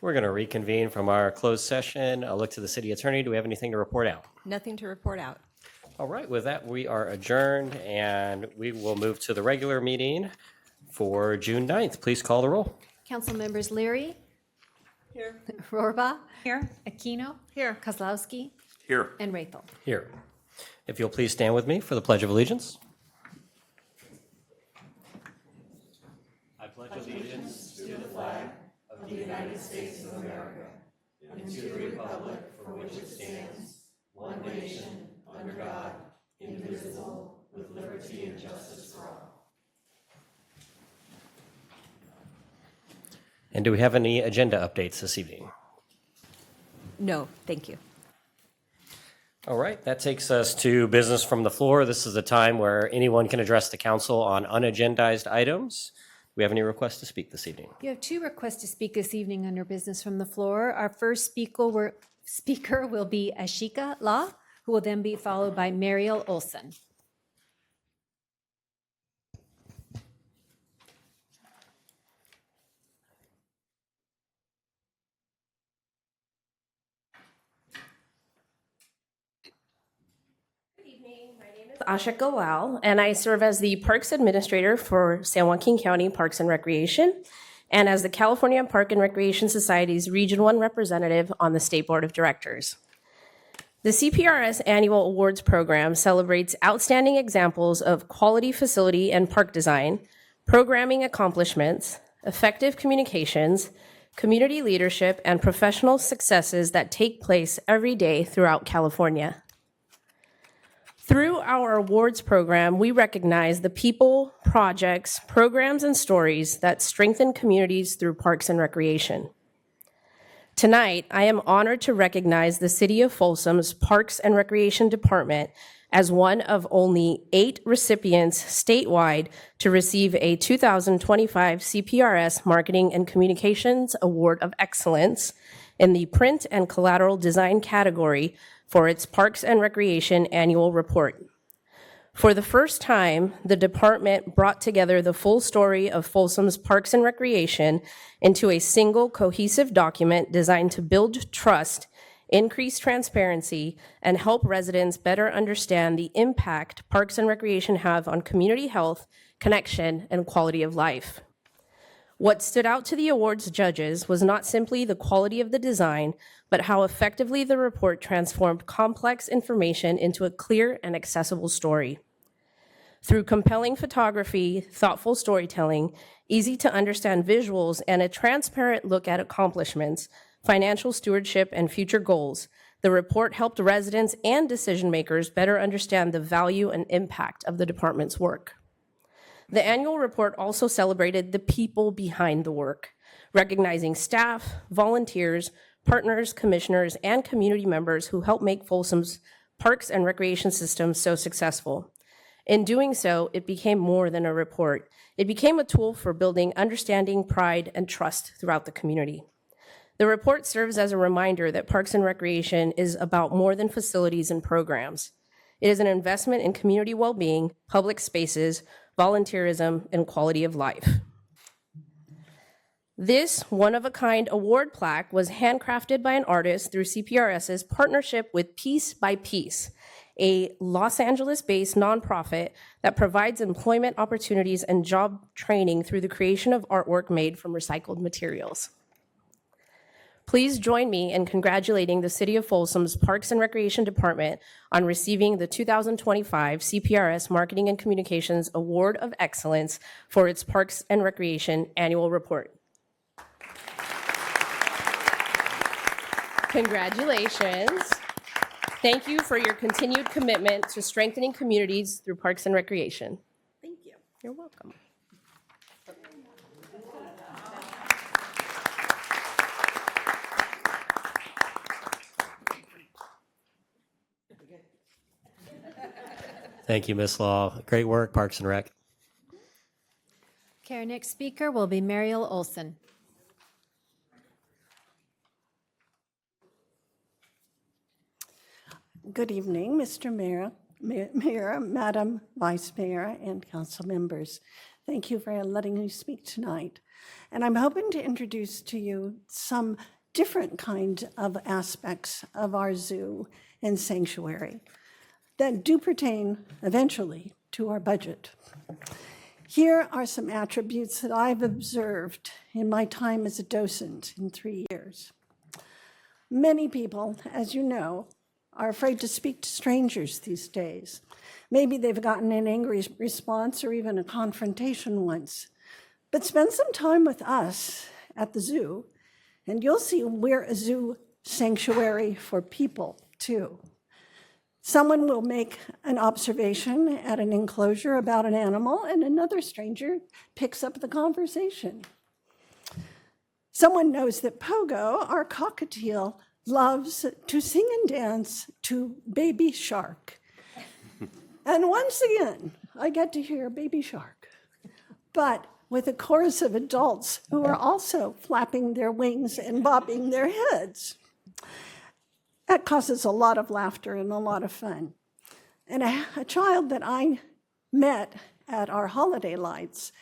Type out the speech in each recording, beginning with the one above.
We're going to reconvene from our closed session. I'll look to the city attorney. Do we have anything to report out? Nothing to report out. All right, with that, we are adjourned, and we will move to the regular meeting for June 9th. Please call the roll. Council members Leary. Here. Rohrbaugh. Here. Aquino. Here. Kozlowski. Here. And Rathel. Here. If you'll please stand with me for the Pledge of Allegiance. I pledge allegiance to the flag of the United States of America and to the republic for which it stands, one nation, under God, indivisible, with liberty and justice for all. And do we have any agenda updates this evening? No, thank you. All right, that takes us to business from the floor. This is a time where anyone can address the council on unagendized items. Do we have any requests to speak this evening? You have 2 requests to speak this evening under business from the floor. Our first speaker will be Ashika La, who will then be followed by Mariel Olson. Asha Galal, and I serve as the Parks Administrator for San Joaquin County Parks and Recreation, and as the California Park and Recreation Society's Region 1 representative on the State Board of Directors. The CPRS Annual Awards Program celebrates outstanding examples of quality facility and park design, programming accomplishments, effective communications, community leadership, and professional successes that take place every day throughout California. Through our awards program, we recognize the people, projects, programs, and stories that strengthen communities through parks and recreation. Tonight, I am honored to recognize the City of Folsom's Parks and Recreation Department as one of only 8 recipients statewide to receive a 2025 CPRS Marketing and Communications Award of Excellence in the Print and Collateral Design category for its Parks and Recreation Annual Report. For the first time, the department brought together the full story of Folsom's Parks and Recreation into a single cohesive document designed to build trust, increase transparency, and help residents better understand the impact Parks and Recreation have on community health, connection, and quality of life. What stood out to the awards judges was not simply the quality of the design, but how effectively the report transformed complex information into a clear and accessible story. Through compelling photography, thoughtful storytelling, easy-to-understand visuals, and a transparent look at accomplishments, financial stewardship, and future goals, the report helped residents and decision-makers better understand the value and impact of the department's work. The annual report also celebrated the people behind the work, recognizing staff, volunteers, partners, commissioners, and community members who help make Folsom's parks and recreation system so successful. In doing so, it became more than a report. It became a tool for building understanding, pride, and trust throughout the community. The report serves as a reminder that Parks and Recreation is about more than facilities and programs. It is an investment in community well-being, public spaces, volunteerism, and quality of life. This one-of-a-kind award plaque was handcrafted by an artist through CPRS's partnership with Piece by Piece, a Los Angeles-based nonprofit that provides employment opportunities and job training through the creation of artwork made from recycled materials. Please join me in congratulating the City of Folsom's Parks and Recreation Department on receiving the 2025 CPRS Marketing and Communications Award of Excellence for its Parks and Recreation Annual Report. Congratulations. Thank you for your continued commitment to strengthening communities through parks and recreation. Thank you. You're welcome. Thank you, Ms. Law. Great work, Parks and Rec. Okay, our next speaker will be Mariel Olson. Good evening, Mr. Mayor, Madam Vice Mayor, and council members. Thank you for letting me speak tonight. And I'm hoping to introduce to you some different kind of aspects of our zoo and sanctuary that do pertain eventually to our budget. Here are some attributes that I've observed in my time as a docent in 3 years. Many people, as you know, are afraid to speak to strangers these days. Maybe they've gotten an angry response or even a confrontation once. But spend some time with us at the zoo, and you'll see we're a zoo sanctuary for people, too. Someone will make an observation at an enclosure about an animal, and another stranger picks up the conversation. Someone knows that Pogo, our cockatiel, loves to sing and dance to Baby Shark. And once again, I get to hear Baby Shark, but with a chorus of adults who are also flapping their wings and bobbing their heads. That causes a lot of laughter and a lot of fun. And a child that I met at our holiday lights,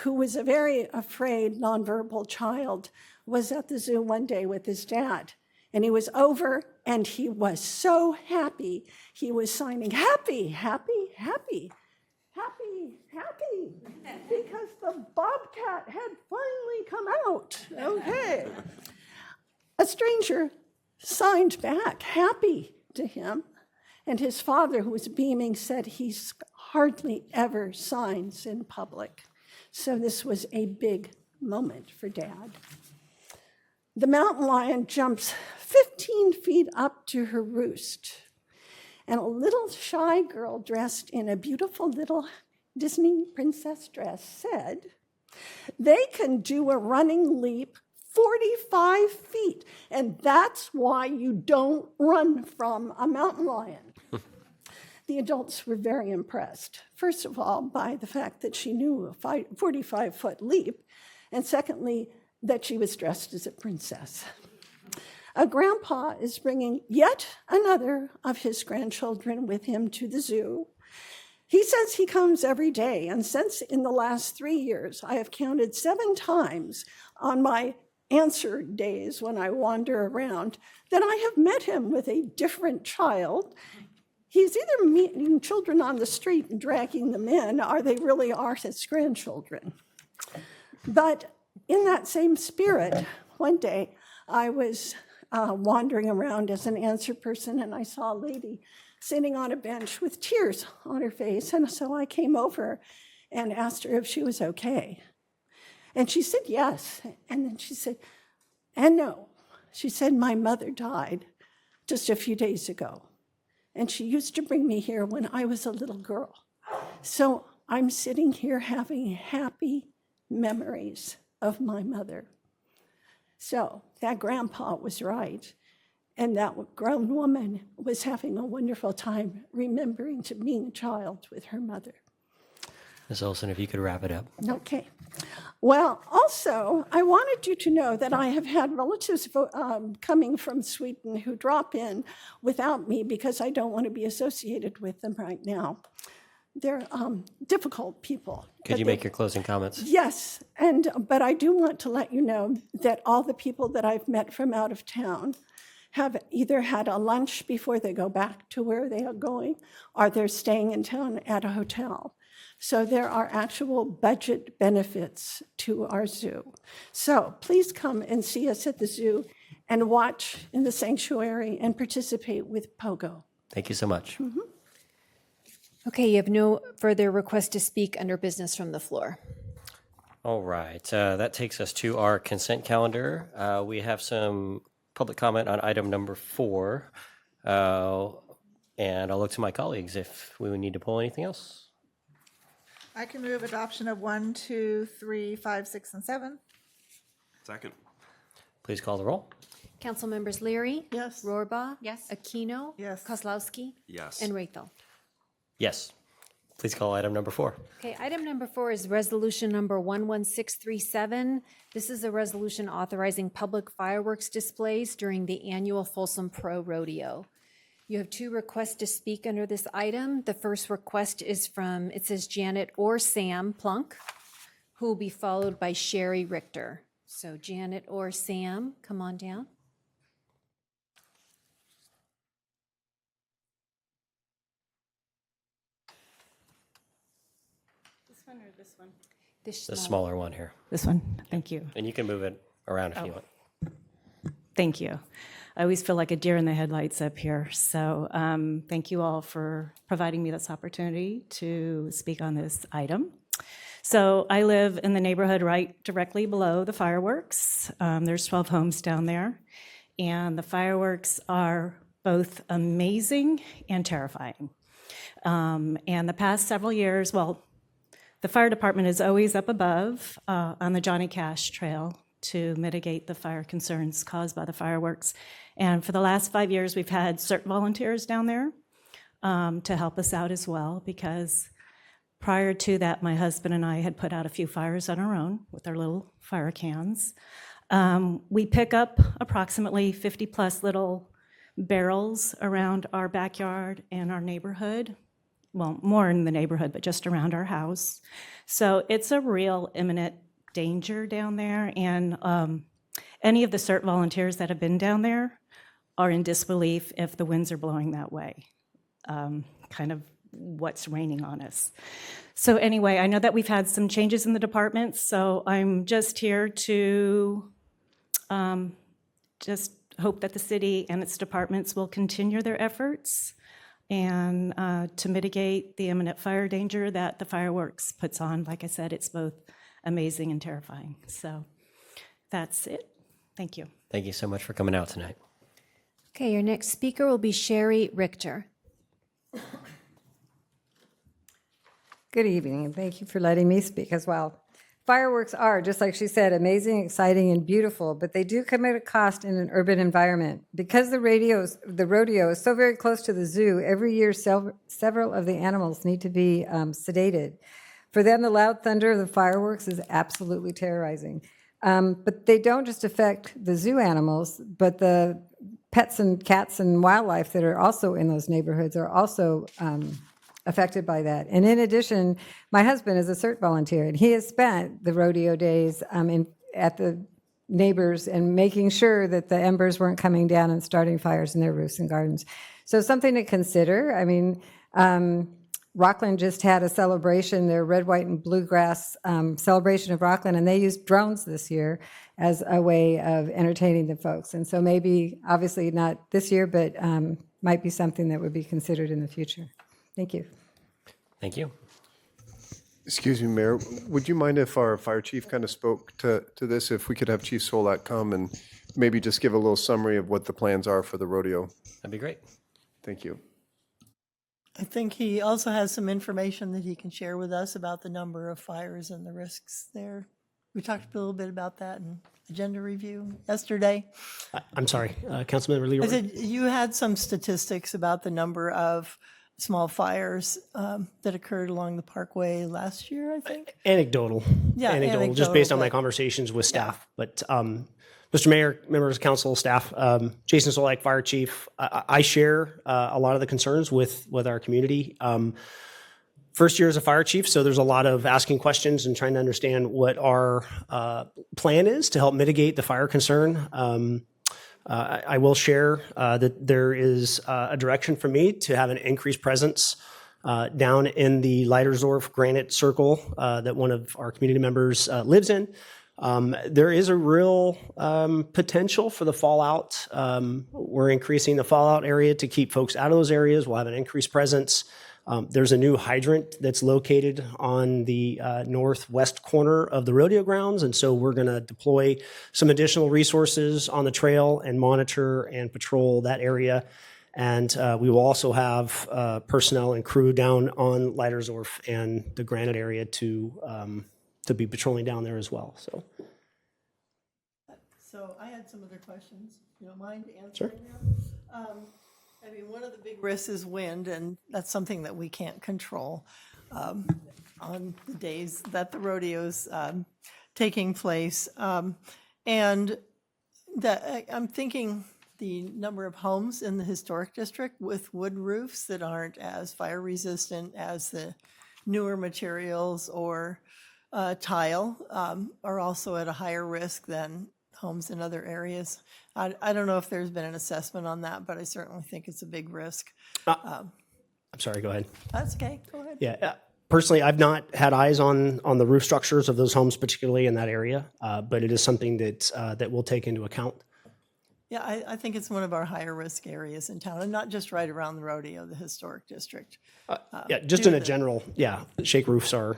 who was a very afraid, nonverbal child, was at the zoo one day with his dad. And he was over, and he was so happy. He was signing, happy, happy, happy, happy, happy, because the bobcat had finally come out. Okay. A stranger signed back, happy to him, and his father, who was beaming, said he hardly ever signs in public. So this was a big moment for Dad. The mountain lion jumps 15 feet up to her roost, and a little shy girl dressed in a beautiful little Disney princess dress said, "They can do a running leap 45 feet, and that's why you don't run from a mountain lion." The adults were very impressed, first of all, by the fact that she knew a 45-foot leap, and secondly, that she was dressed as a princess. A grandpa is bringing yet another of his grandchildren with him to the zoo. He says he comes every day, and since in the last 3 years, I have counted 7 times on my answer days when I wander around, that I have met him with a different child. He's either meeting children on the street and dragging them in, or they really are his grandchildren. But in that same spirit, one day I was wandering around as an answer person, and I saw a lady sitting on a bench with tears on her face, and so I came over and asked her if she was okay. And she said yes, and then she said, and no. She said, my mother died just a few days ago, and she used to bring me here when I was a little girl. So I'm sitting here having happy memories of my mother. So that grandpa was right, and that grown woman was having a wonderful time remembering to being a child with her mother. Ms. Olson, if you could wrap it up. Okay. Well, also, I wanted you to know that I have had relatives coming from Sweden who drop in without me because I don't want to be associated with them right now. They're difficult people. Could you make your closing comments? Yes, but I do want to let you know that all the people that I've met from out of town have either had a lunch before they go back to where they are going, or they're staying in town at a hotel. So there are actual budget benefits to our zoo. So please come and see us at the zoo and watch in the sanctuary and participate with Pogo. Thank you so much. Mm-hmm. Okay, you have no further request to speak under business from the floor. All right, that takes us to our consent calendar. We have some public comment on item number 4, and I'll look to my colleagues if we would need to pull anything else. I can move adoption of 1, 2, 3, 5, 6, and 7. Second. Please call the roll. Council members Leary? Yes. Rohrbaugh? Yes. Aquino? Yes. Kozlowski? Yes. And Rethel. Yes. Please call item number 4. Okay, item number 4 is resolution number 11637. This is a resolution authorizing public fireworks displays during the annual Folsom Pro Rodeo. You have 2 requests to speak under this item. The first request is from, it says Janet or Sam Plunk. who will be followed by Sherry Richter. So Janet or Sam, come on down. This one or this one? The smaller one here. This one. Thank you. And you can move it around if you want. Thank you. I always feel like a deer in the headlights up here. So thank you all for providing me this opportunity to speak on this item. So I live in the neighborhood right directly below the fireworks. There's 12 homes down there. And the fireworks are both amazing and terrifying. And the past several years, well, the fire department is always up above on the Johnny Cash Trail to mitigate the fire concerns caused by the fireworks. And for the last 5 years, we've had CERT volunteers down there to help us out as well, because prior to that, my husband and I had put out a few fires on our own with our little fire cans. We pick up approximately 50-plus little barrels around our backyard and our neighborhood. Well, more in the neighborhood, but just around our house. So it's a real imminent danger down there, and any of the CERT volunteers that have been down there are in disbelief if the winds are blowing that way, kind of what's raining on us. So anyway, I know that we've had some changes in the department, so I'm just here to just hope that the city and its departments will continue their efforts and to mitigate the imminent fire danger that the fireworks puts on. Like I said, it's both amazing and terrifying. So that's it. Thank you. Thank you so much for coming out tonight. Okay, your next speaker will be Sherry Richter. Good evening, and thank you for letting me speak as well. Fireworks are, just like she said, amazing, exciting, and beautiful, but they do come at a cost in an urban environment. Because the rodeo is so very close to the zoo, every year several of the animals need to be sedated. For them, the loud thunder of the fireworks is absolutely terrorizing. But they don't just affect the zoo animals, but the pets and cats and wildlife that are also in those neighborhoods are also affected by that. And in addition, my husband is a CERT volunteer, and he has spent the rodeo days at the neighbors and making sure that the embers weren't coming down and starting fires in their roofs and gardens. So something to consider. I mean, Rockland just had a celebration, their red, white, and bluegrass celebration of Rockland, and they used drones this year as a way of entertaining the folks. And so maybe, obviously not this year, but might be something that would be considered in the future. Thank you. Thank you. Excuse me, Mayor, would you mind if our fire chief kind of spoke to this? If we could have Chief Solat come and maybe just give a little summary of what the plans are for the rodeo? That'd be great. Thank you. I think he also has some information that he can share with us about the number of fires and the risks there. We talked a little bit about that in agenda review yesterday. I'm sorry, Councilmember Leroy. I said you had some statistics about the number of small fires that occurred along the parkway last year, I think. Anecdotal. Yeah, anecdotal, just based on my but- conversations with staff. But Mr. Mayor, members of council, staff, Jason Solak, Fire Chief, I share a lot of the concerns with our community. First year as a fire chief, so there's a lot of asking questions and trying to understand what our plan is to help mitigate the fire concern. I will share that there is a direction for me to have an increased presence down in the Leitersdorf Granite Circle that one of our community members lives in. There is a real potential for the fallout. We're increasing the fallout area to keep folks out of those areas. We'll have an increased presence. There's a new hydrant that's located on the northwest corner of the rodeo grounds, and so we're going to deploy some additional resources on the trail and monitor and patrol that area. And we will also have personnel and crew down on Leitersdorf and the Granite area to be patrolling down there as well. So I had some other questions, if you don't mind answering them. I mean, one of the big risks is wind, and that's something that we can't control on the days that the rodeo's taking place. And that I'm thinking the number of homes in the historic district with wood roofs that aren't as fire resistant as the newer materials or tile are also at a higher risk than homes in other areas. I don't know if there's been an assessment on that, but I certainly think it's a big risk. I'm sorry, go ahead. That's okay, go ahead. Yeah, personally, I've not had eyes on the roof structures of those homes, particularly in that area, but it is something that we'll take into account. Yeah, I think it's one of our higher risk areas in town, and not just right around the rodeo, the historic district. Yeah, just in a general, shake roofs are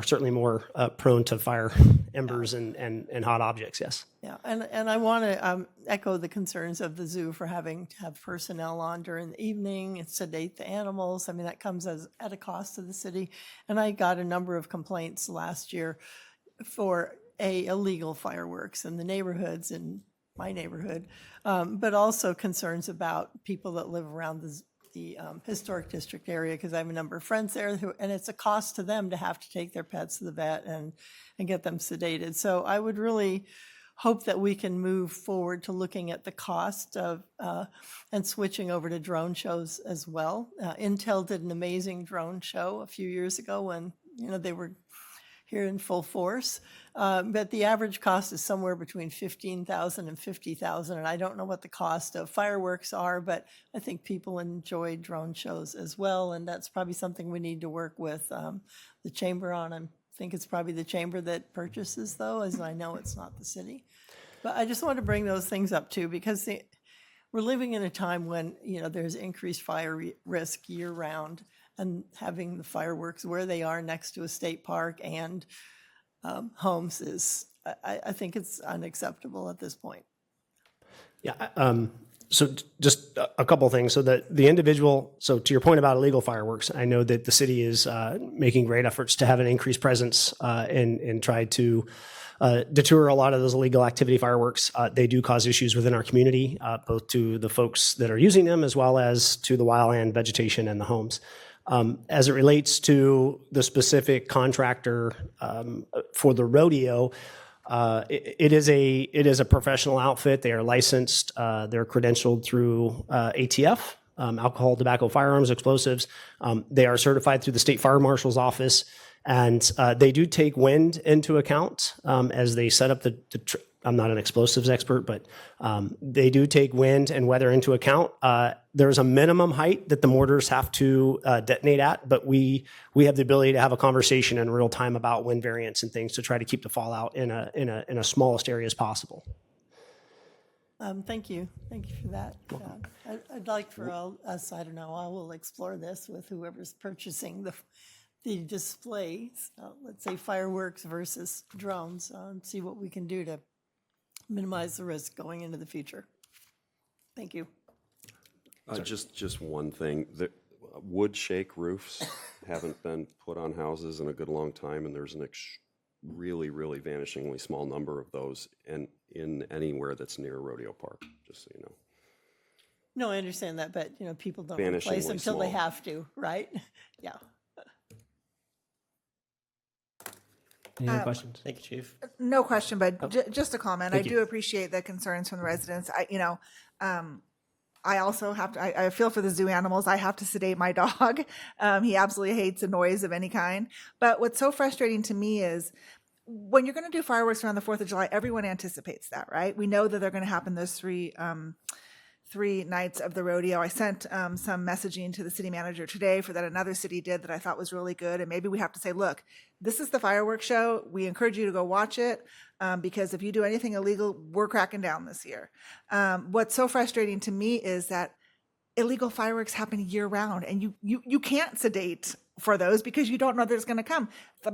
certainly more prone to fire embers and hot objects, yes. Yeah, and I want to echo the concerns of the zoo for having to have personnel on during the evening and sedate the animals. I mean, that comes at a cost to the city. And I got a number of complaints last year for illegal fireworks in the neighborhoods in my neighborhood, but also concerns about people that live around the historic district area, because I have a number of friends there and it's a cost to them to have to take their pets to the vet and get them sedated. So I would really hope that we can move forward to looking at the cost of and switching over to drone shows as well. Intel did an amazing drone show a few years ago when they were here in full force. But the average cost is somewhere between $15,000 and $50,000. And I don't know what the cost of fireworks are, but I think people enjoy drone shows as well. And that's probably something we need to work with the chamber on. I think it's probably the chamber that purchases those, as I know it's not the city. But I just want to bring those things up too, because we're living in a time when, there's increased fire risk year round. And having the fireworks where they are next to a state park and homes is, I think it's unacceptable at this point. Yeah. So just a couple of things. So so to your point about illegal fireworks, I know that the city is making great efforts to have an increased presence and try to deter a lot of those illegal activity fireworks. They do cause issues within our community, both to the folks that are using them as well as to the wildland vegetation and the homes. As it relates to the specific contractor for the rodeo, it is a professional outfit. They are licensed. They're credentialed through ATF, Alcohol, Tobacco, Firearms, Explosives. They are certified through the State Fire Marshal's Office, and they do take wind into account as they set up I'm not an explosives expert, but they do take wind and weather into account. There's a minimum height that the mortars have to detonate at, but we have the ability to have a conversation in real time about wind variance and things to try to keep the fallout in a smallest area as possible. Thank you for that. I'd like for us, I don't know, I will explore this with whoever's purchasing the displays, let's say fireworks versus drones, and see what we can do to minimize the risk going into the future. Thank you. Just one thing. The wood shake roofs haven't been put on houses in a good long time, and there's an really, really vanishingly small number of those in anywhere that's near a rodeo park, just so you know. No, I understand that, but people don't replace them until they have to, right? Yeah. Any other questions? Thank you, Chief. No question, but just a comment. I do appreciate the concerns from the residents. I also have to, I feel for the zoo animals. I have to sedate my dog. He absolutely hates a noise of any kind. But what's so frustrating to me is when you're going to do fireworks around the 4th of July, everyone anticipates that, right? We know that they're going to happen those three nights of the rodeo. I sent some messaging to the city manager today for that another city did that I thought was really good. And maybe we have to say, look, this is the fireworks show. We encourage you to go watch it because if you do anything illegal, we're cracking down this year. What's so frustrating to me is that illegal fireworks happen year round and you can't sedate for those because you don't know there's going to come.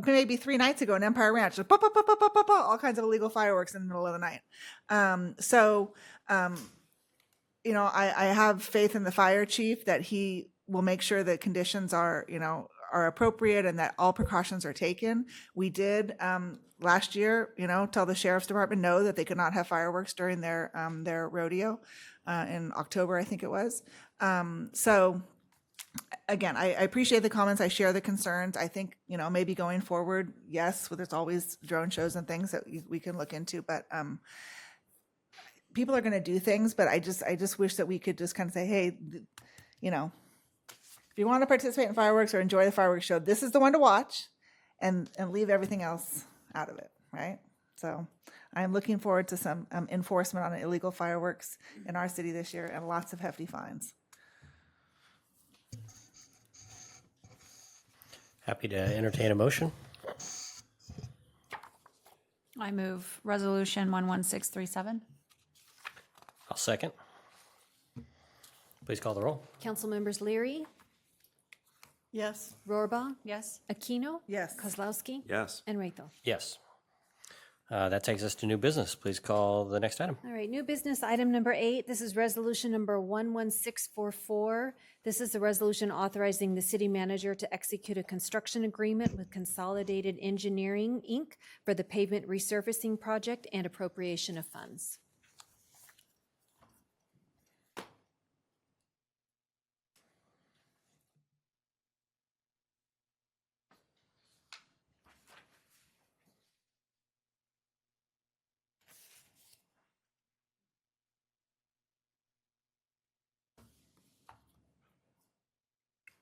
Maybe 3 nights ago in Empire Ranch, just all kinds of illegal fireworks in the middle of the night. I have faith in the fire chief that he will make sure that conditions are appropriate and that all precautions are taken. We did last year, tell the sheriff's department no that they could not have fireworks during their rodeo in October, I think it was. So again, I appreciate the comments. I share the concerns. I think, maybe going forward, yes, there's always drone shows and things that we can look into, but people are going to do things, but I just wish that we could just kind of say, hey, if you want to participate in fireworks or enjoy the fireworks show, this is the one to watch. and leave everything else out of it, right? So I'm looking forward to some enforcement on illegal fireworks in our city this year and lots of hefty fines. Happy to entertain a motion. I move Resolution 11637. I'll second. Please call the roll. Council members Leary, Yes. Rohrbach, Yes. Aquino, Yes. Kozlowski, Yes. and Rethel. Yes. That takes us to new business. Please call the next item. All right, new business item number 8. This is resolution number 11644. This is the resolution authorizing the city manager to execute a construction agreement with Consolidated Engineering, Inc. for the pavement resurfacing project and appropriation of funds.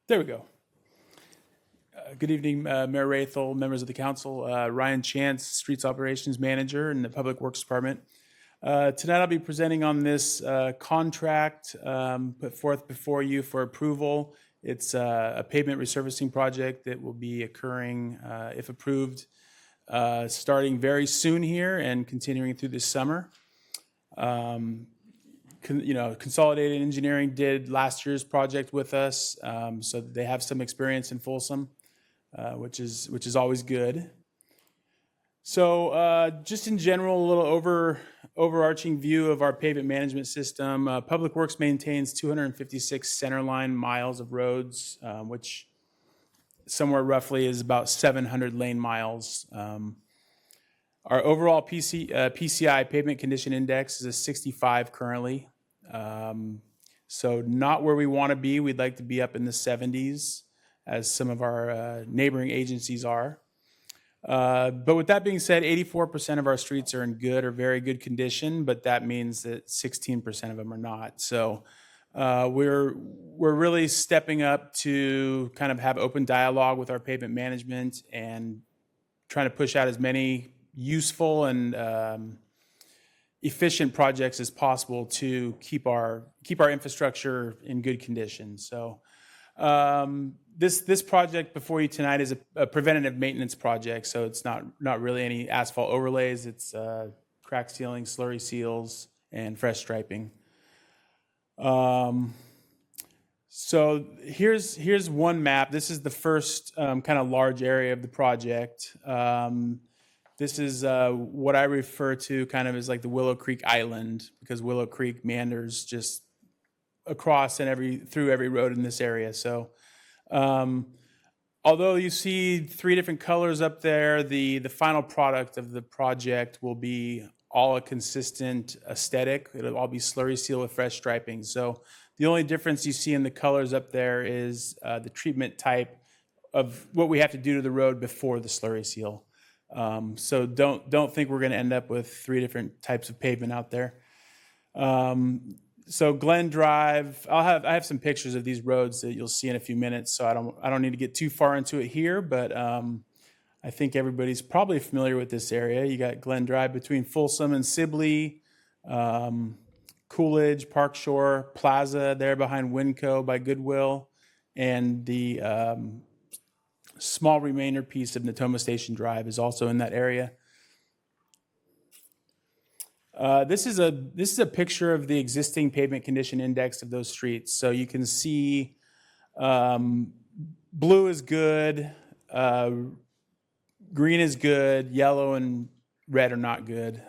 There we go. Good evening, Mayor Raythel, members of the council. Ryan Chance, Streets Operations Manager in the Public Works Department. Tonight I'll be presenting on this contract put forth before you for approval. It's a pavement resurfacing project that will be occurring, if approved, starting very soon here and continuing through this summer. Consolidated Engineering did last year's project with us, so they have some experience in Folsom, which is always good. So just in general, a little overarching view of our pavement management system. Public Works maintains 256 centerline miles of roads, which somewhere roughly is about 700 lane miles. Our overall PCI, pavement condition index, is a 65 currently. So not where we want to be. We'd like to be up in the 70s, as some of our neighboring agencies are. But with that being said, 84% of our streets are in good or very good condition, but that means that 16% of them are not. So we're really stepping up to kind of have open dialogue with our pavement management and trying to push out as many useful and efficient projects as possible to keep our infrastructure in good condition. So this project before you tonight is a preventative maintenance project. So it's not really any asphalt overlays. It's crack sealing, slurry seals, and fresh striping. So here's one map. This is the first kind of large area of the project. This is what I refer to kind of as like the Willow Creek Island, because Willow Creek meanders just across and through every road in this area. So although you see 3 different colors up there, the final product of the project will be all a consistent aesthetic. It'll all be slurry seal with fresh striping. So the only difference you see in the colors up there is the treatment type of what we have to do to the road before the slurry seal. So don't think we're going to end up with 3 different types of pavement out there. So Glen Drive, I have some pictures of these roads that you'll see in a few minutes. So I don't need to get too far into it here, but I think everybody's probably familiar with this area. You got Glen Drive between Folsom and Sibley, Coolidge, Park Shore, Plaza there behind Winco by Goodwill, and the small remainder piece of Natoma Station Drive is also in that area. This is a picture of the existing pavement condition index of those streets. So you can see blue is good, green is good, yellow and red are not good.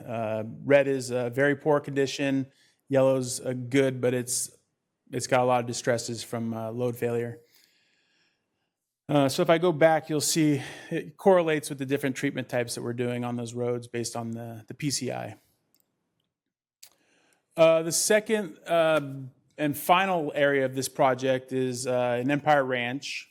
Red is a very poor condition, yellow's good, but it's got a lot of distresses from load failure. So if I go back, you'll see it correlates with the different treatment types that we're doing on those roads based on the PCI. The second and final area of this project is in Empire Ranch.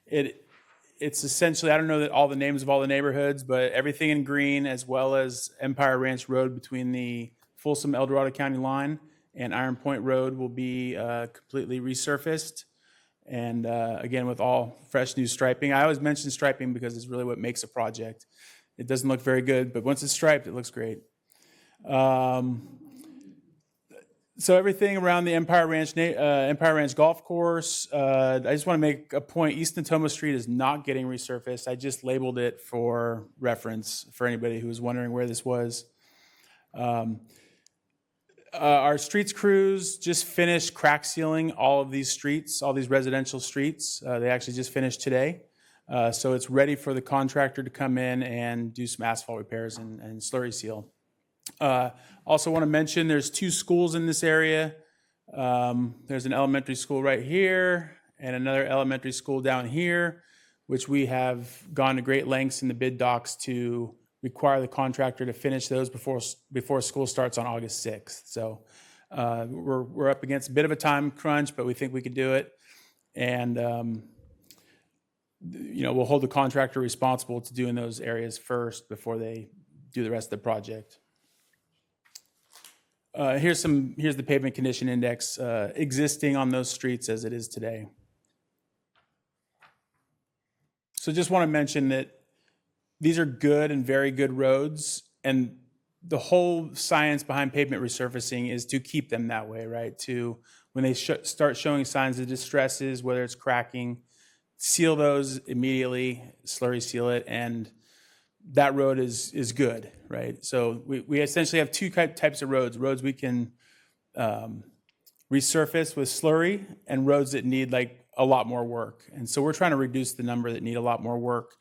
It's essentially, I don't know all the names of all the neighborhoods, but everything in green, as well as Empire Ranch Road between the Folsom El Dorado County line and Iron Point Road will be completely resurfaced. And again, with all fresh new striping. I always mention striping because it's really what makes a project. It doesn't look very good, but once it's striped, it looks great. So everything around the Empire Ranch Golf Course. I just want to make a point. East Natoma Street is not getting resurfaced. I just labeled it for reference for anybody who was wondering where this was. Our streets crews just finished crack sealing all of these streets, all these residential streets. They actually just finished today. So it's ready for the contractor to come in and do some asphalt repairs and slurry seal. Also want to mention there's 2 schools in this area. There's an elementary school right here and another elementary school down here, which we have gone to great lengths in the bid docs to require the contractor to finish those before school starts on August 6th. So we're up against a bit of a time crunch, but we think we could do it. And we'll hold the contractor responsible to doing those areas first before they do the rest of the project. Here's the pavement condition index existing on those streets as it is today. So just want to mention that these are good and very good roads, and the whole science behind pavement resurfacing is to keep them that way, right? To when they start showing signs of distresses, whether it's cracking, seal those immediately, slurry seal it, and that road is good, right? So we essentially have 2 types of roads we can resurface with slurry, and roads that need like a lot more work. And so we're trying to reduce the number that need a lot more work.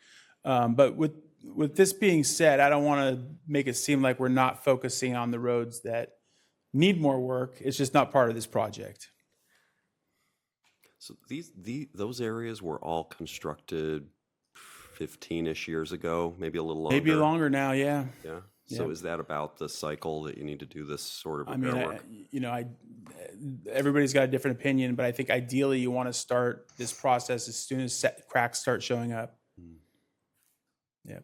But with this being said, I don't want to make it seem like we're not focusing on the roads that need more work. It's just not part of this project. So those areas were all constructed 15-ish years ago, maybe a little longer. Maybe longer now, yeah. Yeah. So Yep. Is that about the cycle that you need to do this sort of repair work? Everybody's got a different opinion, but I think ideally you want to start this process as soon as cracks start showing up. Yep.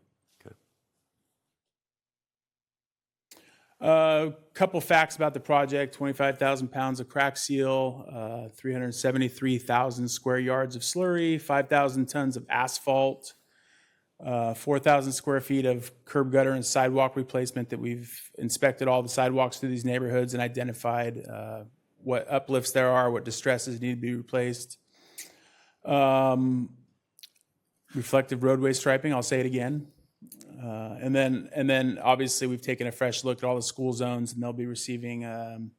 Okay. Couple facts about the project: 25,000 pounds of crack seal, 373,000 square yards of slurry, 5,000 tons of asphalt, 4,000 square feet of curb gutter and sidewalk replacement. That we've inspected all the sidewalks through these neighborhoods and identified what uplifts there are, what distresses need to be replaced. Reflective roadway striping, I'll say it again. And then obviously we've taken a fresh look at all the school zones, and they'll be receiving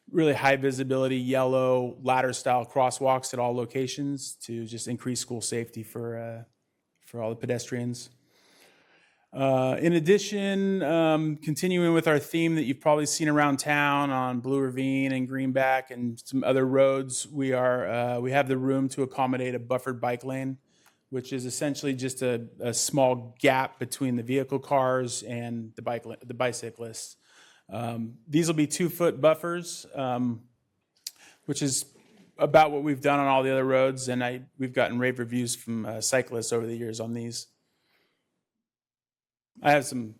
really high visibility yellow ladder style crosswalks at all locations to just increase school safety for all the pedestrians. In addition, continuing with our theme that you've probably seen around town on Blue Ravine and Greenback and some other roads, we have the room to accommodate a buffered bike lane, which is essentially just a small gap between the vehicle cars and the bicyclists. These will be 2-foot buffers, which is about what we've done on all the other roads, and we've gotten rave reviews from cyclists over the years on these. I have some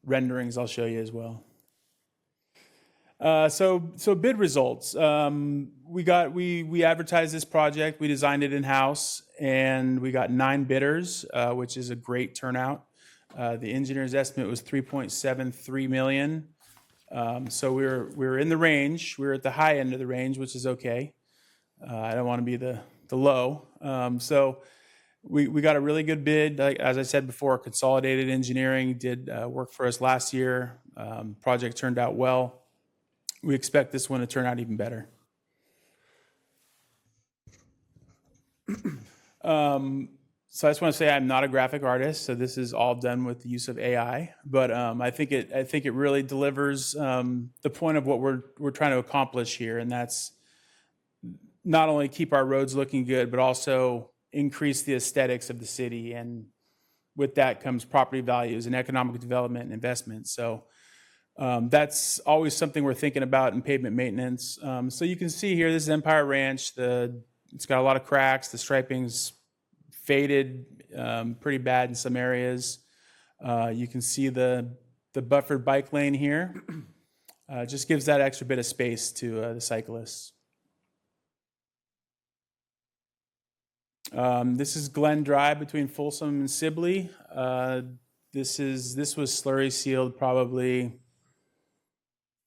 renderings I'll show you as well. So bid results. We advertised this project. We designed it in-house, and we got 9 bidders, which is a great turnout. The engineer's estimate was $3.73 million. So we were in the range. We were at the high end of the range, which is okay. I don't want to be the low. So we got a really good bid. As I said before, Consolidated Engineering did work for us last year. Project turned out well. We expect this one to turn out even better. So I just want to say I'm not a graphic artist, so this is all done with the use of AI. But I think it really delivers the point of what we're trying to accomplish here, and that's not only keep our roads looking good, but also increase the aesthetics of the city. And with that comes property values and economic development and investment. So that's always something we're thinking about in pavement maintenance. So you can see here, this is Empire Ranch. It's got a lot of cracks. The striping's faded pretty bad in some areas. You can see the buffered bike lane here. Just gives that extra bit of space to the cyclists. This is Glen Drive between Folsom and Sibley. This was slurry sealed probably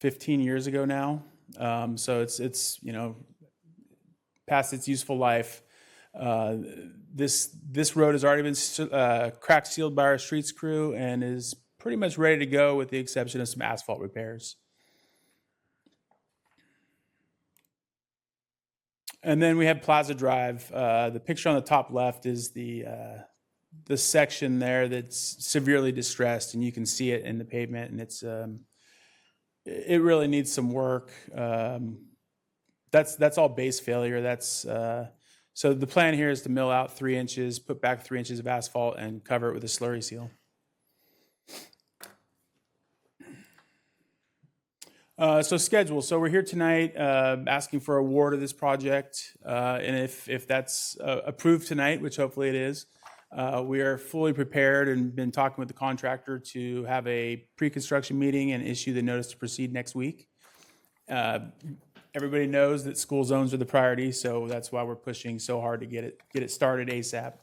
15 years ago now. So it's past its useful life. This road has already been crack sealed by our streets crew and is pretty much ready to go with the exception of some asphalt repairs. And then we have Plaza Drive. The picture on the top left is the section there that's severely distressed, and you can see it in the pavement, and it really needs some work. That's all base failure. So the plan here is to mill out 3 inches, put back 3 inches of asphalt, and cover it with a slurry seal. So schedule. So we're here tonight asking for award of this project. And if that's approved tonight, which hopefully it is, we are fully prepared and been talking with the contractor to have a pre-construction meeting and issue the notice to proceed next week. Everybody knows that school zones are the priority, so that's why we're pushing so hard to get it started ASAP.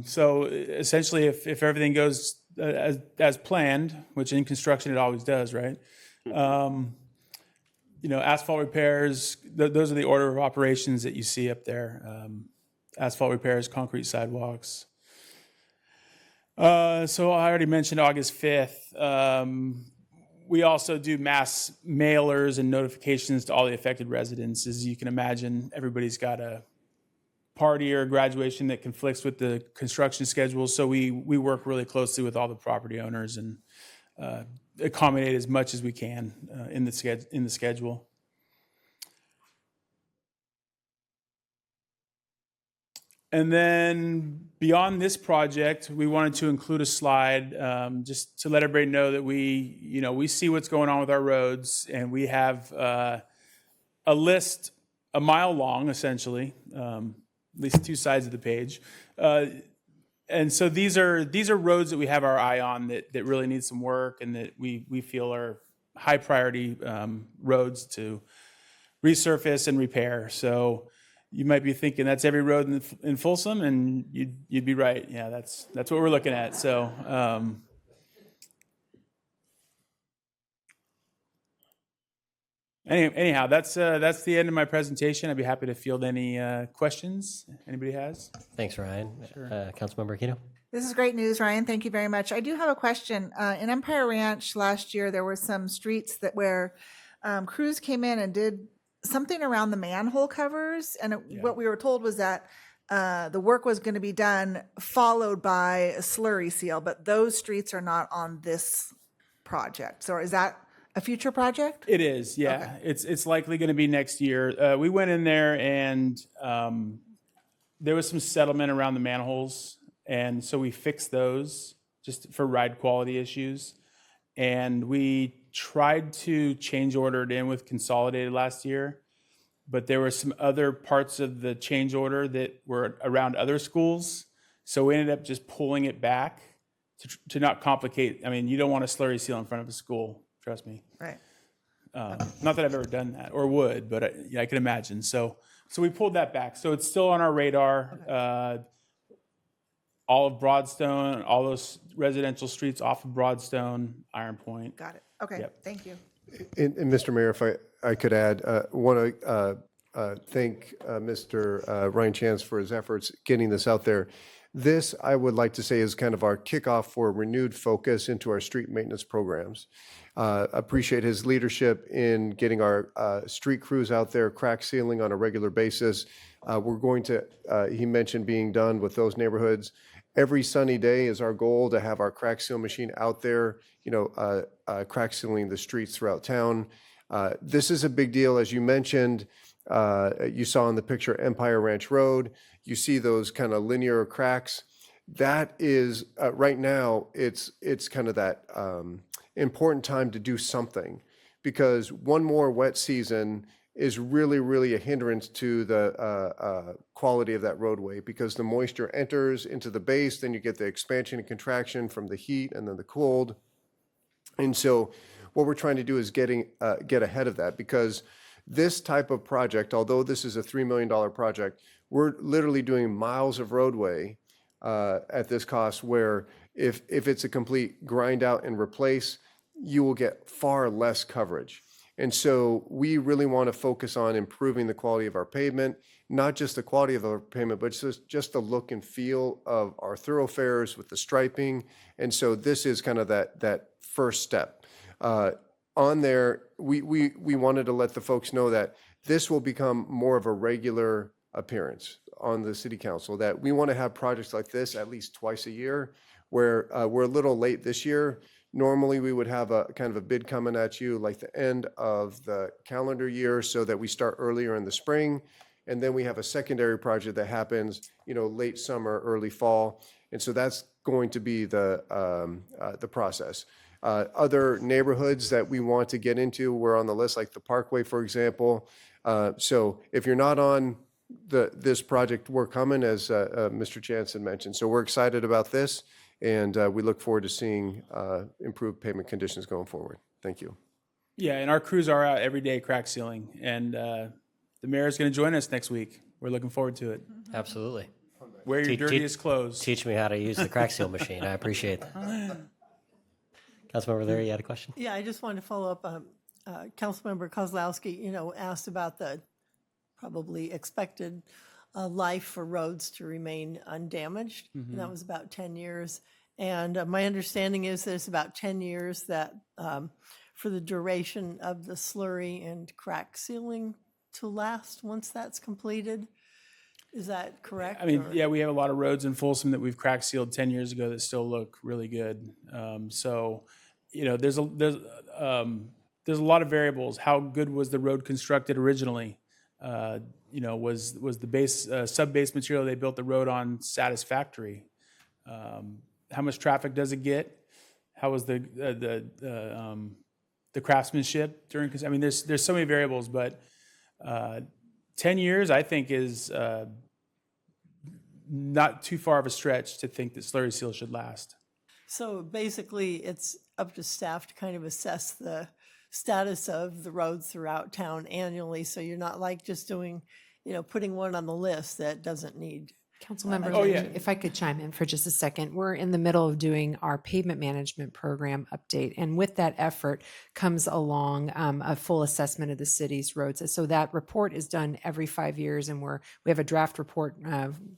So essentially, if everything goes as planned, which in construction it always does, right? Asphalt repairs, those are the order of operations that you see up there. Asphalt repairs, concrete sidewalks. So I already mentioned August 5th. We also do mass mailers and notifications to all the affected residents. As you can imagine, everybody's got a party or a graduation that conflicts with the construction schedule. So we work really closely with all the property owners and accommodate as much as we can in the schedule. And then beyond this project, we wanted to include a slide just to let everybody know that we see what's going on with our roads, and we have a list a mile long, essentially, at least 2 sides of the page. And so these are roads that we have our eye on that really need some work and that we feel are high priority roads to resurface and repair. So you might be thinking that's every road in Folsom, and you'd be right. Yeah, that's what we're looking at. So anyhow, that's the end of my presentation. I'd be happy to field any questions anybody has. Thanks, Ryan. Sure. Councilmember Aquino. This is great news, Ryan. Thank you very much. I do have a question. In Empire Ranch last year, there were some streets where crews came in and did something around the manhole covers. And what we were told was that the work was going to be done followed by a slurry seal, but those streets are not on this project. So is that a future project? It is, yeah. Okay. It's likely going to be next year. We went in there and there was some settlement around the manholes. And so we fixed those just for ride quality issues. And we tried to change order it in with Consolidated last year, but there were some other parts of the change order that were around other schools. So we ended up just pulling it back to not complicate. I mean, you don't want a slurry seal in front of a school, trust me. Right. Not that I've ever done that or would, but I can imagine. So we pulled that back. So it's still on our radar. Okay. All of Broadstone, all those residential streets off of Broadstone, Iron Point. Got it. Okay, yep. Thank you. And Mr. Mayor, if I could add, want to thank Mr. Ryan Chance for his efforts getting this out there. This, I would like to say, is kind of our kickoff for renewed focus into our street maintenance programs. Appreciate his leadership in getting our street crews out there, crack sealing on a regular basis. We're going to, he mentioned being done with those neighborhoods. Every sunny day is our goal to have our crack seal machine out there, crack sealing the streets throughout town. This is a big deal. As you mentioned, you saw in the picture Empire Ranch Road, you see those kind of linear cracks. That is, right now, it's kind of that important time to do something, because one more wet season is really, really a hindrance to the quality of that roadway, because the moisture enters into the base, then you get the expansion and contraction from the heat and then the cold. And so what we're trying to do is get ahead of that, because this type of project, although this is a $3 million project, we're literally doing miles of roadway at this cost, where if it's a complete grind out and replace, you will get far less coverage. And so we really want to focus on improving the quality of our pavement, not just the quality of our pavement, but just the look and feel of our thoroughfares with the striping. And so this is kind of that first step. On there, we wanted to let the folks know that this will become more of a regular appearance on the city council, that we want to have projects like this at least twice a year, where we're a little late this year. Normally, we would have a kind of a bid coming at you like the end of the calendar year, so that we start earlier in the spring. And then we have a secondary project that happens, late summer, early fall. And so that's going to be the process. Other neighborhoods that we want to get into, we're on the list, like the Parkway, for example. So if you're not on this project, we're coming, as Mr. Chanson mentioned. So we're excited about this, and we look forward to seeing improved pavement conditions going forward. Thank you. Yeah, and our crews are out every day crack sealing, and the mayor's going to join us next week. We're looking forward to it. Absolutely. Wear your dirtiest clothes. Teach me how to use the crack seal machine. I appreciate that. Councilmember Leary, you had a question? Yeah, I just wanted to follow up. Councilmember Kozlowski, asked about the probably expected life for roads to remain undamaged. And that was about 10 years. And my understanding is that it's about 10 years that for the duration of the slurry and crack sealing to last once that's completed. Is that correct? I mean, yeah, we have a lot of roads in Folsom that we've crack sealed 10 years ago that still look really good. So, there's a lot of variables. How good was the road constructed originally? Was the base sub-base material they built the road on satisfactory? How much traffic does it get? How was the craftsmanship during? I mean, there's so many variables, but 10 years, I think, is not too far of a stretch to think that slurry seal should last. So basically, it's up to staff to kind of assess the status of the roads throughout town annually. So you're not like just doing, putting one on the list that doesn't need. Councilmember, Oh, yeah. if I could chime in for just a second. We're in the middle of doing our pavement management program update. And with that effort comes along a full assessment of the city's roads. So that report is done every 5 years, and we have a draft report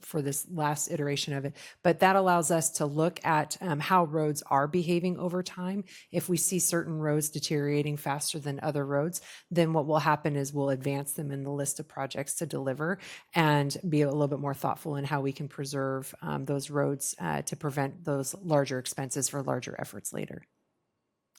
for this last iteration of it. But that allows us to look at how roads are behaving over time. If we see certain roads deteriorating faster than other roads, then what will happen is we'll advance them in the list of projects to deliver and be a little bit more thoughtful in how we can preserve those roads to prevent those larger expenses for larger efforts later.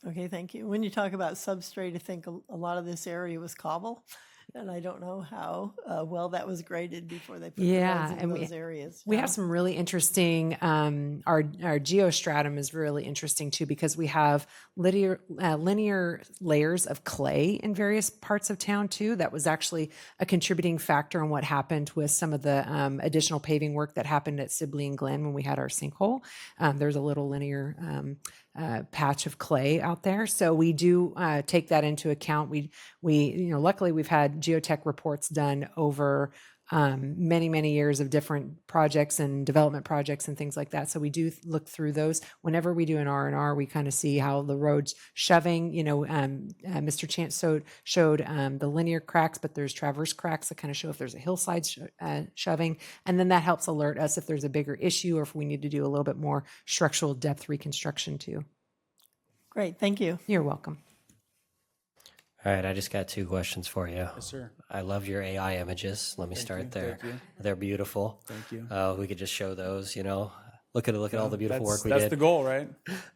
Okay, thank you. When you talk about substrate, I think a lot of this area was cobble, and I don't know how well that was graded before they put the roads in those areas. We have some really interesting, our geostratum is really interesting too, because we have linear layers of clay in various parts of town too. That was actually a contributing factor in what happened with some of the additional paving work that happened at Sibley and Glen when we had our sinkhole. There's a little linear patch of clay out there. So we do take that into account. We luckily we've had geotech reports done over many years of different projects and development projects and things like that. So we do look through those. Whenever we do an R&R, we kind of see how the road's shoving. Mr. Chance showed the linear cracks, but there's traverse cracks that kind of show if there's a hillside shoving. And then that helps alert us if there's a bigger issue or if we need to do a little bit more structural depth reconstruction too. Great, thank you. You're welcome. All right, I just got 2 questions for you. Yes, sir. I love your AI images. Let me start there. Thank you. They're beautiful. Thank you. We could just show those, Look at all the beautiful work we That's did. the goal, right?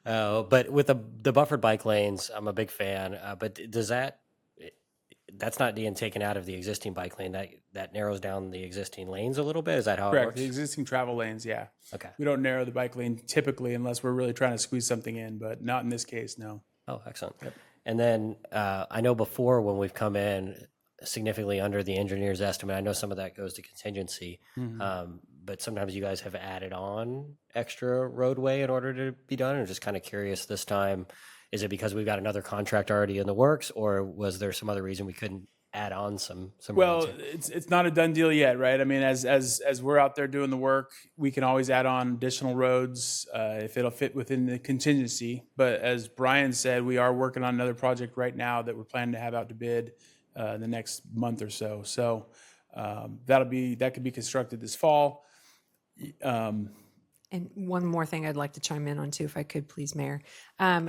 But with the buffered bike lanes, I'm a big fan. But does that's not being taken out of the existing bike lane. That narrows down the existing lanes a little bit. Is that how it Correct. works? The existing travel lanes, yeah. Okay. We don't narrow the bike lane typically unless we're really trying to squeeze something in, but not in this case, no. Oh, excellent. Yep. And then I know before when we've come in significantly under the engineer's estimate, I know some of that goes to contingency, but sometimes you guys have added on extra roadway in order to be done. I'm just kind of curious this time, is it because we've got another contract already in the works, or was there some other reason we couldn't add on some Well, roads here. it's not a done deal yet, right? I mean, as we're out there doing the work, we can always add on additional roads if it'll fit within the contingency. But as Brian said, we are working on another project right now that we're planning to have out to bid in the next month or so. So that could be constructed this fall. And one more thing I'd like to chime in on too, if I could, please, Mayor.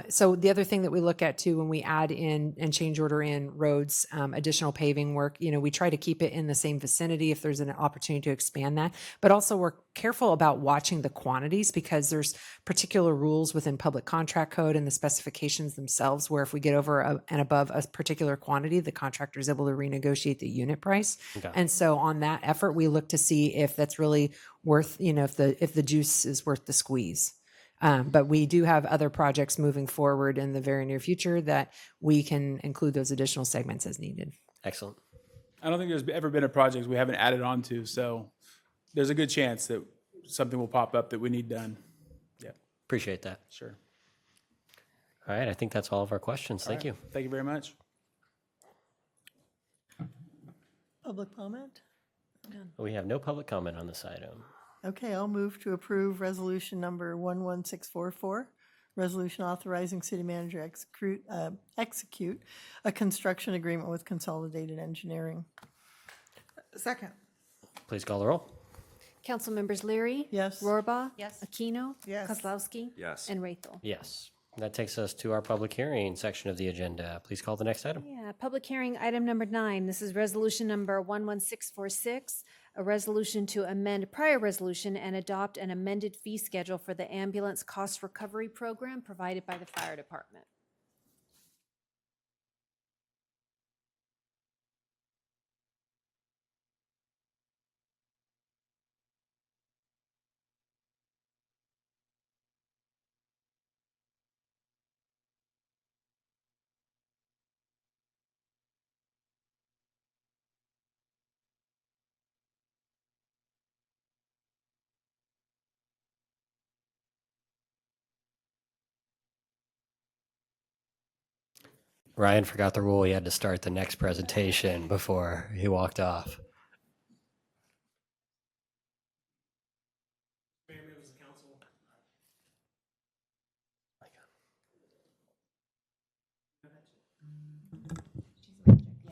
So the other thing that we look at too, when we add in and change order in roads, additional paving work, we try to keep it in the same vicinity if there's an opportunity to expand that. But also we're careful about watching the quantities because there's particular rules within public contract code and the specifications themselves where if we get over and above a particular quantity, the contractor is able to renegotiate the unit price. Okay. And so on that effort, we look to see if that's really worth, if the juice is worth the squeeze. But we do have other projects moving forward in the very near future that we can include those additional segments as needed. Excellent. I don't think there's ever been a project we haven't added on to, so there's a good chance that something will pop up that we need done. Yeah. Appreciate that. Sure. All right, I think that's all of our questions. Thank you. Thank you very much. Public comment? We have no public comment on this item. Okay, I'll move to approve resolution number 11644, resolution authorizing city manager execute a construction agreement with Consolidated Engineering. Second. Please call the roll. Council members Leary. Yes. Rohrbaugh. Yes. Aquino. Yes. Kozlowski. Yes. And Raythel. Yes. That takes us to our public hearing section of the agenda. Please call the next item. Yeah, public hearing item number 9. This is resolution number 11646, a resolution to amend prior resolution and adopt an amended fee schedule for the ambulance cost recovery program provided by the fire department. Ryan forgot the rule. He had to start the next presentation before he walked off.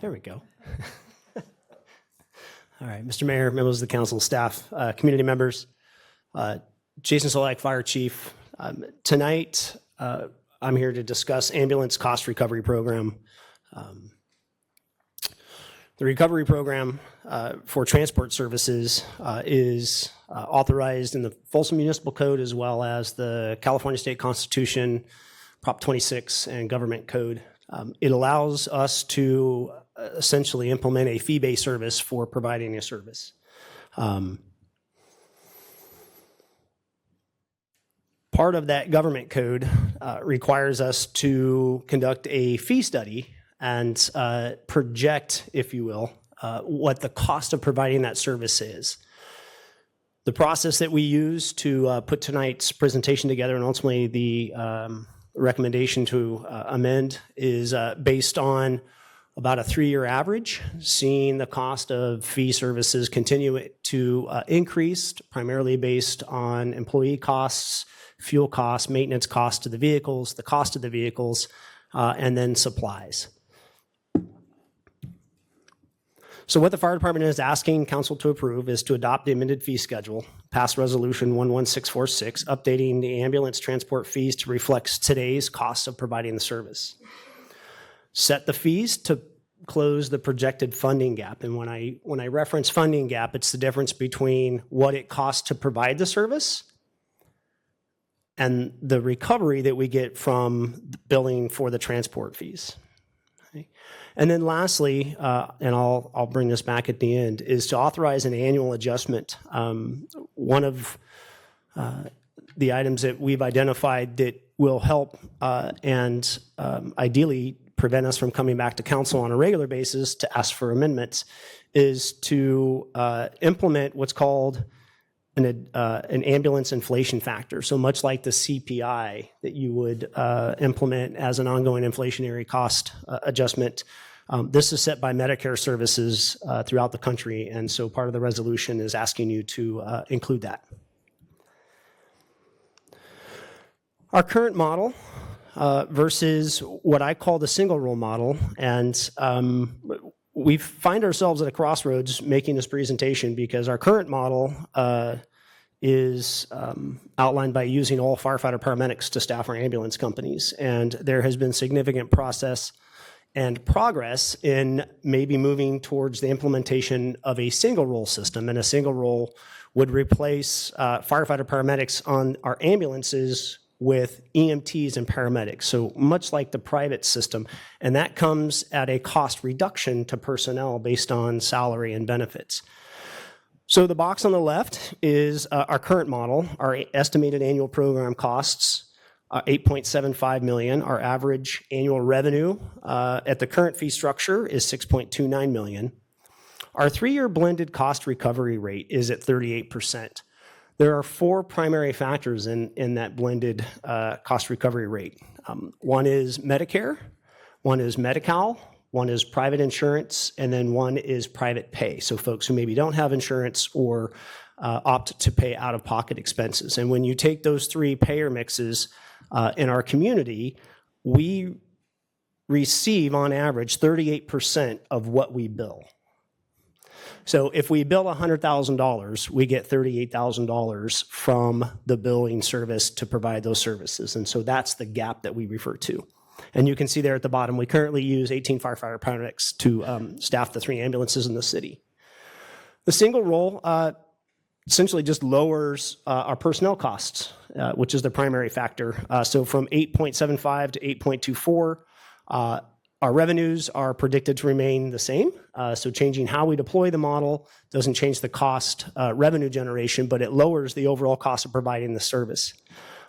There we go. All right, Mr. Mayor, members of the council, staff, community members, Jason Solak, Fire Chief. Tonight, I'm here to discuss ambulance cost recovery program. The recovery program for transport services is authorized in the Folsom Municipal Code as well as the California State Constitution, Prop 26, and Government Code. It allows us to essentially implement a fee-based service for providing a service. Part of that government code requires us to conduct a fee study and project, if you will, what the cost of providing that service is. The process that we use to put tonight's presentation together and ultimately the recommendation to amend is based on about a 3-year average, seeing the cost of fee services continue to increase, primarily based on employee costs, fuel costs, maintenance costs to the vehicles, the cost of the vehicles, and then supplies. So what the fire department is asking council to approve is to adopt the amended fee schedule, pass resolution 11646, updating the ambulance transport fees to reflect today's cost of providing the service. Set the fees to close the projected funding gap. And when I reference funding gap, it's the difference between what it costs to provide the service and the recovery that we get from billing for the transport fees. Okay. And then lastly, and I'll bring this back at the end, is to authorize an annual adjustment. One of the items that we've identified that will help and ideally prevent us from coming back to council on a regular basis to ask for amendments is to implement what's called an ambulance inflation factor. So much like the CPI that you would implement as an ongoing inflationary cost adjustment This is set by Medicare services throughout the country, and so part of the resolution is asking you to include that. Our current model versus what I call the single role model, and we find ourselves at a crossroads making this presentation because our current model is outlined by using all firefighter paramedics to staff our ambulance companies, and there has been significant process and progress in maybe moving towards the implementation of a single role system, and a single role would replace firefighter paramedics on our ambulances with EMTs and paramedics, so much like the private system, and that comes at a cost reduction to personnel based on salary and benefits. So the box on the left is our current model. Our estimated annual program costs $8.75 million. Our average annual revenue at the current fee structure is $6.29 million. Our 3-year blended cost recovery rate is at 38%. There are 4 primary factors in that blended cost recovery rate. One is Medicare, one is Medi-Cal, one is private insurance, and then one is private pay. So folks who maybe don't have insurance or opt to pay out-of-pocket expenses. And when you take those 3 payer mixes in our community, we receive on average 38% of what we bill. So if we bill $100,000, we get $38,000 from the billing service to provide those services. And so that's the gap that we refer to. And you can see there at the bottom, we currently use 18 firefighter paramedics to staff the 3 ambulances in the city. The single role essentially just lowers our personnel costs, which is the primary factor. So from 8.75 to 8.24, our revenues are predicted to remain the same. So changing how we deploy the model doesn't change the cost revenue generation, but it lowers the overall cost of providing the service.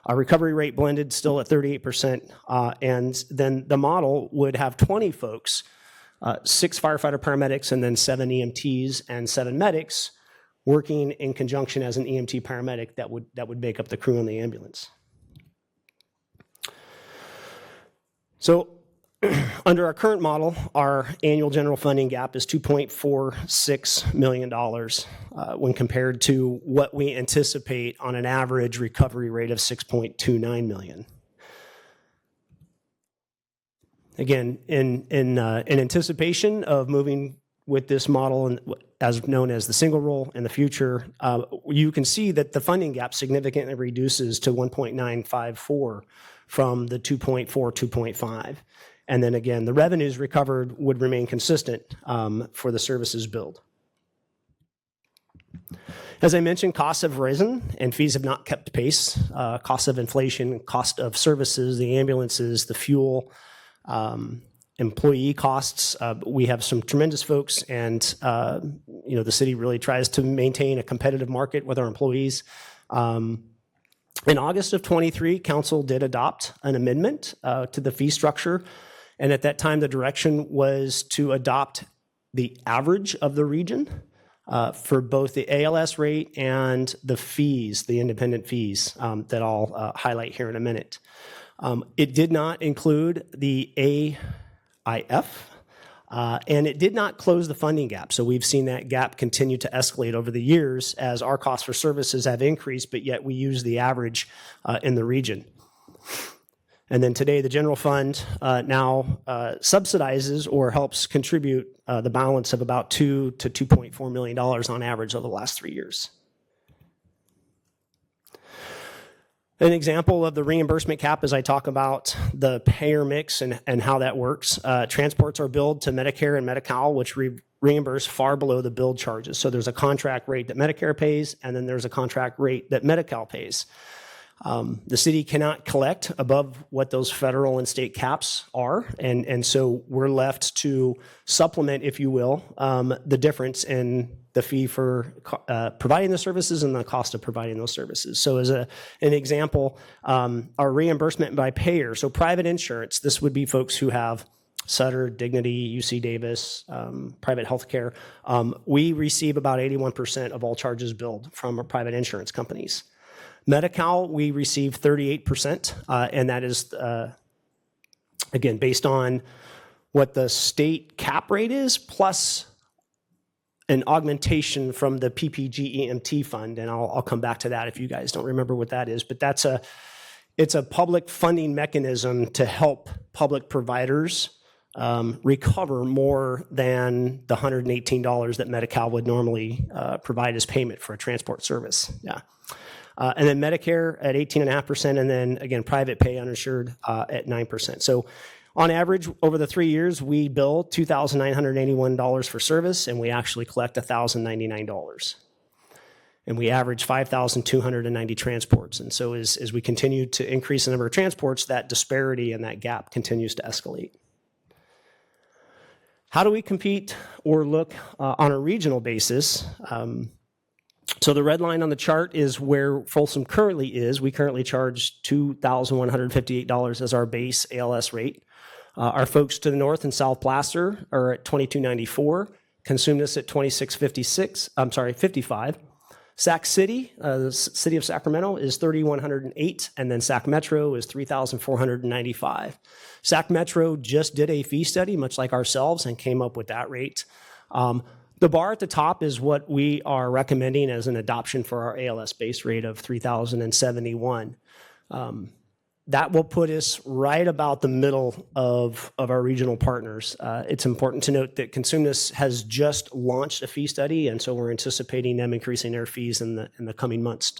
Our recovery rate blended still at 38%, and then the model would have 20 folks, 6 firefighter paramedics, and then 7 EMTs and 7 medics working in conjunction as an EMT paramedic that would make up the crew on the ambulance. So under our current model, our annual general funding gap is $2.46 million when compared to what we anticipate on an average recovery rate of $6.29 million. Again, in anticipation of moving with this model, as known as the single role in the future, you can see that the funding gap significantly reduces to 1.954 from the 2.4, 2.5. And then again, the revenues recovered would remain consistent for the services billed. As I mentioned, costs have risen and fees have not kept pace. Cost of inflation, cost of services, the ambulances, the fuel, employee costs. We have some tremendous folks, and the city really tries to maintain a competitive market with our employees. In August of 23, council did adopt an amendment to the fee structure. And at that time, the direction was to adopt the average of the region for both the ALS rate and the fees, the independent fees that I'll highlight here in a minute. It did not include the AIF, and it did not close the funding gap. So we've seen that gap continue to escalate over the years as our costs for services have increased, but yet we use the average in the region. And then today, the general fund now subsidizes or helps contribute the balance of about $2 to $2.4 million on average over the last 3 years. An example of the reimbursement cap as I talk about the payer mix and how that works. Transports are billed to Medicare and Medi-Cal, which reimburse far below the billed charges. So there's a contract rate that Medicare pays, and then there's a contract rate that Medi-Cal pays. The city cannot collect above what those federal and state caps are, and so we're left to supplement, if you will, the difference in the fee for providing the services and the cost of providing those services. So as an example, our reimbursement by payer, so private insurance, this would be folks who have Sutter, Dignity, UC Davis, private healthcare. We receive about 81% of all charges billed from our private insurance companies. Medi-Cal, we receive 38%, and that is, again, based on what the state cap rate is, plus an augmentation from the PPG-EMT fund, and I'll come back to that if you guys don't remember what that is. But it's a public funding mechanism to help public providers recover more than the $118 that Medi-Cal would normally provide as payment for a transport service. Yeah. And then Medicare at 18.5%, and then again, private pay uninsured at 9%. So on average, over the 3 years, we bill $2,981 for service, and we actually collect $1,099. And we average 5,290 transports. And so as we continue to increase the number of transports, that disparity and that gap continues to escalate. How do we compete or look on a regional basis? So the red line on the chart is where Folsom currently is. We currently charge $2,158 as our base ALS rate. Our folks to the north in South Placer are at $2,294. Consumnes at $56.55. Sac City, the city of Sacramento, is $3,108, and then Sac Metro is $3,495. Sac Metro just did a fee study, much like ourselves, and came up with that rate. The bar at the top is what we are recommending as an adoption for our ALS base rate of $3,071. That will put us right about the middle of our regional partners. It's important to note that Consumnes has just launched a fee study, and so we're anticipating them increasing their fees in the coming months.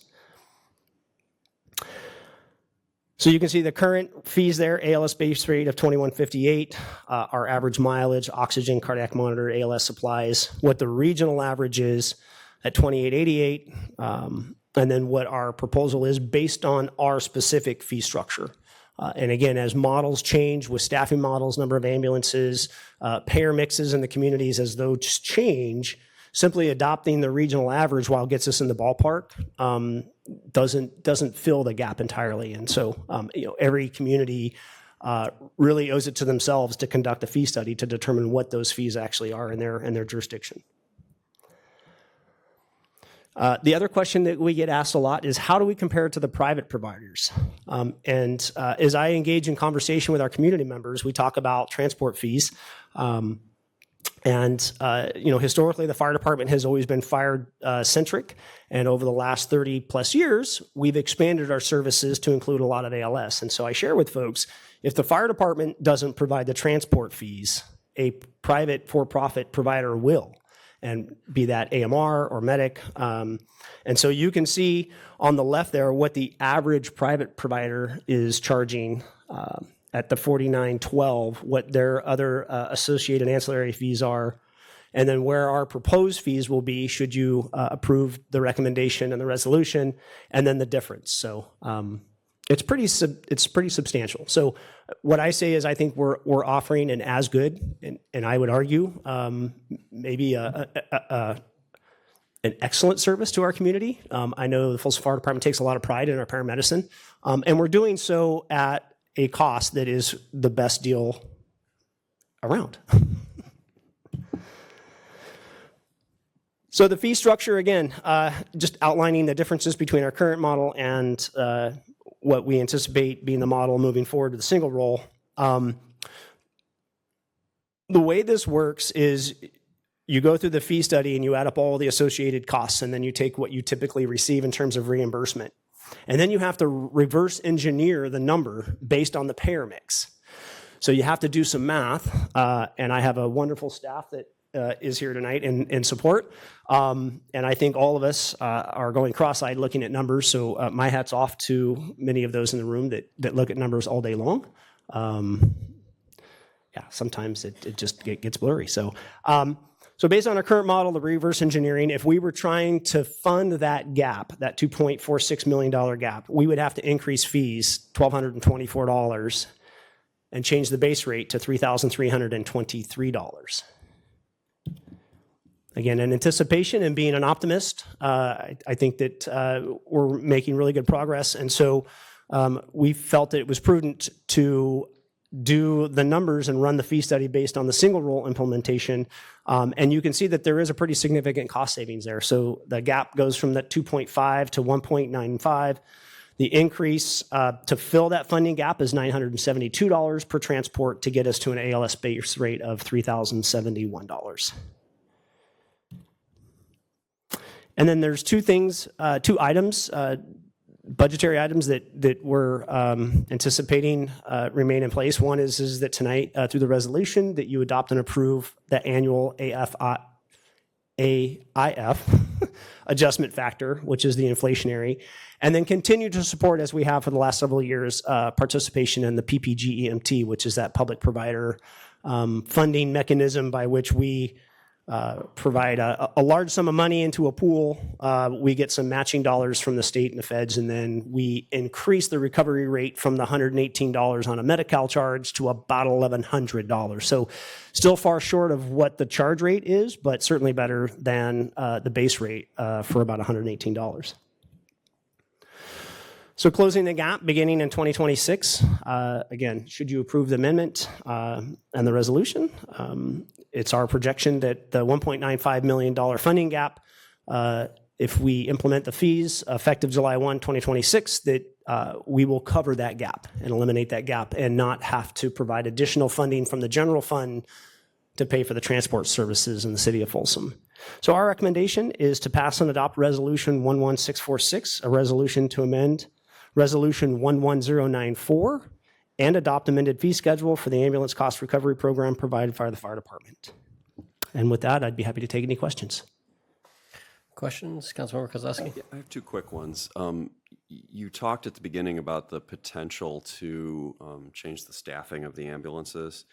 So you can see the current fees there, ALS base rate of $21.58, our average mileage, oxygen, cardiac monitor, ALS supplies, what the regional average is at $28.88, and then what our proposal is based on our specific fee structure. And again, as models change with staffing models, number of ambulances, payer mixes in the communities, as those change, simply adopting the regional average while it gets us in the ballpark doesn't fill the gap entirely. And so every community really owes it to themselves to conduct a fee study to determine what those fees actually are in their jurisdiction. The other question that we get asked a lot is, how do we compare to the private providers? And as I engage in conversation with our community members, we talk about transport fees. Historically, the fire department has always been fire-centric, and over the last 30 plus years, we've expanded our services to include a lot of ALS. And so I share with folks, if the fire department doesn't provide the transport fees, a private for-profit provider will, and be that AMR or medic. And so you can see on the left there what the average private provider is charging at the $49.12, what their other associated ancillary fees are, and then where our proposed fees will be should you approve the recommendation and the resolution, and then the difference. So it's pretty substantial. So what I say is I think we're offering an as good, and I would argue maybe an excellent service to our community. I know the Folsom Fire Department takes a lot of pride in our paramedicine, and we're doing so at a cost that is the best deal around. So the fee structure, again, just outlining the differences between our current model and what we anticipate being the model moving forward to the single role. The way this works is you go through the fee study and you add up all the associated costs, and then you take what you typically receive in terms of reimbursement. And then you have to reverse engineer the number based on the payer mix. So you have to do some math, and I have a wonderful staff that is here tonight in support. And I think all of us are going cross-eyed looking at numbers, so my hat's off to many of those in the room that look at numbers all day long. Sometimes it just gets blurry. So based on our current model, the reverse engineering, if we were trying to fund that gap, that $2.46 million gap, we would have to increase fees $1,224 and change the base rate to $3,323. Again, in anticipation and being an optimist, I think that we're making really good progress. And so we felt that it was prudent to do the numbers and run the fee study based on the single role implementation. And you can see that there is a pretty significant cost savings there. So the gap goes from that 2.5 to 1.95. The increase to fill that funding gap is $972 per transport to get us to an ALS base rate of $3,071. And then there's two items, budgetary items that we're anticipating remain in place. One is that tonight, through the resolution, that you adopt and approve the annual AIF adjustment factor, which is the inflationary, and then continue to support, as we have for the last several years, participation in the PPG-EMT, which is that public provider funding mechanism by which we provide a large sum of money into a pool. We get some matching dollars from the state and the feds, and then we increase the recovery rate from the $118 on a Medi-Cal charge to about $1,100. So still far short of what the charge rate is, but certainly better than the base rate for about $118. So closing the gap beginning in 2026, again, should you approve the amendment and the resolution, it's our projection that the $1.95 million funding gap, if we implement the fees effective July 1, 2026, that we will cover that gap and eliminate that gap and not have to provide additional funding from the general fund to pay for the transport services in the city of Folsom. So our recommendation is to pass and adopt Resolution 11646, a resolution to amend Resolution 11094, and adopt amended fee schedule for the ambulance cost recovery program provided by the fire department. And with that, I'd be happy to take any questions. Questions, Councilmember Kozlowski? Yeah, I have two quick ones. You talked at the beginning about the potential to change the staffing of the ambulances.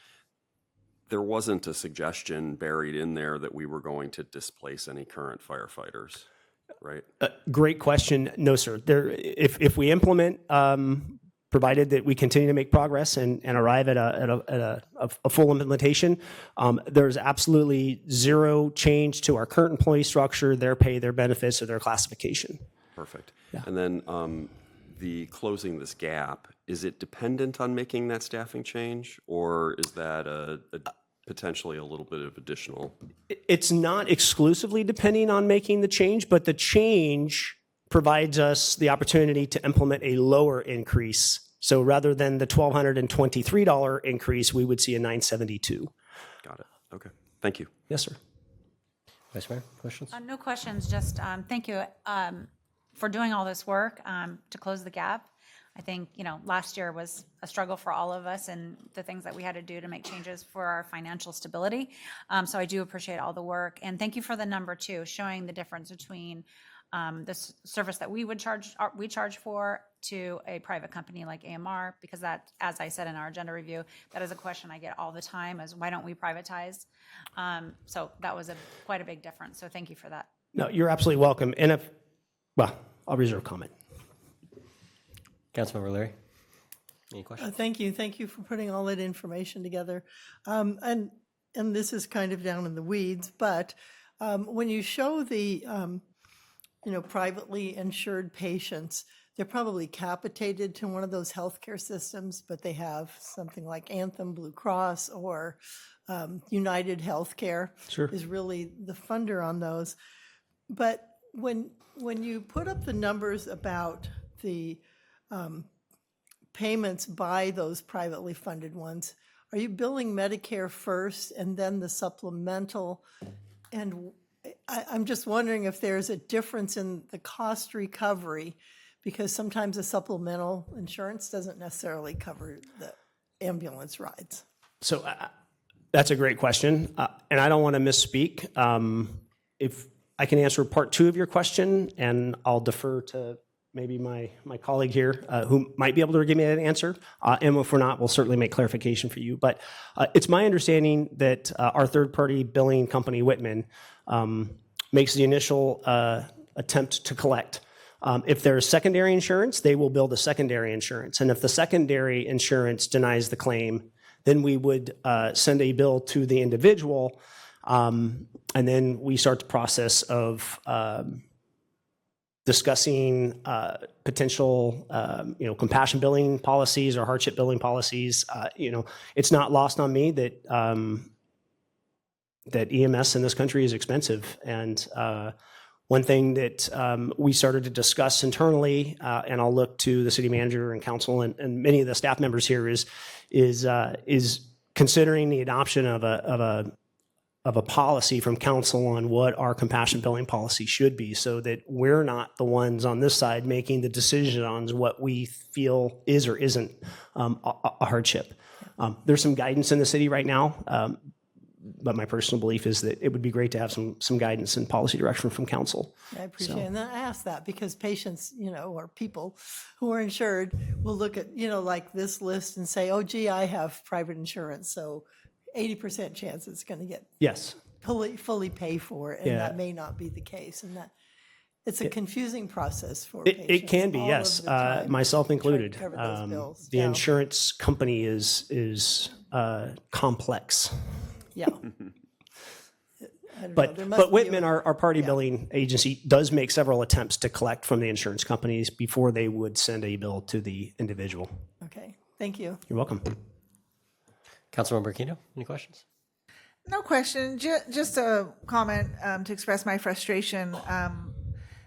There wasn't a suggestion buried in there that we were going to displace any current firefighters, right? Great question. No, sir. If we implement, provided that we continue to make progress and arrive at a full implementation, there's absolutely zero change to our current employee structure, their pay, their benefits, or their classification. Perfect. Yeah. And then the closing this gap, is it dependent on making that staffing change, or is that potentially a little bit of additional? It's not exclusively depending on making the change, but the change provides us the opportunity to implement a lower increase. So rather than the $1,223 increase, we would see a $972. Got it. Okay. Thank you. Yes, sir. Vice Mayor, questions? No questions, just thank you for doing all this work to close the gap. I think, last year was a struggle for all of us and the things that we had to do to make changes for our financial stability. So I do appreciate all the work. And thank you for the number too, showing the difference between the service that we charge for to a private company like AMR, because that, as I said in our agenda review, that is a question I get all the time, is why don't we privatize? So that was quite a big difference. So thank you for that. No, you're absolutely welcome. And I'll reserve comment. Councilmember Leary, any questions? Thank you. Thank you for putting all that information together. And this is kind of down in the weeds, but when you show the privately insured patients, they're probably capitated to one of those healthcare systems, but they have something like Anthem, Blue Cross, or United Healthcare is really the funder on those. But when you put up the numbers about the payments by those privately funded ones, are you billing Medicare first and then the supplemental? And I'm just wondering if there's a difference in the cost recovery, because sometimes the supplemental insurance doesn't necessarily cover the ambulance rides. So that's a great question, and I don't want to misspeak. If I can answer part two of your question, and I'll defer to maybe my colleague here who might be able to give me that answer. And if we're not, we'll certainly make clarification for you. But it's my understanding that our third-party billing company, Whitman, makes the initial attempt to collect. If there's secondary insurance, they will bill the secondary insurance. And if the secondary insurance denies the claim, then we would send a bill to the individual, and then we start the process of discussing potential, compassion billing policies or hardship billing policies. It's not lost on me that that EMS in this country is expensive, and One thing that we started to discuss internally, and I'll look to the city manager and council and many of the staff members here, is considering the adoption of a policy from council on what our compassion billing policy should be, so that we're not the ones on this side making the decision on what we feel is or isn't a hardship. There's some guidance in the city right now, but my personal belief is that it would be great to have some guidance and policy direction from council. I appreciate it. And I ask that because patients, or people who are insured will look at, like this list and say, oh, gee, I have private insurance, so 80% chance it's going to get Yes. fully pay for it, and Yeah. that may not be the case. And that it's a confusing process for It patients. can be, all yes, of the time, myself trying to included. cover those bills. The Yeah. insurance company is complex. Yeah. I don't know. But There must be Whitman, a- our party billing agency, does make several attempts to collect from the insurance companies before they would send a bill to the individual. Okay, thank you. You're welcome. Councilmember Aquino, any questions? No question, just a comment to express my frustration.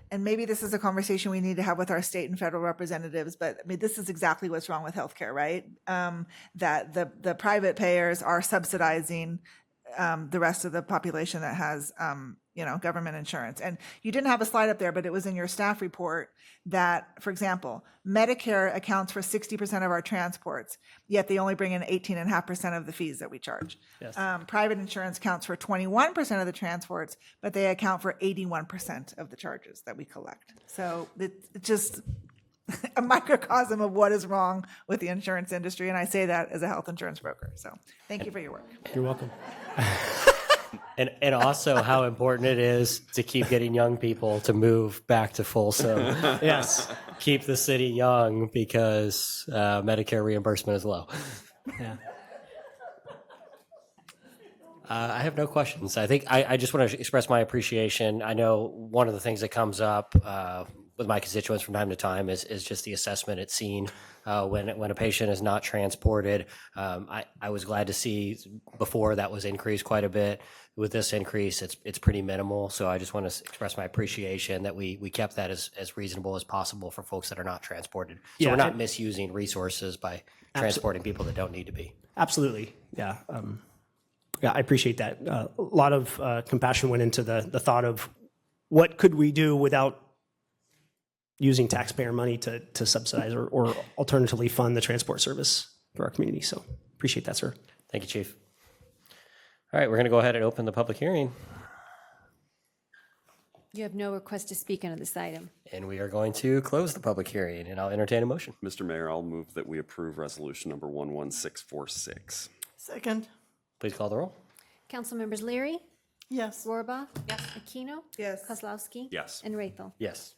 And maybe this is a conversation we need to have with our state and federal representatives, but I mean, this is exactly what's wrong with healthcare, right? That the private payers are subsidizing the rest of the population that has, government insurance. And you didn't have a slide up there, but it was in your staff report that, for example, Medicare accounts for 60% of our transports, yet they only bring in 18.5% of the fees that we charge. Yes. Private insurance counts for 21% of the transports, but they account for 81% of the charges that we collect. So it's just a microcosm of what is wrong with the insurance industry. And I say that as a health insurance broker. So thank you for your work. You're welcome. And also how important it is to keep getting young people to move back to Folsom. Yes. Keep the city young because Medicare reimbursement is low. Yeah. I have no questions. I think I just want to express my appreciation. I know one of the things that comes up with my constituents from time to time is just the assessment at scene when a patient is not transported. I was glad to see before that was increased quite a bit. With this increase, it's pretty minimal. So I just want to express my appreciation that we kept that as reasonable as possible for folks that are not transported. So Yeah, we're not and- misusing resources by transporting people that don't need to be. Absolutely. Yeah. Yeah, I appreciate that. A lot of compassion went into the thought of what could we do without using taxpayer money to subsidize or alternatively fund the transport service for our community. So appreciate that, sir. Thank you, Chief. All right, we're going to go ahead and open the public hearing, You have no request to speak on this item. and we are going to close the public hearing, and I'll entertain a motion. Mr. Mayor, I'll move that we approve resolution number 11646. Second, Please call the roll. Council members Leary, yes. Rohrbaugh. Yes. Aquino. Yes. Kozlowski. Yes. And Rethel. Yes.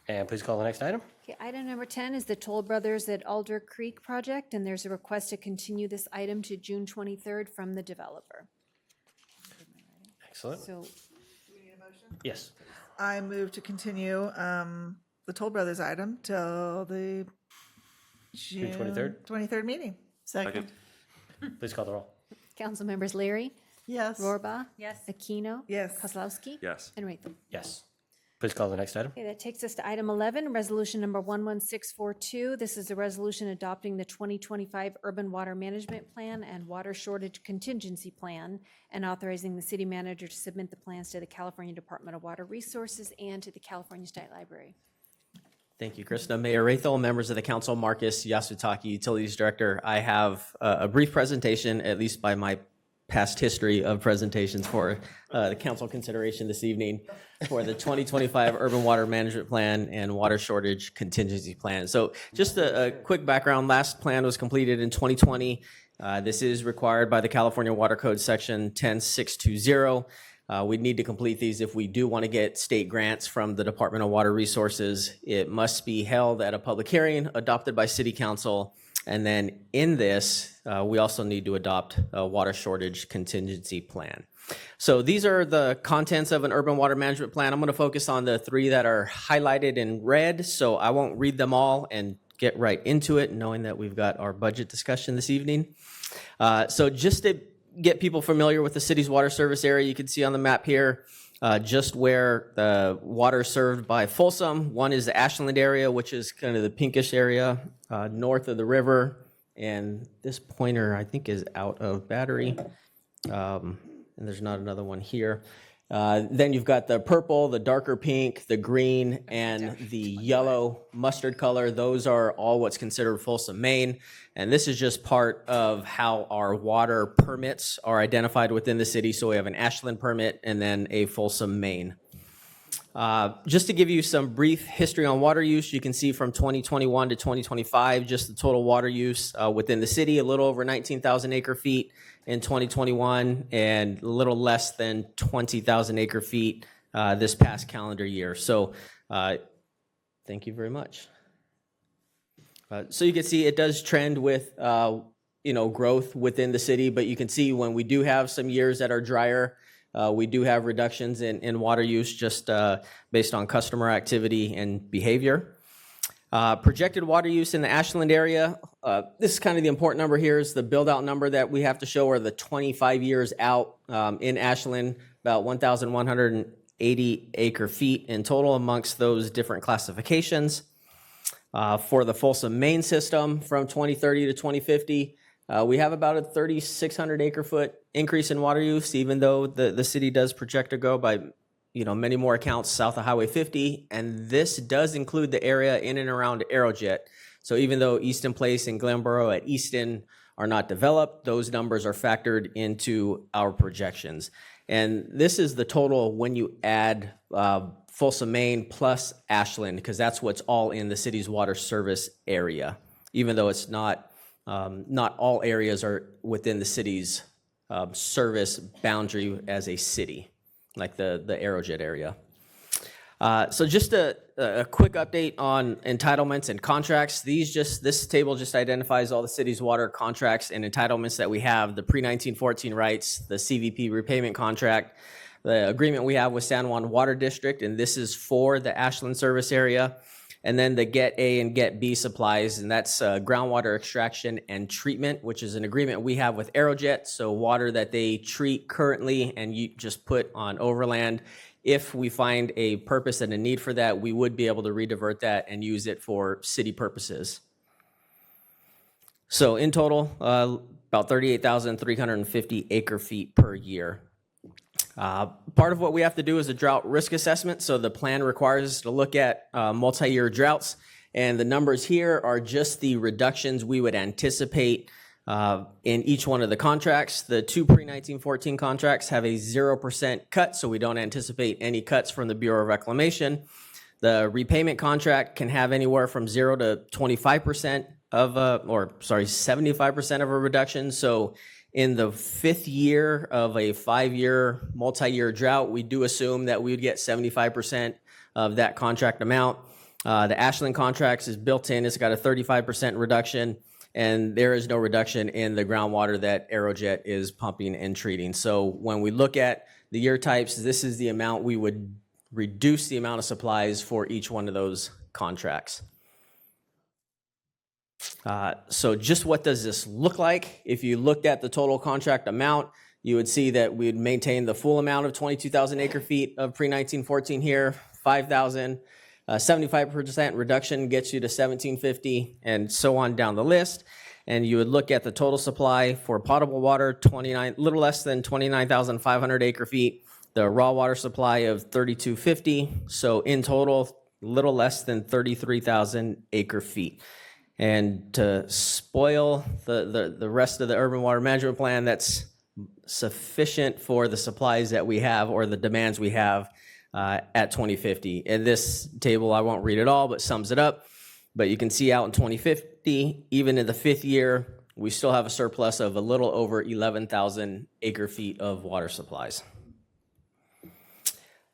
And please call the next item. Okay, item number 10 is the Toll Brothers at Alder Creek project, and there's a request to continue this item to June 23rd from the developer. Excellent. So Yes. I move to continue the Toll Brothers item till the June 23rd meeting. Second, Please call the roll. council members Leary, yes. Rohrbaugh. Yes. Aquino. Yes. Kozlowski. Yes. And Rethel. Yes. Please call the next item. Okay, that takes us to item 11, resolution number 11642. This is a resolution adopting the 2025 Urban Water Management Plan and Water Shortage Contingency Plan and authorizing the city manager to submit the plans to the California Department of Water Resources and to the California State Library. Thank you, Krista. Mayor Rethel, members of the council, Marcus Yasutaki, Utilities Director. I have a brief presentation, at least by my past history of presentations for the council consideration this evening for the 2025 Urban Water Management Plan and Water Shortage Contingency Plan. So just a quick background, last plan was completed in 2020. This is required by the California Water Code Section 10620. We need to complete these if we do want to get state grants from the Department of Water Resources. It must be held at a public hearing, adopted by City Council, and then in this, we also need to adopt a water shortage contingency plan. So these are the contents of an urban water management plan. I'm going to focus on the three that are highlighted in red, so I won't read them all and get right into it, knowing that we've got our budget discussion this evening. So just to get people familiar with the city's water service area, you can see on the map here, just where the water is served by Folsom. One is the Ashland area, which is kind of the pinkish area north of the river. And this pointer, I think, is out of battery. And there's not another one here. Then you've got the purple, the darker pink, the green, and the yellow mustard color. Those are all what's considered Folsom, Maine. And this is just part of how our water permits are identified within the city. So we have an Ashland permit and then a Folsom, Maine. Just to give you some brief history on water use, you can see from 2021 to 2025, just the total water use within the city, a little over 19,000 acre feet in 2021 and a little less than 20,000 acre feet this past calendar year. So thank you very much. So you can see it does trend with growth within the city, but you can see when we do have some years that are drier, we do have reductions in water use just based on customer activity and behavior. Projected water use in the Ashland area, this is kind of the important number here is the build-out number that we have to show are the 25 years out in Ashland, about 1,180 acre feet in total amongst those different classifications. For the Folsom, Maine system from 2030 to 2050, we have about a 3,600 acre foot increase in water use, even though the city does project to go by many more accounts south of Highway 50, and this does include the area in and around Aerojet. So even though Easton Place and Glenboro at Easton are not developed, those numbers are factored into our projections. And this is the total when you add Folsom, Maine plus Ashland, because that's what's all in the city's water service area, even though it's not all areas are within the city's service boundary as a city, like the Aerojet area. So just a quick update on entitlements and contracts. This table just identifies all the city's water contracts and entitlements that we have, the pre-1914 rights, the CVP repayment contract, the agreement we have with San Juan Water District, and this is for the Ashland service area, and then the Get A and Get B supplies, and that's groundwater extraction and treatment, which is an agreement we have with Aerojet, so water that they treat currently and you just put on overland. If we find a purpose and a need for that, we would be able to redivert that and use it for city purposes. So in total, about 38,350 acre feet per year. Part of what we have to do is a drought risk assessment. So the plan requires us to look at multi-year droughts, and the numbers here are just the reductions we would anticipate in each one of the contracts. The two pre-1914 contracts have a 0% cut, so we don't anticipate any cuts from the Bureau of Reclamation. The repayment contract can have anywhere from 0 to 25% of 75% of a reduction. So in the fifth year of a 5-year multi-year drought, we do assume that we would get 75% of that contract amount. The Ashland contracts is built in. It's got a 35% reduction, and there is no reduction in the groundwater that Aerojet is pumping and treating. So when we look at the year types, this is the amount we would reduce the amount of supplies for each one of those contracts. So just what does this look like? If you looked at the total contract amount, you would see that we would maintain the full amount of 22,000 acre feet of pre-1914 here, 5,000. 75% reduction gets you to 1,750 and so on down the list. And you would look at the total supply for potable water, little less than 29,500 acre feet. The raw water supply of 3,250. So in total, little less than 33,000 acre feet. And to spoil the rest of the urban water management plan, that's sufficient for the supplies that we have or the demands we have at 2050. And this table, I won't read it all, but sums it up. But you can see out in 2050, even in the fifth year, we still have a surplus of a little over 11,000 acre feet of water supplies.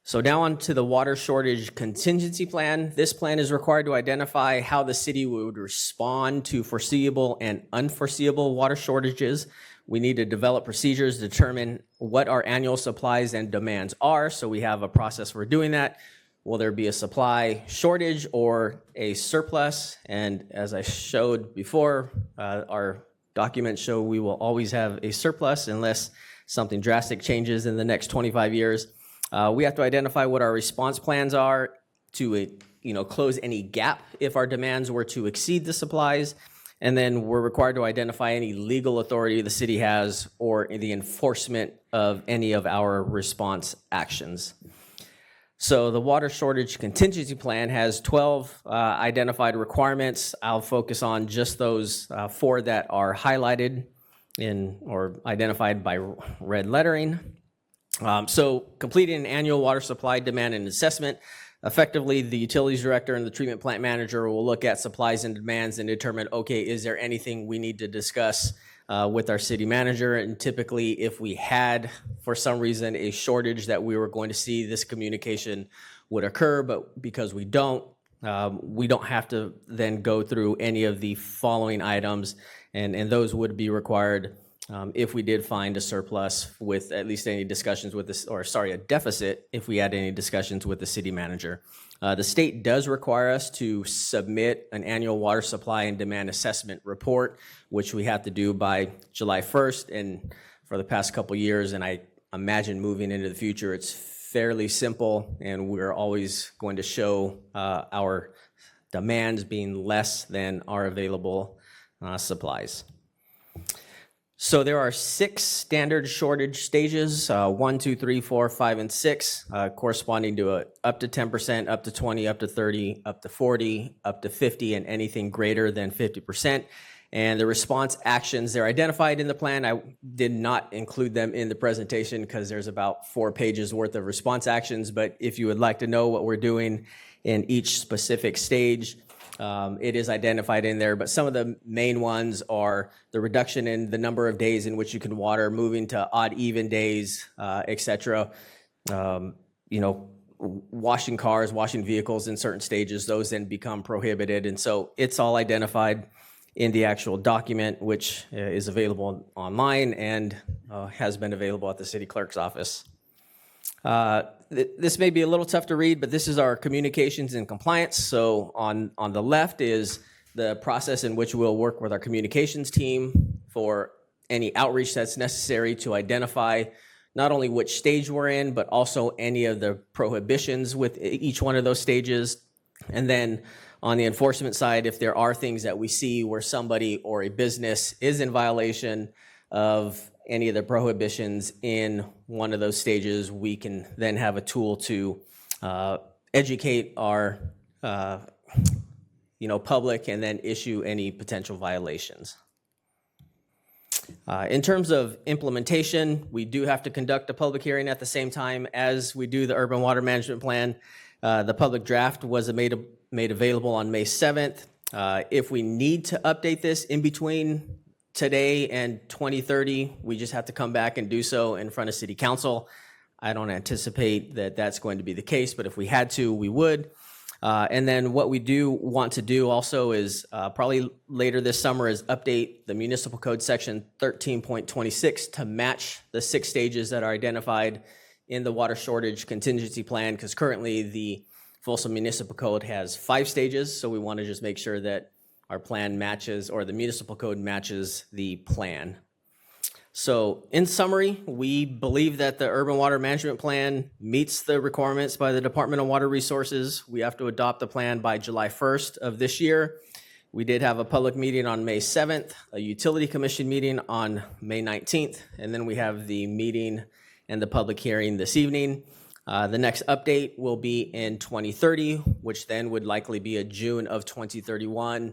So now on to the water shortage contingency plan. This plan is required to identify how the city would respond to foreseeable and unforeseeable water shortages. We need to develop procedures to determine what our annual supplies and demands are, so we have a process for doing that. Will there be a supply shortage or a surplus? And as I showed before, our documents show we will always have a surplus unless something drastic changes in the next 25 years. We have to identify what our response plans are to close any gap if our demands were to exceed the supplies. And then we're required to identify any legal authority the city has or the enforcement of any of our response actions. So the water shortage contingency plan has 12 identified requirements. I'll focus on just those 4 that are highlighted or identified by red lettering. So completing an annual water supply demand and assessment. Effectively, the utilities director and the treatment plant manager will look at supplies and demands and determine, okay, is there anything we need to discuss with our city manager? And typically, if we had, for some reason, a shortage that we were going to see, this communication would occur. But because we don't have to then go through any of the following items, and those would be required if we did find a surplus with at least any discussions with this, a deficit if we had any discussions with the city manager. The state does require us to submit an annual water supply and demand assessment report, which we have to do by July 1st. And for the past couple years, and I imagine moving into the future, it's fairly simple, and we're always going to show our demands being less than our available supplies. So there are 6 standard shortage stages, 1, 2, 3, 4, 5, and 6, corresponding to up to 10%, up to 20, up to 30, up to 40, up to 50, and anything greater than 50%. And the response actions, they're identified in the plan. I did not include them in the presentation because there's about 4 pages worth of response actions. But if you would like to know what we're doing in each specific stage, it is identified in there, but some of the main ones are the reduction in the number of days in which you can water, moving to odd even days, etc. Washing cars, washing vehicles in certain stages, those then become prohibited. And so it's all identified in the actual document, which is available online and has been available at the city clerk's office. This may be a little tough to read, but this is our communications and compliance. So on the left is the process in which we'll work with our communications team for any outreach that's necessary to identify not only which stage we're in, but also any of the prohibitions with each one of those stages. And then on the enforcement side, if there are things that we see where somebody or a business is in violation of any of the prohibitions in one of those stages, we can then have a tool to educate our public and then issue any potential violations. In terms of implementation, we do have to conduct a public hearing at the same time as we do the urban water management plan. The public draft was made available on May 7th. If we need to update this in between today and 2030, we just have to come back and do so in front of City Council. I don't anticipate that that's going to be the case, but if we had to, we would. And then what we do want to do also is probably later this summer is update the municipal code section 13.26 to match the 6 stages that are identified in the water shortage contingency plan, because currently the Folsom Municipal Code has 5 stages, so we want to just make sure that our plan matches, or the municipal code matches the plan. So in summary, we believe that the urban water management plan meets the requirements by the Department of Water Resources. We have to adopt the plan by July 1st of this year. We did have a public meeting on May 7th, a utility commission meeting on May 19th, and then we have the meeting and the public hearing this evening. The next update will be in 2030, which then would likely be a June of 2031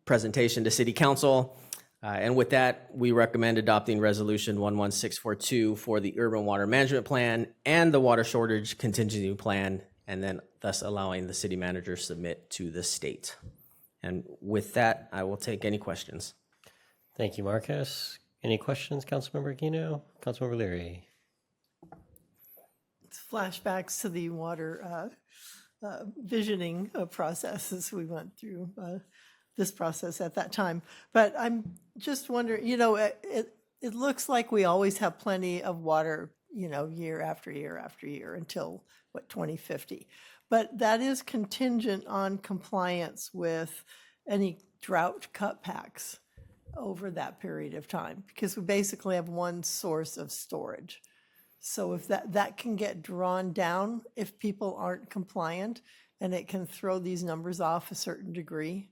presentation to City Council. And with that, we recommend adopting Resolution 11642 for the Urban Water Management Plan and the Water Shortage Contingency Plan, and then thus allowing the city manager to submit to the state. And with that, I will take any questions. Thank you, Marcus. Any questions, Councilmember Aquino? Councilmember Leary? It's flashbacks to the water visioning process as we went through this process at that time. But I'm just wondering, it looks like we always have plenty of water, year after year after year until, 2050. But that is contingent on compliance with any drought cutbacks over that period of time, because we basically have one source of storage. So if that can get drawn down if people aren't compliant, and it can throw these numbers off a certain degree.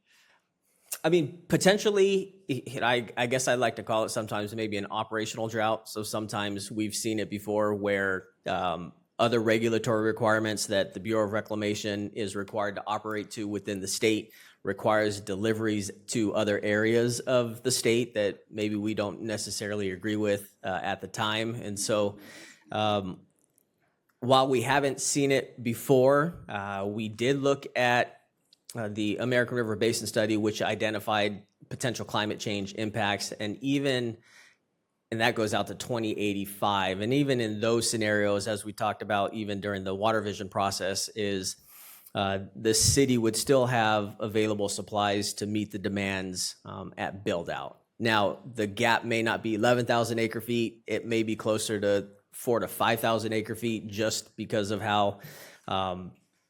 I mean, potentially, I guess I'd like to call it sometimes maybe an operational drought. So sometimes we've seen it before where other regulatory requirements that the Bureau of Reclamation is required to operate to within the state requires deliveries to other areas of the state that maybe we don't necessarily agree with at the time. And so while we haven't seen it before, we did look at the American River Basin Study, which identified potential climate change impacts, and that goes out to 2085. And even in those scenarios, as we talked about, even during the water vision process, is the city would still have available supplies to meet the demands at build out. Now, the gap may not be 11,000 acre feet. It may be closer to 4,000 to 5,000 acre feet, just because of how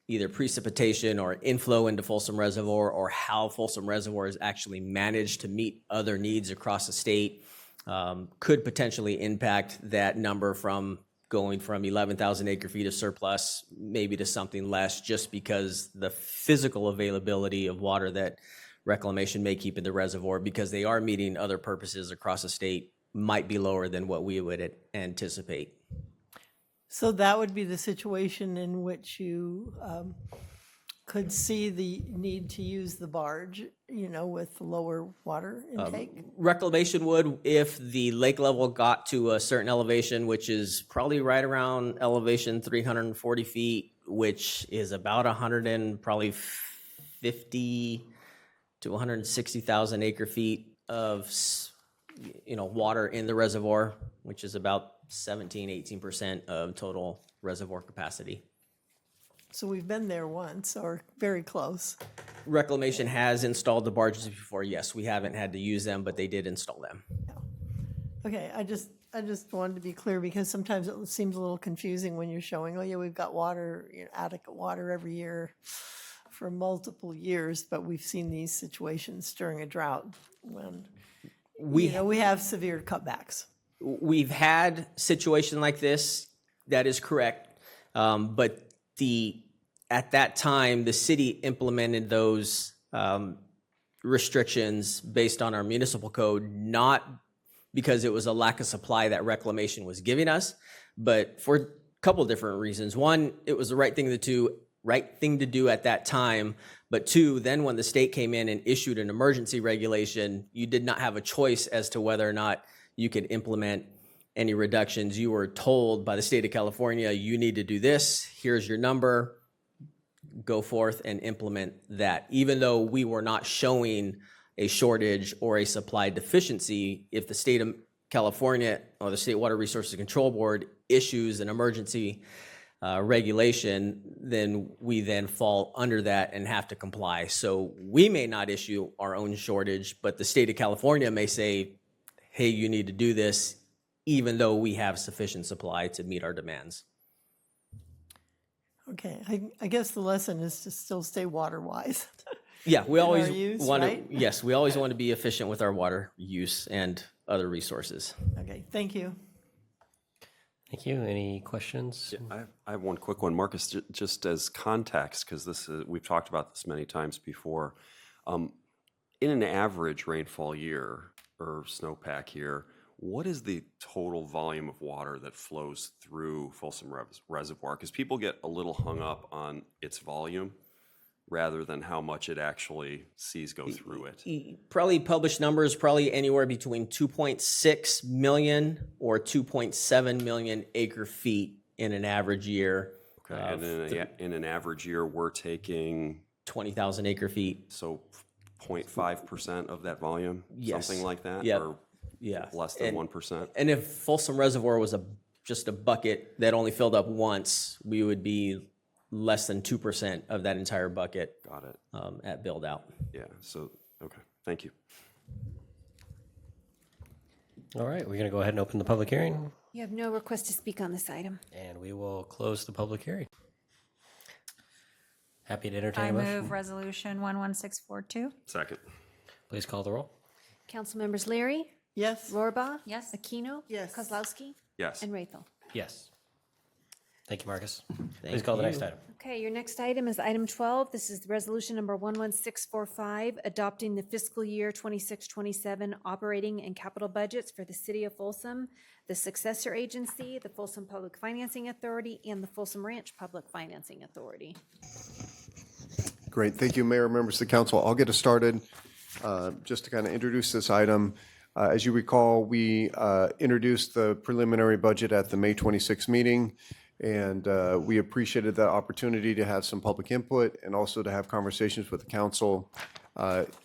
either precipitation or inflow into Folsom Reservoir, or how Folsom Reservoir is actually managed to meet other needs across the state, could potentially impact that number from going from 11,000 acre feet of surplus maybe to something less, just because the physical availability of water that reclamation may keep in the reservoir, because they are meeting other purposes across the state, might be lower than what we would anticipate. So that would be the situation in which you could see the need to use the barge, with lower water intake? Reclamation would, if the lake level got to a certain elevation, which is probably right around elevation 340 feet, which is about 150 to 160,000 acre feet of water in the reservoir, which is about 18% of total reservoir capacity. So we've been there once, or very close. Reclamation has installed the barges before. Yes, we haven't had to use them, but they did install them. Okay, I just wanted to be clear, because sometimes it seems a little confusing when you're showing, oh yeah, we've got water, adequate water every year for multiple years, but we've seen these situations during a drought when we have severe cutbacks. We've had situation like this. That is correct, but at that time, the city implemented those restrictions based on our municipal code, not because it was a lack of supply that reclamation was giving us, but for a couple different reasons. One, it was the right thing to do at that time. But two, then when the state came in and issued an emergency regulation, you did not have a choice as to whether or not you could implement any reductions. You were told by the state of California, you need to do this, here's your number, go forth and implement that. Even though we were not showing a shortage or a supply deficiency, if the state of California or the State Water Resources Control Board issues an emergency regulation, then we then fall under that and have to comply. So we may not issue our own shortage, but the state of California may say, hey, you need to do this, even though we have sufficient supply to meet our demands. Okay, I guess the lesson is to still stay water wise. Yeah, we always want to. Right? Yes, we always want to be efficient with our water use and other resources. Okay, thank you. Thank you. Any questions? Yeah, I have one quick one, Marcus, just as context, because we've talked about this many times before. In an average rainfall year or snowpack year, what is the total volume of water that flows through Folsom Reservoir? Because people get a little hung up on its volume rather than how much it actually sees go through it. Probably published numbers, probably anywhere between 2.6 million or 2.7 million acre feet in an average year. Okay, and in an average year, we're taking 20,000 acre feet. So 0.5% of that volume? Yes. Something like that? Yep. Or yeah. Less than 1%? And if Folsom Reservoir was just a bucket that only filled up once, we would be less than 2% of that entire bucket. Got it. At build out. Yeah, so, okay, thank you. All right, we're going to go ahead and open the public hearing, You have no request to speak on this item. and we will close the public hearing. Happy to entertain I a motion. move resolution 11642. Second. Please call the roll. Council members Leary, Yes. Rohrbaugh, Yes. Aquino, Yes. Kozlowski, Yes. and Raythel. Yes. Thank you, Marcus. Please Thank call the next you. item. Okay, your next item is item 12. This is the resolution number 11645, adopting the fiscal year 26-27 operating and capital budgets for the city of Folsom, the successor agency, the Folsom Public Financing Authority, and the Folsom Ranch Public Financing Authority. Great. Thank you, Mayor, members of the council. I'll get us started. Just to kind of introduce this item. As you recall, we introduced the preliminary budget at the May 26th meeting, and we appreciated that opportunity to have some public input and also to have conversations with the council.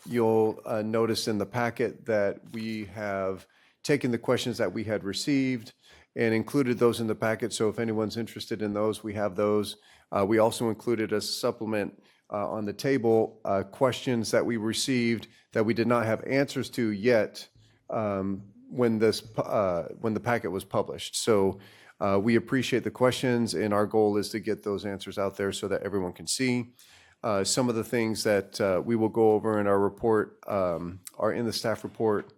You'll notice in the packet that we have taken the questions that we had received and included those in the packet. So if anyone's interested in those, we have those. We also included a supplement on the table, questions that we received that we did not have answers to yet when the packet was published. So we appreciate the questions, and our goal is to get those answers out there so that everyone can see. Some of the things that we will go over in our report are in the staff report,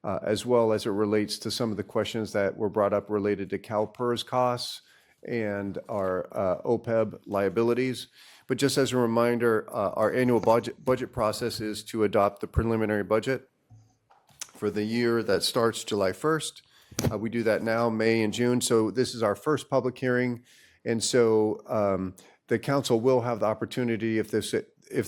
as well as it relates to some of the questions that were brought up related to CalPERS costs and our OPEB liabilities. But just as a reminder, our annual budget process is to adopt the preliminary budget for the year that starts July 1st. We do that now, May and June. So this is our first public hearing. And so the council will have the opportunity, if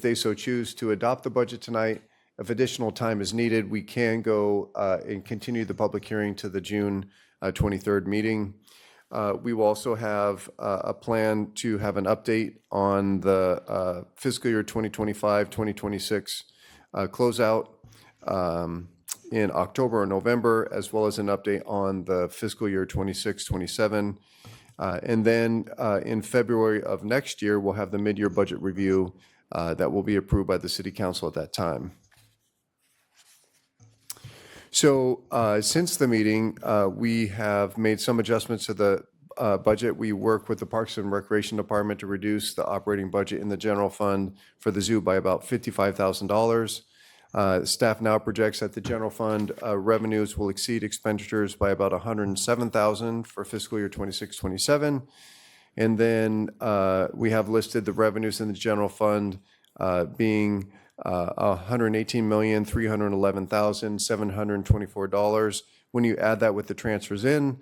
they so choose, to adopt the budget tonight. If additional time is needed, we can go and continue the public hearing to the June 23rd meeting. We will also have a plan to have an update on the fiscal year 2025-2026 closeout in October or November, as well as an update on the fiscal year 26-27. And then in February of next year, we'll have the mid-year budget review that will be approved by the City Council at that time. So since the meeting, we have made some adjustments to the budget. We work with the Parks and Recreation Department to reduce the operating budget in the general fund for the zoo by about $55,000. Staff now projects that the general fund revenues will exceed expenditures by about $107,000 for fiscal year 26-27. And then we have listed the revenues in the general fund being $118,311,724. When you add that with the transfers in,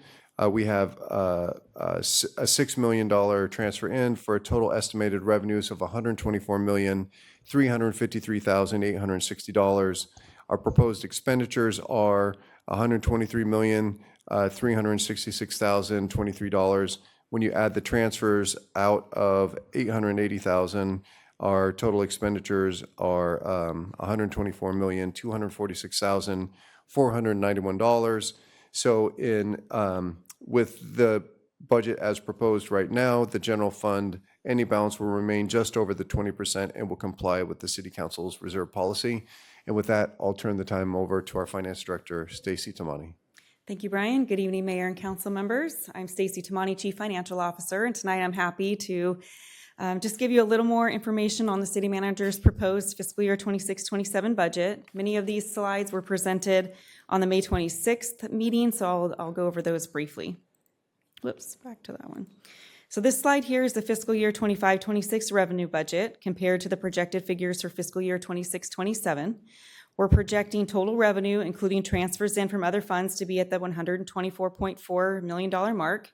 we have a $6 million transfer in for a total estimated revenues of $124,353,860. Our proposed expenditures are $123,366,023. When you add the transfers out of $880,000, our total expenditures are $124,246,491. So with the budget as proposed right now, the general fund, any balance will remain just over the 20% and will comply with the City Council's reserve policy. And with that, I'll turn the time over to our Finance Director, Stacy Tamani. Thank you, Brian. Good evening, Mayor and Council members. I'm Stacy Tamani, Chief Financial Officer, and tonight I'm happy to just give you a little more information on the City Manager's proposed fiscal year 26-27 budget. Many of these slides were presented on the May 26th meeting, so I'll go over those briefly. Whoops, back to that one. So this slide here is the fiscal year 25-26 revenue budget compared to the projected figures for fiscal year 26-27. We're projecting total revenue, including transfers in from other funds, to be at the $124.4 million mark.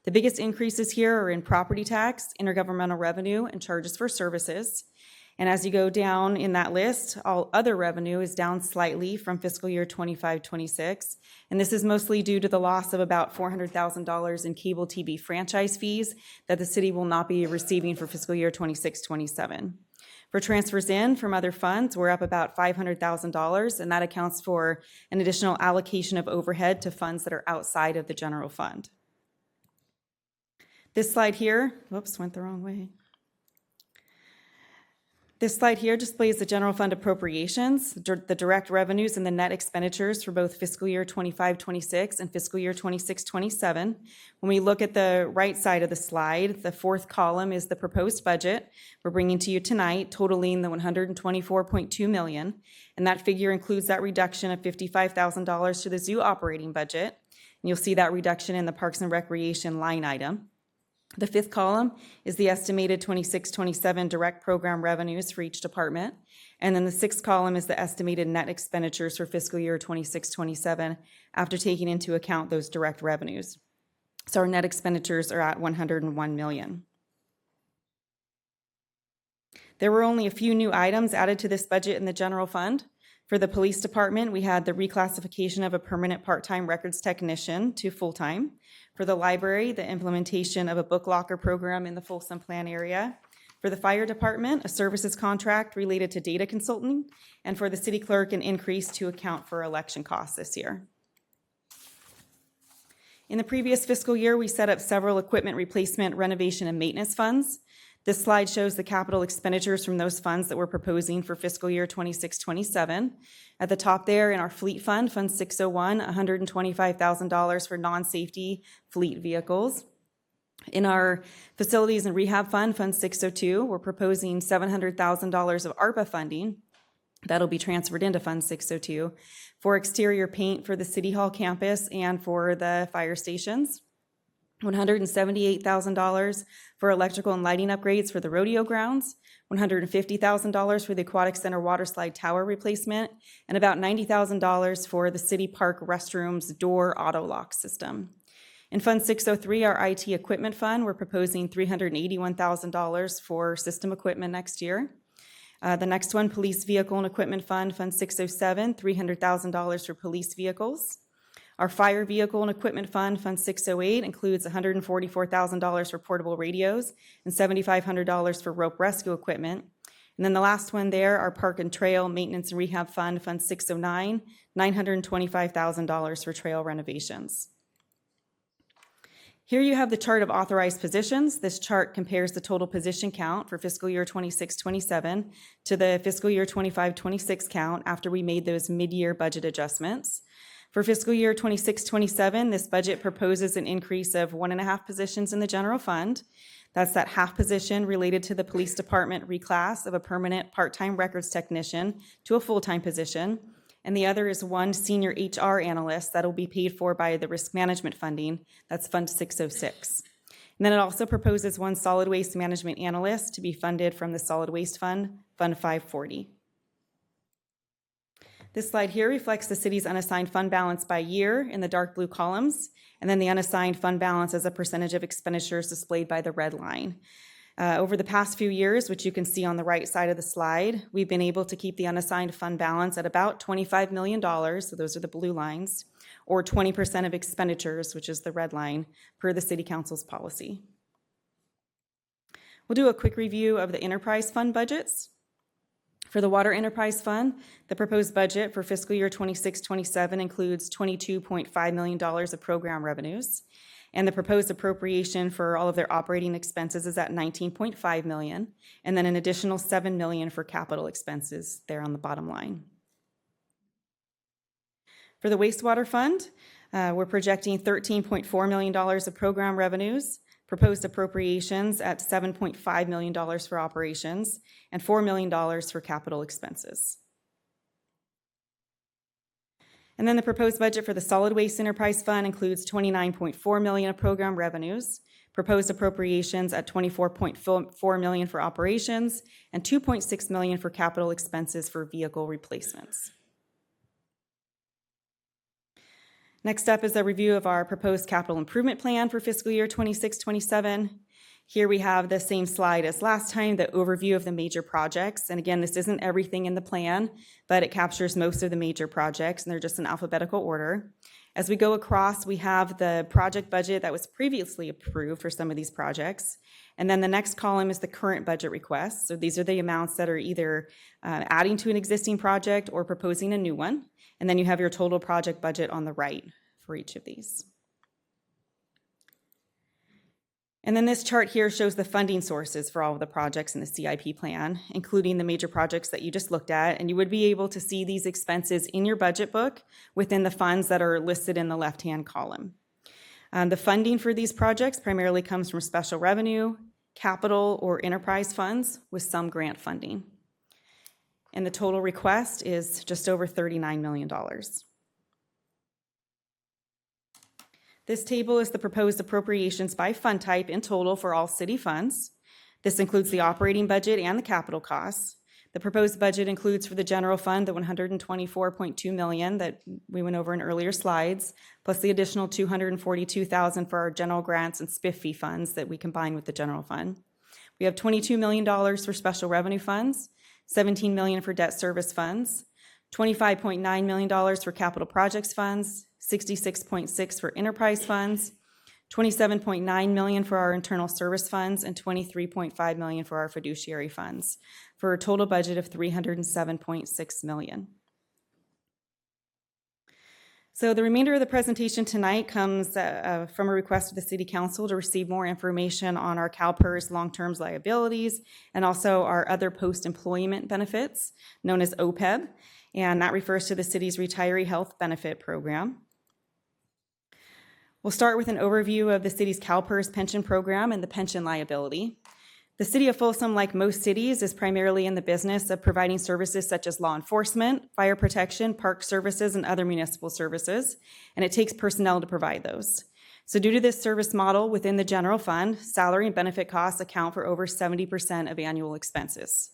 The biggest increases here are in property tax, intergovernmental revenue, and charges for services. And as you go down in that list, all other revenue is down slightly from fiscal year 25-26. And this is mostly due to the loss of about $400,000 in cable TV franchise fees that the city will not be receiving for fiscal year 26-27. For transfers in from other funds, we're up about $500,000, and that accounts for an additional allocation of overhead to funds that are outside of the general fund. This slide here, whoops, went the wrong way. This slide here displays the general fund appropriations, the direct revenues and the net expenditures for both fiscal year 25-26 and fiscal year 26-27. When we look at the right side of the slide, the fourth column is the proposed budget we're bringing to you tonight, totaling the $124.2 million. And that figure includes that reduction of $55,000 to the zoo operating budget. And you'll see that reduction in the Parks and Recreation line item. The fifth column is the estimated 26-27 direct program revenues for each department. And then the sixth column is the estimated net expenditures for fiscal year 26-27 after taking into account those direct revenues. So our net expenditures are at $101 million. There were only a few new items added to this budget in the general fund. For the police department, we had the reclassification of a permanent part-time records technician to full-time. For the library, the implementation of a book locker program in the Folsom Plan area. For the fire department, a services contract related to data consulting. And for the city clerk, an increase to account for election costs this year. In the previous fiscal year, we set up several equipment replacement, renovation, and maintenance funds. This slide shows the capital expenditures from those funds that we're proposing for fiscal year 26-27. At the top there in our fleet fund, Fund 601, $125,000 for non-safety fleet vehicles. In our facilities and rehab fund, Fund 602, we're proposing $700,000 of ARPA funding. That'll be transferred into Fund 602 for exterior paint for the City Hall campus and for the fire stations. $178,000 for electrical and lighting upgrades for the rodeo grounds, $150,000 for the Aquatic Center water slide tower replacement, and about $90,000 for the city park restrooms door auto lock system. In Fund 603, our IT equipment fund, we're proposing $381,000 for system equipment next year. The next one, police vehicle and equipment fund, Fund 607, $300,000 for police vehicles. Our fire vehicle and equipment fund, Fund 608, includes $144,000 for portable radios and $7,500 for rope rescue equipment. And then the last one there, our park and trail maintenance and rehab fund, Fund 609, $925,000 for trail renovations. Here you have the chart of authorized positions. This chart compares the total position count for fiscal year 26-27 to the fiscal year 25-26 count after we made those mid-year budget adjustments. For fiscal year 26-27, this budget proposes an increase of 1.5 positions in the general fund. That's that half position related to the police department reclass of a permanent part-time records technician to a full-time position. And the other is one senior HR analyst that will be paid for by the risk management funding. That's Fund 606. And then it also proposes one solid waste management analyst to be funded from the solid waste fund, Fund 540. This slide here reflects the city's unassigned fund balance by year in the dark blue columns, and then the unassigned fund balance as a percentage of expenditures displayed by the red line. Over the past few years, which you can see on the right side of the slide, we've been able to keep the unassigned fund balance at about $25 million, so those are the blue lines, or 20% of expenditures, which is the red line, per the City Council's policy. We'll do a quick review of the enterprise fund budgets. For the Water Enterprise Fund, the proposed budget for fiscal year 26-27 includes $22.5 million of program revenues, and the proposed appropriation for all of their operating expenses is at $19.5 million, and then an additional $7 million for capital expenses there on the bottom line. For the Wastewater Fund, we're projecting $13.4 million of program revenues, proposed appropriations at $7.5 million for operations, and $4 million for capital expenses. And then the proposed budget for the Solid Waste Enterprise Fund includes $29.4 million of program revenues, proposed appropriations at $24.4 million for operations, and $2.6 million for capital expenses for vehicle replacements. Next up is a review of our proposed capital improvement plan for fiscal year 26-27. Here we have the same slide as last time, the overview of the major projects. And again, this isn't everything in the plan, but it captures most of the major projects, and they're just in alphabetical order. As we go across, we have the project budget that was previously approved for some of these projects. And then the next column is the current budget requests. So these are the amounts that are either adding to an existing project or proposing a new one. And then you have your total project budget on the right for each of these. And then this chart here shows the funding sources for all of the projects in the CIP plan, including the major projects that you just looked at. And you would be able to see these expenses in your budget book within the funds that are listed in the left-hand column. The funding for these projects primarily comes from special revenue, capital, or enterprise funds with some grant funding. And the total request is just over $39 million. This table is the proposed appropriations by fund type in total for all city funds. This includes the operating budget and the capital costs. The proposed budget includes for the general fund the $124.2 million that we went over in earlier slides, plus the additional $242,000 for our general grants and SPIF fee funds that we combine with the general fund. We have $22 million for special revenue funds, $17 million for debt service funds, $25.9 million for capital projects funds, $66.6 for enterprise funds, $27.9 million for our internal service funds, and $23.5 million for our fiduciary funds, for a total budget of $307.6 million. So the remainder of the presentation tonight comes from a request of the City Council to receive more information on our CalPERS long-term liabilities and also our other post-employment benefits, known as OPEB, and that refers to the city's retiree health benefit program. We'll start with an overview of the city's CalPERS pension program and the pension liability. The city of Folsom, like most cities, is primarily in the business of providing services such as law enforcement, fire protection, park services, and other municipal services, and it takes personnel to provide those. So due to this service model within the general fund, salary and benefit costs account for over 70% of annual expenses.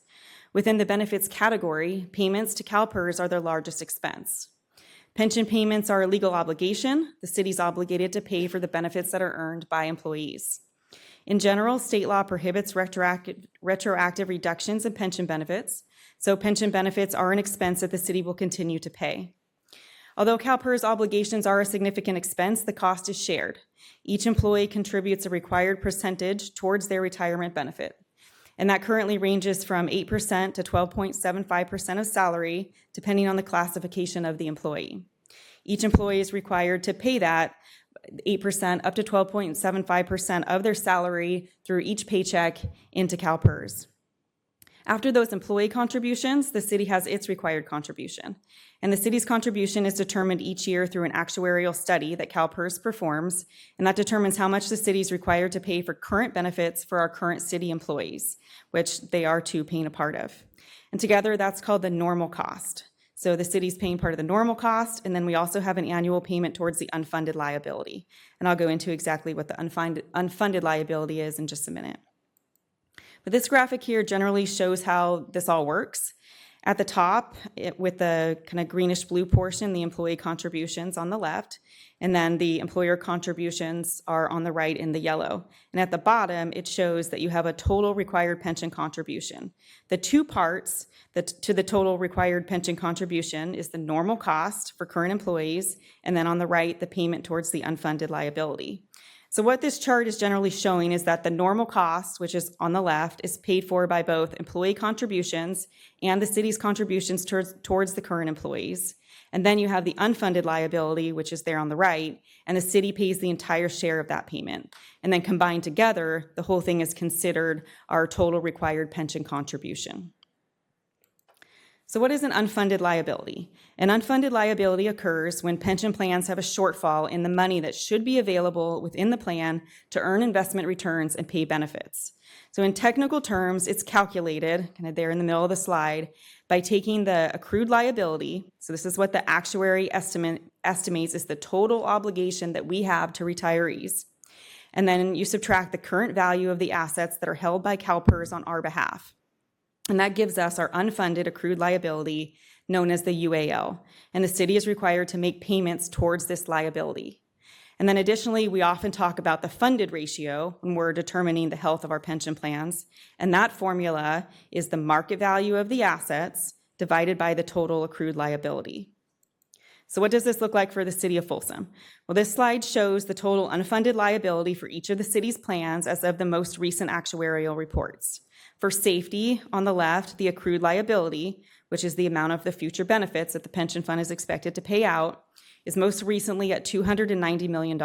Within the benefits category, payments to CalPERS are their largest expense. Pension payments are a legal obligation. The city's obligated to pay for the benefits that are earned by employees. In general, state law prohibits retroactive reductions in pension benefits, so pension benefits are an expense that the city will continue to pay. Although CalPERS obligations are a significant expense, the cost is shared. Each employee contributes a required percentage towards their retirement benefit, and that currently ranges from 8% to 12.75% of salary, depending on the classification of the employee. Each employee is required to pay that 8% up to 12.75% of their salary through each paycheck into CalPERS. After those employee contributions, the city has its required contribution. And the city's contribution is determined each year through an actuarial study that CalPERS performs, and that determines how much the city is required to pay for current benefits for our current city employees, which they are too paying a part of. And together, that's called the normal cost. So the city's paying part of the normal cost, and then we also have an annual payment towards the unfunded liability. And I'll go into exactly what the unfunded liability is in just a minute. But this graphic here generally shows how this all works. At the top, with the kind of greenish blue portion, the employee contributions on the left, and then the employer contributions are on the right in the yellow. And at the bottom, it shows that you have a total required pension contribution. The two parts to the total required pension contribution is the normal cost for current employees, and then on the right, the payment towards the unfunded liability. So what this chart is generally showing is that the normal cost, which is on the left, is paid for by both employee contributions and the city's contributions towards the current employees. And then you have the unfunded liability, which is there on the right, and the city pays the entire share of that payment. And then combined together, the whole thing is considered our total required pension contribution. So what is an unfunded liability? An unfunded liability occurs when pension plans have a shortfall in the money that should be available within the plan to earn investment returns and pay benefits. So in technical terms, it's calculated, kind of there in the middle of the slide, by taking the accrued liability. So this is what the actuary estimates is the total obligation that we have to retirees. And then you subtract the current value of the assets that are held by CalPERS on our behalf. And that gives us our unfunded accrued liability known as the UAL. And the city is required to make payments towards this liability. And then additionally, we often talk about the funded ratio when we're determining the health of our pension plans. And that formula is the market value of the assets divided by the total accrued liability. So what does this look like for the city of Folsom? Well, this slide shows the total unfunded liability for each of the city's plans as of the most recent actuarial reports. For safety, on the left, the accrued liability, which is the amount of the future benefits that the pension fund is expected to pay out, is most recently at $290 million.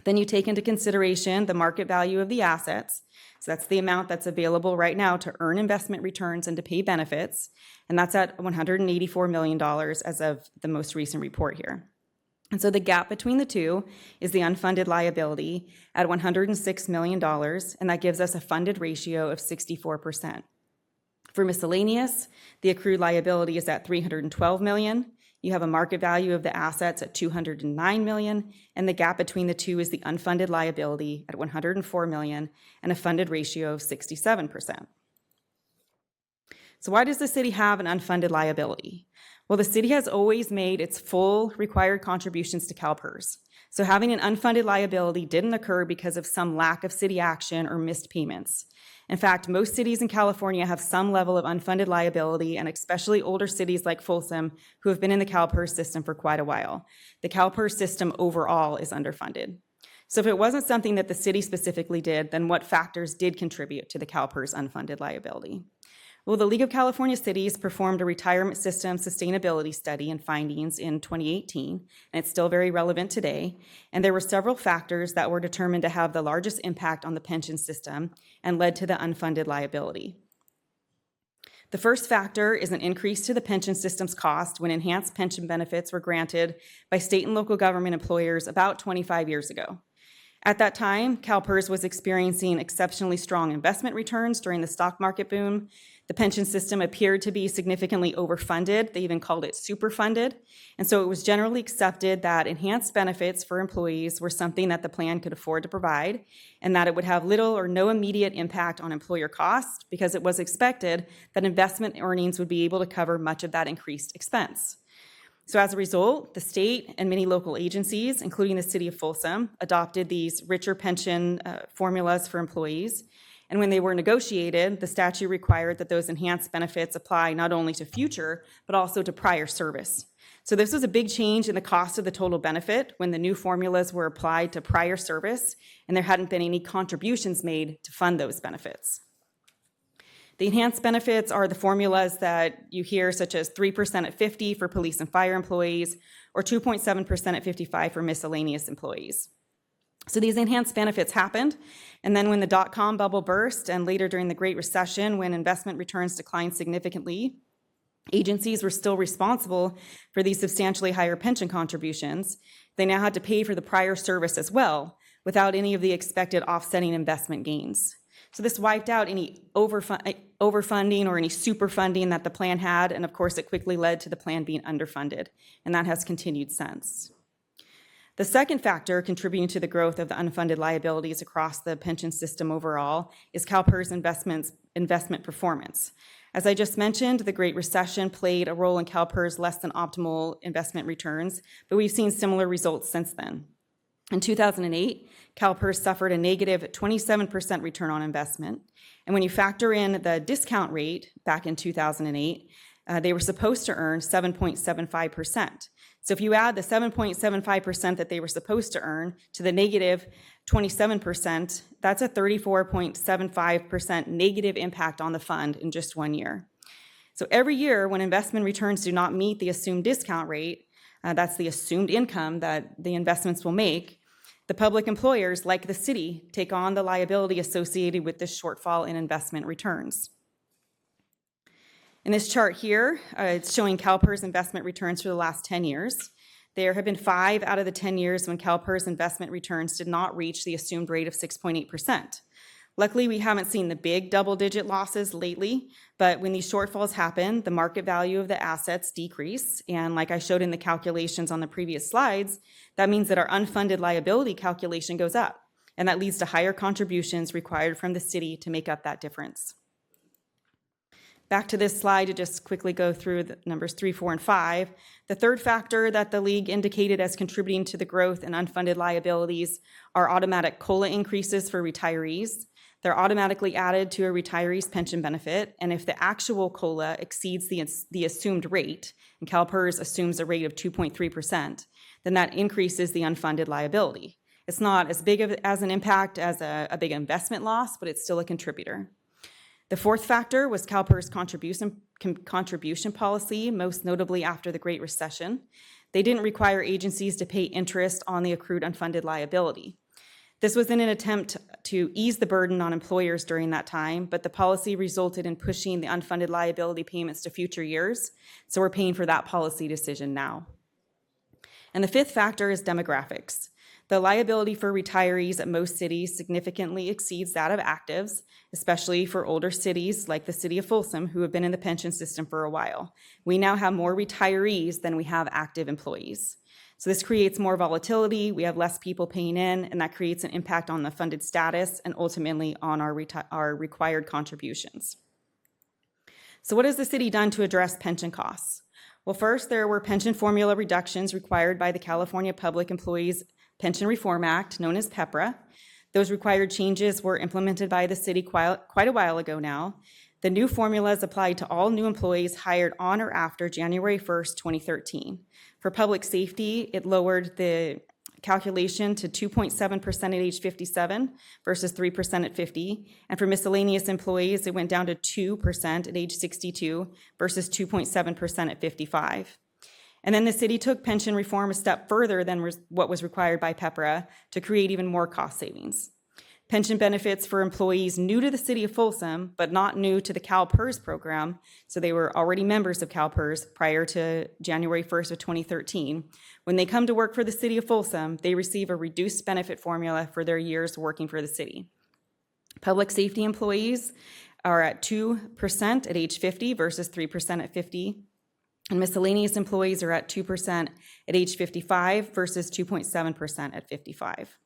Then you take into consideration the market value of the assets. So that's the amount that's available right now to earn investment returns and to pay benefits. And that's at $184 million as of the most recent report here. And so the gap between the two is the unfunded liability at $106 million, and that gives us a funded ratio of 64%. For miscellaneous, the accrued liability is at $312 million, You have a market value of the assets at $209 million, and the gap between the two is the unfunded liability at $104 million and a funded ratio of 67%. So why does the city have an unfunded liability? Well, the city has always made its full required contributions to CalPERS. So having an unfunded liability didn't occur because of some lack of city action or missed payments. In fact, most cities in California have some level of unfunded liability, and especially older cities like Folsom, who have been in the CalPERS system for quite a while. The CalPERS system overall is underfunded. So if it wasn't something that the city specifically did, then what factors did contribute to the CalPERS unfunded liability? Well, the League of California Cities performed a retirement system sustainability study and findings in 2018, and it's still very relevant today. And there were several factors that were determined to have the largest impact on the pension system and led to the unfunded liability. The first factor is an increase to the pension system's cost when enhanced pension benefits were granted by state and local government employers about 25 years ago. At that time, CalPERS was experiencing exceptionally strong investment returns during the stock market boom. The pension system appeared to be significantly overfunded. They even called it superfunded. And so it was generally accepted that enhanced benefits for employees were something that the plan could afford to provide, and that it would have little or no immediate impact on employer costs because it was expected that investment earnings would be able to cover much of that increased expense. So as a result, the state and many local agencies, including the city of Folsom, adopted these richer pension formulas for employees. And when they were negotiated, the statute required that those enhanced benefits apply not only to future, but also to prior service. So this was a big change in the cost of the total benefit when the new formulas were applied to prior service, and there hadn't been any contributions made to fund those benefits. The enhanced benefits are the formulas that you hear, such as 3% at 50 for police and fire employees, or 2.7% at 55 for miscellaneous employees. So these enhanced benefits happened, and then when the dot-com bubble burst, and later during the Great Recession, when investment returns declined significantly, agencies were still responsible for these substantially higher pension contributions. They now had to pay for the prior service as well, without any of the expected offsetting investment gains. So this wiped out any overfunding or any superfunding that the plan had, and of course it quickly led to the plan being underfunded, and that has continued since. The second factor contributing to the growth of the unfunded liabilities across the pension system overall is CalPERS investment performance. As I just mentioned, the Great Recession played a role in CalPERS less than optimal investment returns, but we've seen similar results since then. In 2008, CalPERS suffered a negative 27% return on investment. And when you factor in the discount rate back in 2008, they were supposed to earn 7.75%. So if you add the 7.75% that they were supposed to earn to the negative 27%, that's a 34.75% negative impact on the fund in just 1 year. So every year when investment returns do not meet the assumed discount rate, that's the assumed income that the investments will make, the public employers, like the city, take on the liability associated with this shortfall in investment returns. In this chart here, it's showing CalPERS investment returns for the last 10 years. There have been 5 out of the 10 years when CalPERS investment returns did not reach the assumed rate of 6.8%. Luckily, we haven't seen the big double-digit losses lately, but when these shortfalls happen, the market value of the assets decrease, and like I showed in the calculations on the previous slides, that means that our unfunded liability calculation goes up, and that leads to higher contributions required from the city to make up that difference. Back to this slide to just quickly go through the numbers 3, 4, and 5. The third factor that the league indicated as contributing to the growth in unfunded liabilities are automatic COLA increases for retirees. They're automatically added to a retiree's pension benefit, and if the actual COLA exceeds the assumed rate, and CalPERS assumes a rate of 2.3%, then that increases the unfunded liability. It's not as big as an impact as a big investment loss, but it's still a contributor. The fourth factor was CalPERS contribution policy, most notably after the Great Recession. They didn't require agencies to pay interest on the accrued unfunded liability. This was in an attempt to ease the burden on employers during that time, but the policy resulted in pushing the unfunded liability payments to future years, so we're paying for that policy decision now. And the fifth factor is demographics. The liability for retirees at most cities significantly exceeds that of actives, especially for older cities like the city of Folsom, who have been in the pension system for a while. We now have more retirees than we have active employees. So this creates more volatility, we have less people paying in, and that creates an impact on the funded status and ultimately on our required contributions. So what has the city done to address pension costs? Well, first, there were pension formula reductions required by the California Public Employees Pension Reform Act, known as PEPRA. Those required changes were implemented by the city quite a while ago now. The new formulas applied to all new employees hired on or after January 1st, 2013. For public safety, it lowered the calculation to 2.7% at age 57 versus 3% at 50. And for miscellaneous employees, it went down to 2% at age 62 versus 2.7% at 55. And then the city took pension reform a step further than what was required by PEPRA to create even more cost savings. Pension benefits for employees new to the city of Folsom, but not new to the CalPERS program, so they were already members of CalPERS prior to January 1st of 2013. When they come to work for the city of Folsom, they receive a reduced benefit formula for their years working for the city. Public safety employees are at 2% at age 50 versus 3% at 50. And miscellaneous employees are at 2% at age 55 versus 2.7% at 55.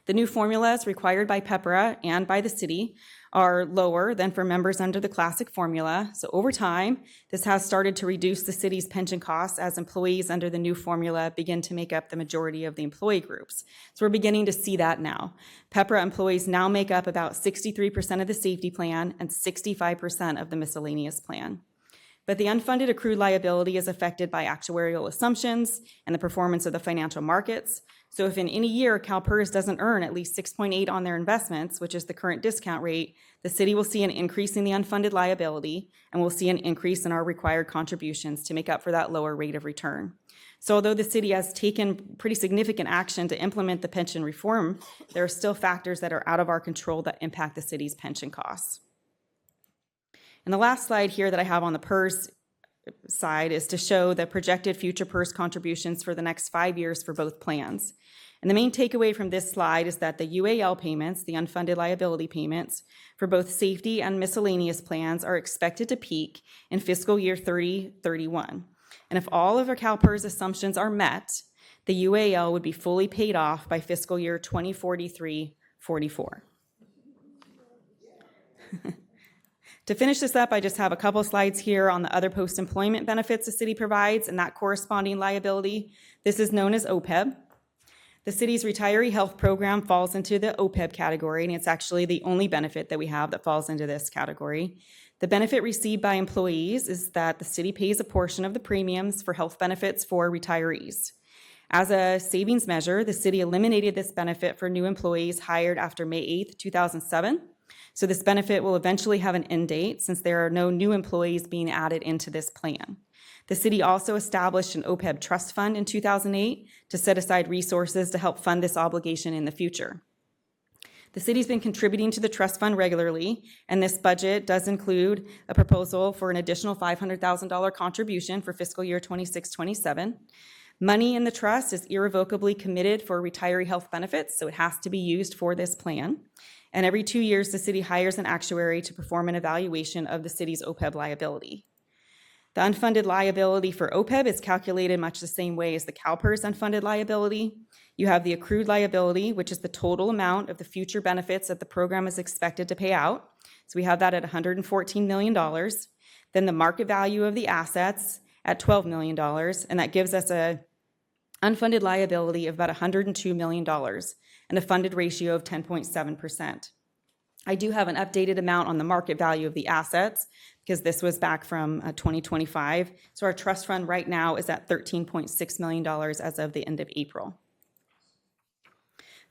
The new formulas required by PEPRA and by the city are lower than for members under the classic formula. So over time, this has started to reduce the city's pension costs as employees under the new formula begin to make up the majority of the employee groups. So we're beginning to see that now. PEPRA employees now make up about 63% of the safety plan and 65% of the miscellaneous plan. But the unfunded accrued liability is affected by actuarial assumptions and the performance of the financial markets. So if in any year CalPERS doesn't earn at least 6.8 on their investments, which is the current discount rate, the city will see an increase in the unfunded liability and we'll see an increase in our required contributions to make up for that lower rate of return. So although the city has taken pretty significant action to implement the pension reform, there are still factors that are out of our control that impact the city's pension costs. And the last slide here that I have on the PERS side is to show the projected future PERS contributions for the next 5 years for both plans. And the main takeaway from this slide is that the UAL payments, the unfunded liability payments, for both safety and miscellaneous plans are expected to peak in fiscal year 3031. And if all of our CalPERS assumptions are met, the UAL would be fully paid off by fiscal year 2043-44. To finish this up, I just have a couple slides here on the other post-employment benefits the city provides and that corresponding liability. This is known as OPEB. The city's retiree health program falls into the OPEB category, and it's actually the only benefit that we have that falls into this category. The benefit received by employees is that the city pays a portion of the premiums for health benefits for retirees. As a savings measure, the city eliminated this benefit for new employees hired after May 8th, 2007. So this benefit will eventually have an end date since there are no new employees being added into this plan. The city also established an OPEB trust fund in 2008 to set aside resources to help fund this obligation in the future. The city's been contributing to the trust fund regularly, and this budget does include a proposal for an additional $500,000 contribution for fiscal year 26-27. Money in the trust is irrevocably committed for retiree health benefits, so it has to be used for this plan. And every 2 years, the city hires an actuary to perform an evaluation of the city's OPEB liability. The unfunded liability for OPEB is calculated much the same way as the CalPERS unfunded liability. You have the accrued liability, which is the total amount of the future benefits that the program is expected to pay out. So we have that at $114 million. Then the market value of the assets at $12 million, and that gives us a unfunded liability of about $102 million and a funded ratio of 10.7%. I do have an updated amount on the market value of the assets because this was back from 2025. So our trust fund right now is at $13.6 million as of the end of April.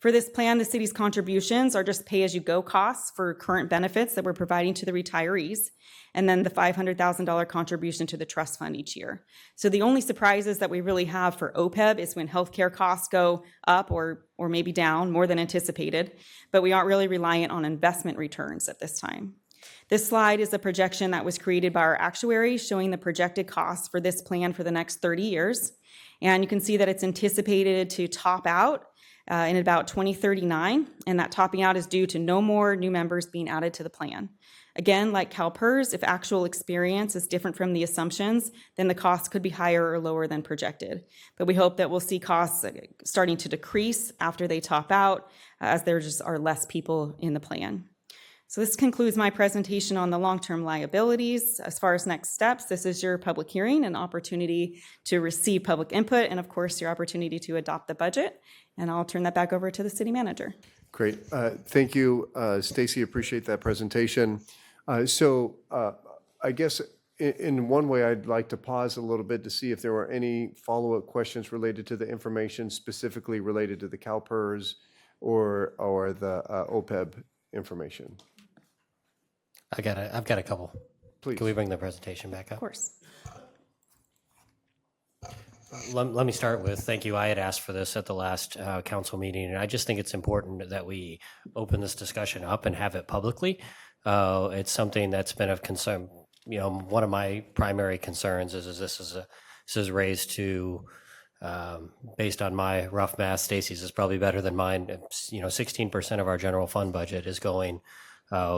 For this plan, the city's contributions are just pay-as-you-go costs for current benefits that we're providing to the retirees, and then the $500,000 contribution to the trust fund each year. So the only surprises that we really have for OPEB is when healthcare costs go up or maybe down more than anticipated, but we aren't really reliant on investment returns at this time. This slide is a projection that was created by our actuary showing the projected costs for this plan for the next 30 years. And you can see that it's anticipated to top out in about 2039, and that topping out is due to no more new members being added to the plan. Again, like CalPERS, if actual experience is different from the assumptions, then the costs could be higher or lower than projected. But we hope that we'll see costs starting to decrease after they top out, as there just are less people in the plan. So this concludes my presentation on the long-term liabilities. As far as next steps, this is your public hearing, an opportunity to receive public input, and of course, your opportunity to adopt the budget. And I'll turn that back over to the city manager. Great. Thank you, Stacy. Appreciate that presentation. I guess in one way, I'd like to pause a little bit to see if there were any follow-up questions related to the information specifically related to the CalPERS or the OPEB information. I've got a couple. Please. Can we bring the presentation back up? Of course. Let me start with thank you. I had asked for this at the last council meeting, and I just think it's important that we open this discussion up and have it publicly. It's something that's been of concern. One of my primary concerns is this is raised to, based on my rough math, Stacy's is probably better than mine. 16% of our general fund budget is going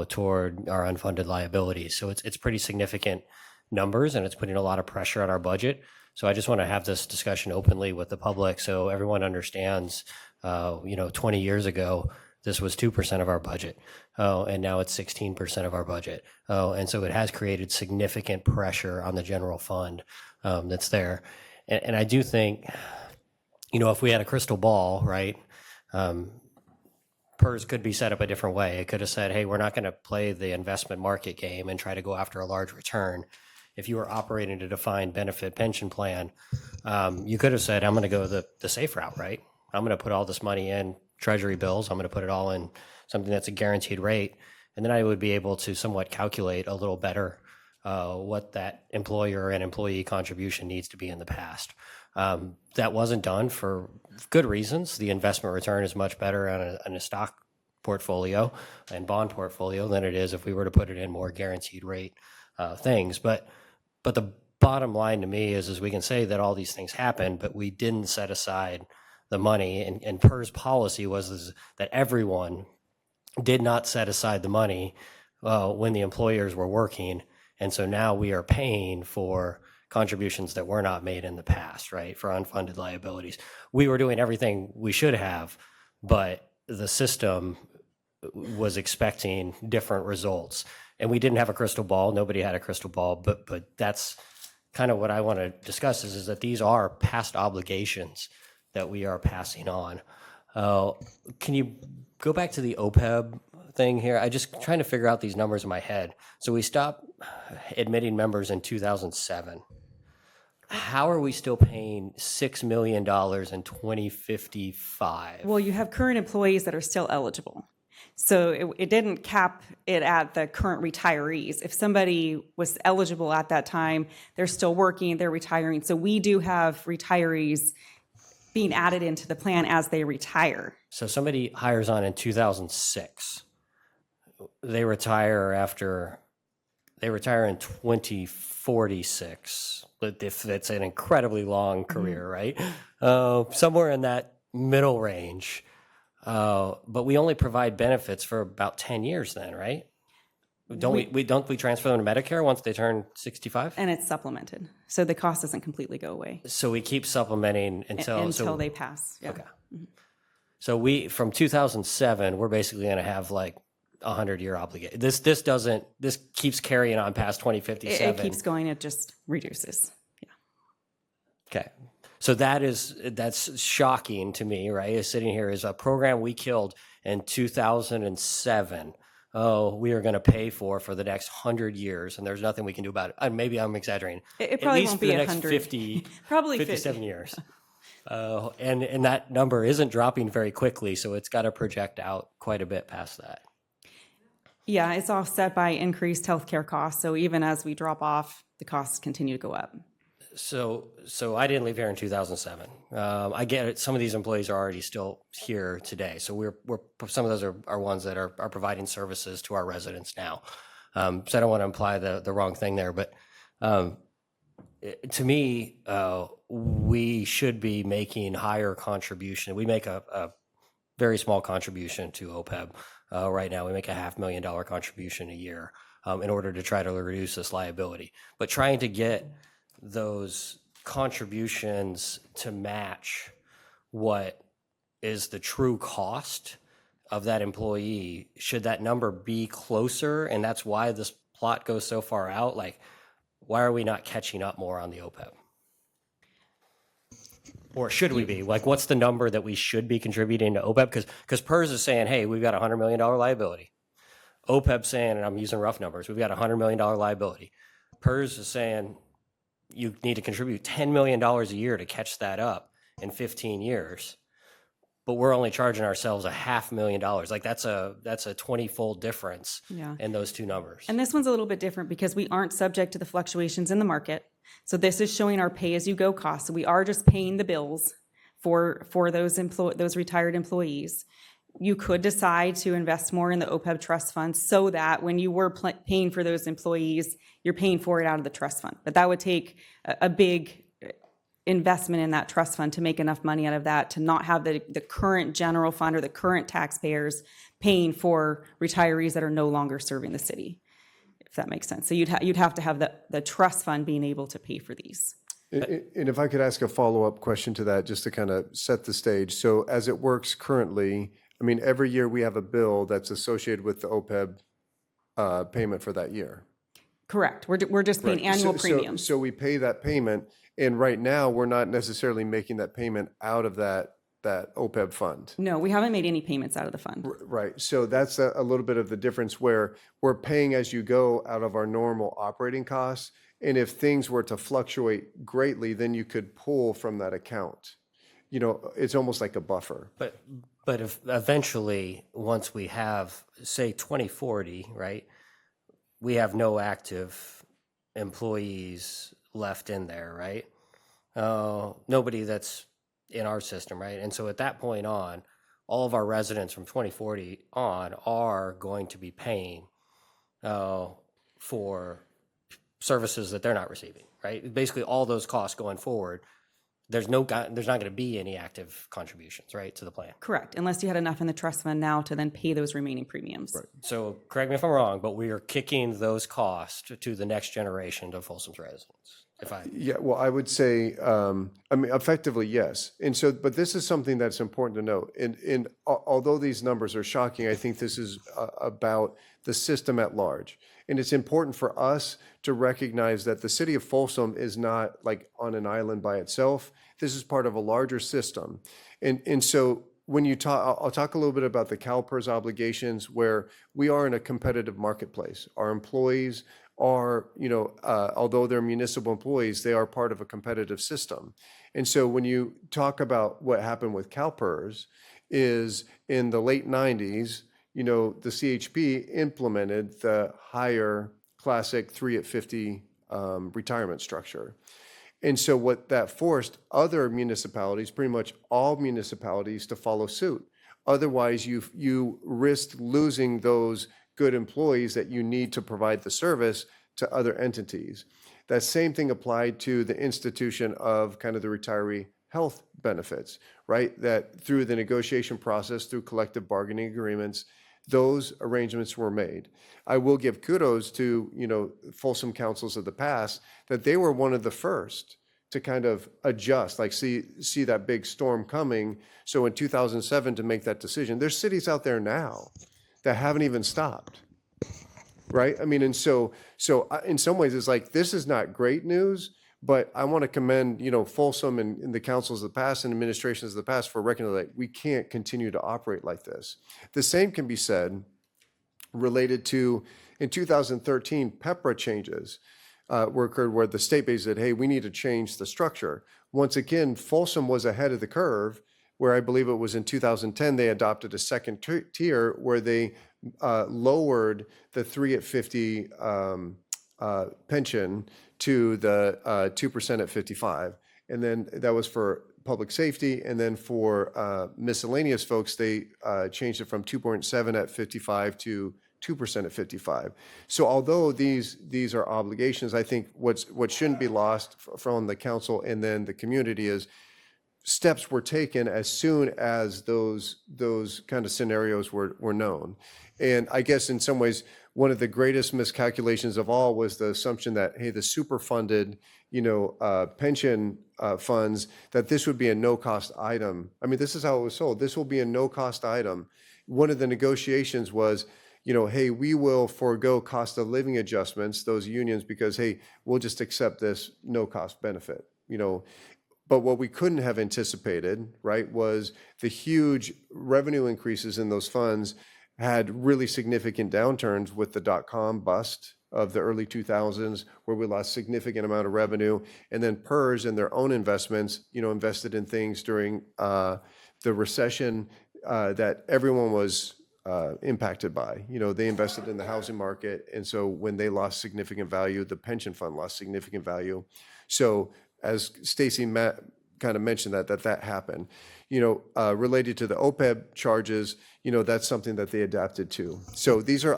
toward our unfunded liabilities. So it's pretty significant numbers, and it's putting a lot of pressure on our budget. So I just want to have this discussion openly with the public so everyone understands, 20 years ago, this was 2% of our budget, and now it's 16% of our budget. And so it has created significant pressure on the general fund that's there. And I do think, if we had a crystal ball, right, PERS could be set up a different way. It could have said, hey, we're not going to play the investment market game and try to go after a large return. If you were operating a defined benefit pension plan, you could have said, I'm going to go the safe route, right? I'm going to put all this money in treasury bills. I'm going to put it all in something that's a guaranteed rate. And then I would be able to somewhat calculate a little better what that employer and employee contribution needs to be in the past. That wasn't done for good reasons. The investment return is much better on a stock portfolio and bond portfolio than it is if we were to put it in more guaranteed rate things. But the bottom line to me is we can say that all these things happen, but we didn't set aside the money. And PERS policy was that everyone did not set aside the money when the employers were working. And so now we are paying for contributions that were not made in the past, right, for unfunded liabilities. We were doing everything we should have, but the system was expecting different results. And we didn't have a crystal ball. Nobody had a crystal ball, but that's kind of what I want to discuss is that these are past obligations that we are passing on. Can you go back to the OPEB thing here? I just trying to figure out these numbers in my head. So we stopped admitting members in 2007. How are we still paying $6 million in 2055? Well, you have current employees that are still eligible. So it didn't cap it at the current retirees. If somebody was eligible at that time, they're still working, they're retiring. So we do have retirees being added into the plan as they retire. So somebody hires on in 2006. They retire in 2046. But if it's an incredibly long career, right? Somewhere in that middle range. But we only provide benefits for about 10 years then, right? Don't we transfer them to Medicare once they turn 65? And it's supplemented. So the cost doesn't completely go away. So we keep supplementing until they pass. Yeah. Okay. So we, from 2007, we're basically going to have like 100-year obligation. This keeps carrying on past 2057. It keeps going, it just reduces. Yeah. Okay. So that's shocking to me, right? Is sitting here is a program we killed in 2007. Oh, we are going to pay for the next 100 years, and there's nothing we can do about it. Maybe I'm exaggerating. It probably won't be 100. 50. Probably 57 50. years. And that number isn't dropping very quickly, so it's got to project out quite a bit past that. Yeah, it's offset by increased healthcare costs. So even as we drop off, the costs continue to go up. So I didn't leave here in 2007. I get it. Some of these employees are already still here today. So we're some of those are ones that are providing services to our residents now. So I don't want to imply the wrong thing there, but to me, we should be making higher contribution. We make a very small contribution to OPEB. Right now, we make a $500,000 contribution a year in order to try to reduce this liability. But trying to get those contributions to match what is the true cost of that employee, should that number be closer? And that's why this plot goes so far out. Like, why are we not catching up more on the OPEB? Or should we be? Like, what's the number that we should be contributing to OPEB? Because PERS is saying, hey, we've got a $100 million liability. OPEB saying, and I'm using rough numbers, we've got a $100 million liability. PERS is saying you need to contribute $10 million a year to catch that up in 15 years. But we're only charging ourselves $500,000. Like, that's a 20-fold difference in those two numbers. And this one's a little bit different because we aren't subject to the fluctuations in the market. So this is showing our pay-as-you-go costs. So we are just paying the bills for those retired employees. You could decide to invest more in the OPEB trust fund so that when you were paying for those employees, you're paying for it out of the trust fund. But that would take a big investment in that trust fund to make enough money out of that to not have the current general fund or the current taxpayers paying for retirees that are no longer serving the city, if that makes sense. So you'd have to have the trust fund being able to pay for these. And if I could ask a follow-up question to that, just to kind of set the stage. So as it works currently, I mean, every year we have a bill that's associated with the OPEB payment for that year. Correct. We're just paying annual premiums. So we pay that payment, and right now we're not necessarily making that payment out of that OPEB fund. No, we haven't made any payments out of the fund. Right. So that's a little bit of the difference where we're paying as you go out of our normal operating costs. And if things were to fluctuate greatly, then you could pull from that account. You know, it's almost like a buffer. But if eventually, once we have, say, 2040, right, we have no active employees left in there, right? Nobody that's in our system, right? And so at that point on, all of our residents from 2040 on are going to be paying for services that they're not receiving, right? Basically, all those costs going forward, there's not going to be any active contributions, right, to the plan. Correct, unless you had enough in the trust fund now to then pay those remaining premiums. Right. So correct me if I'm wrong, but we are kicking those costs to the next generation of Folsom's residents. Yeah, well, I would say, I mean, effectively, yes. And so, but this is something that's important to note. And although these numbers are shocking, I think this is about the system at large. And it's important for us to recognize that the city of Folsom is not like on an island by itself. This is part of a larger system. And so when you talk, I'll talk a little bit about the CalPERS obligations, where we are in a competitive marketplace. Our employees are, although they're municipal employees, they are part of a competitive system. And so when you talk about what happened with CalPERS is in the late 90s, the CHP implemented the higher classic 3 at 50 retirement structure. And so what that forced other municipalities, pretty much all municipalities, to follow suit. Otherwise, you risk losing those good employees that you need to provide the service to other entities. That same thing applied to the institution of kind of the retiree health benefits, right? That through the negotiation process, through collective bargaining agreements, those arrangements were made. I will give kudos to, Folsom councils of the past, that they were one of the first to kind of adjust, like see that big storm coming. So in 2007 to make that decision, there's cities out there now that haven't even stopped, right? I mean, and so in some ways it's like, this is not great news, but I want to commend, Folsom and the councils of the past and administrations of the past for recognizing that we can't continue to operate like this. The same can be said related to, in 2013, PEPRA changes were occurred where the state basically said, hey, we need to change the structure. Once again, Folsom was ahead of the curve, where I believe it was in 2010, they adopted a second tier where they lowered the 3 at 50 pension to the 2% at 55. And then that was for public safety. And then for miscellaneous folks, they changed it from 2.7 at 55 to 2% at 55. So although these are obligations, I think what shouldn't be lost from the council and then the community is steps were taken as soon as those kind of scenarios were known. And I guess in some ways, one of the greatest miscalculations of all was the assumption that, hey, the super funded, pension funds, that this would be a no-cost item. I mean, this is how it was sold. This will be a no-cost item. One of the negotiations was, hey, we will forego cost of living adjustments, those unions, because, hey, we'll just accept this no-cost benefit, But what we couldn't have anticipated, right, was the huge revenue increases in those funds had really significant downturns with the dot-com bust of the early 2000s, where we lost significant amount of revenue. And then PERS and their own investments, invested in things during the recession that everyone was impacted by. They invested in the housing market. And so when they lost significant value, the pension fund lost significant value. So as Stacy kind of mentioned that happened, related to the OPEB charges, that's something that they adapted to. So these are,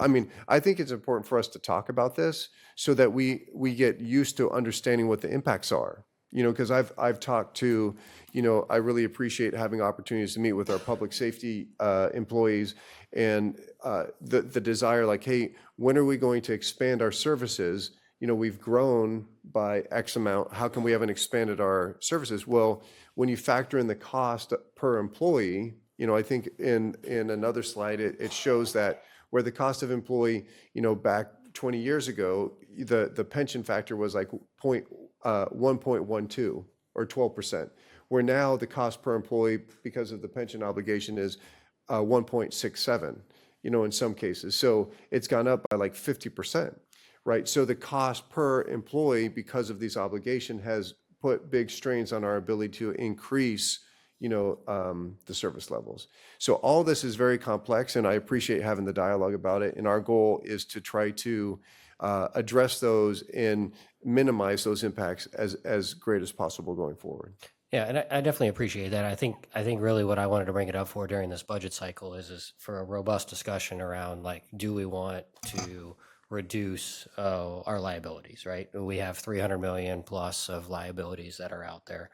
I think it's important for us to talk about this so that we get used to understanding what the impacts are, because I've talked to, I really appreciate having opportunities to meet with our public safety employees and the desire, like, hey, when are we going to expand our services? We've grown by X amount. How come we haven't expanded our services? Well, when you factor in the cost per employee, I think in another slide, it shows that where the cost of employee, back 20 years ago, the pension factor was like 1.12 or 12%, where now the cost per employee because of the pension obligation is 1.67, in some cases. So it's gone up by like 50%. Right. So the cost per employee because of these obligations has put big strains on our ability to increase, the service levels. So all this is very complex, and I appreciate having the dialogue about it. And our goal is to try to address those and minimize those impacts as great as possible going forward. Yeah, and I definitely appreciate that. I think really what I wanted to bring it up for during this budget cycle is for a robust discussion around, like, do we want to reduce our liabilities, right? We have 300 million plus of liabilities that are out there.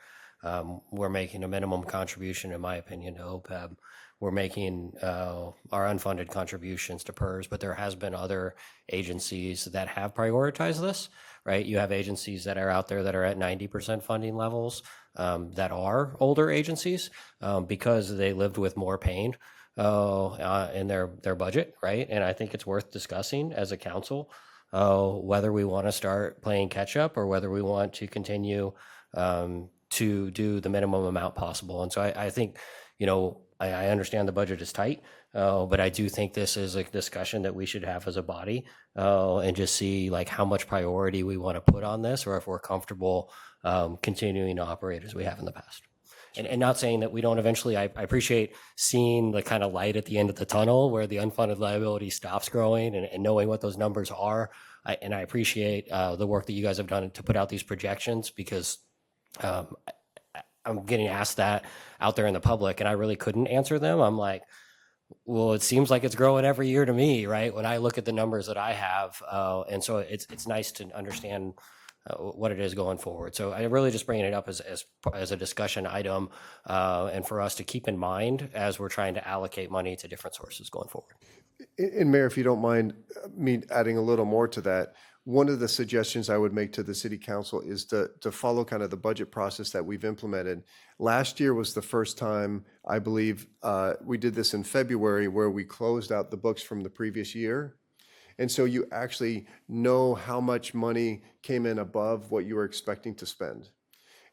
We're making a minimum contribution, in my opinion, to OPEB. We're making our unfunded contributions to PERS, but there has been other agencies that have prioritized this, right? You have agencies that are out there that are at 90% funding levels that are older agencies because they lived with more pain in their budget, right? And I think it's worth discussing as a council whether we want to start playing catch up or whether we want to continue to do the minimum amount possible. And so I think, I understand the budget is tight, but I do think this is a discussion that we should have as a body and just see like how much priority we want to put on this, or if we're comfortable continuing to operate as we have in the past. And not saying that we don't eventually, I appreciate seeing the kind of light at the end of the tunnel where the unfunded liability stops growing and knowing what those numbers are. And I appreciate the work that you guys have done to put out these projections, because I'm getting asked that out there in the public and I really couldn't answer them. I'm like, well, it seems like it's growing every year to me, right? When I look at the numbers that I have. And so it's nice to understand what it is going forward. So I really just bringing it up as a discussion item and for us to keep in mind as we're trying to allocate money to different sources going forward. And Mayor, if you don't mind me adding a little more to that, one of the suggestions I would make to the city council is to follow kind of the budget process that we've implemented. Last year was the first time, I believe, we did this in February, where we closed out the books from the previous year. And so you actually know how much money came in above what you were expecting to spend.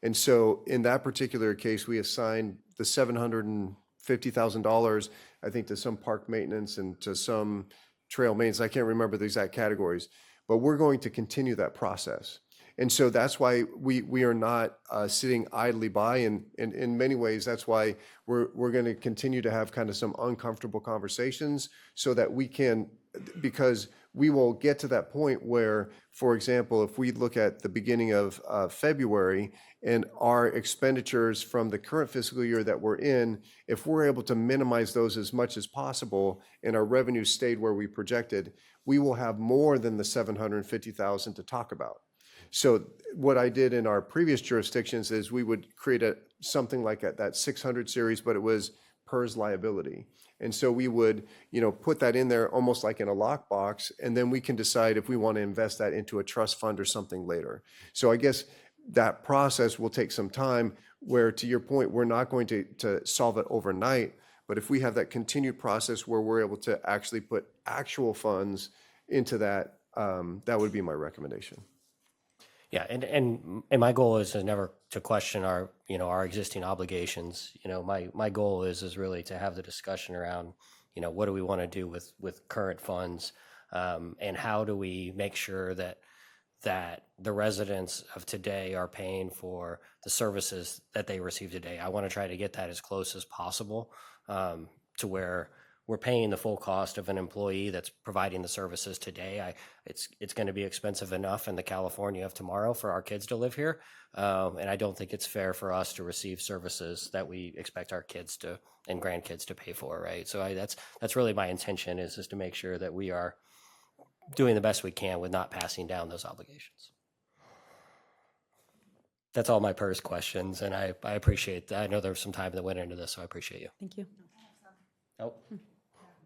And so in that particular case, we assigned the $750,000, I think, to some park maintenance and to some trail maintenance. I can't remember the exact categories, but we're going to continue that process. And so that's why we are not sitting idly by. And in many ways, that's why we're going to continue to have kind of some uncomfortable conversations so that we can, because we will get to that point where, for example, if we look at the beginning of February and our expenditures from the current fiscal year that we're in, if we're able to minimize those as much as possible and our revenue stayed where we projected, we will have more than the $750,000 to talk about. So what I did in our previous jurisdictions is we would create something like that 600 series, but it was PERS liability. And so we would, put that in there almost like in a lockbox, and then we can decide if we want to invest that into a trust fund or something later. So I guess that process will take some time, where to your point, we're not going to solve it overnight, but if we have that continued process where we're able to actually put actual funds into that, that would be my recommendation. Yeah, and my goal is never to question our existing obligations. My goal is really to have the discussion around, what do we want to do with current funds, and how do we make sure that the residents of today are paying for the services that they receive today. I want to try to get that as close as possible, to where we're paying the full cost of an employee that's providing the services today. It's going to be expensive enough in the California of tomorrow for our kids to live here, and I don't think it's fair for us to receive services that we expect our kids and grandkids to pay for, right? So that's really my intention, is to make sure that we are doing the best we can with not passing down those obligations. That's all my PERS questions, and I appreciate that. I know there was some time that went into this, so I appreciate you. Thank you. Oh,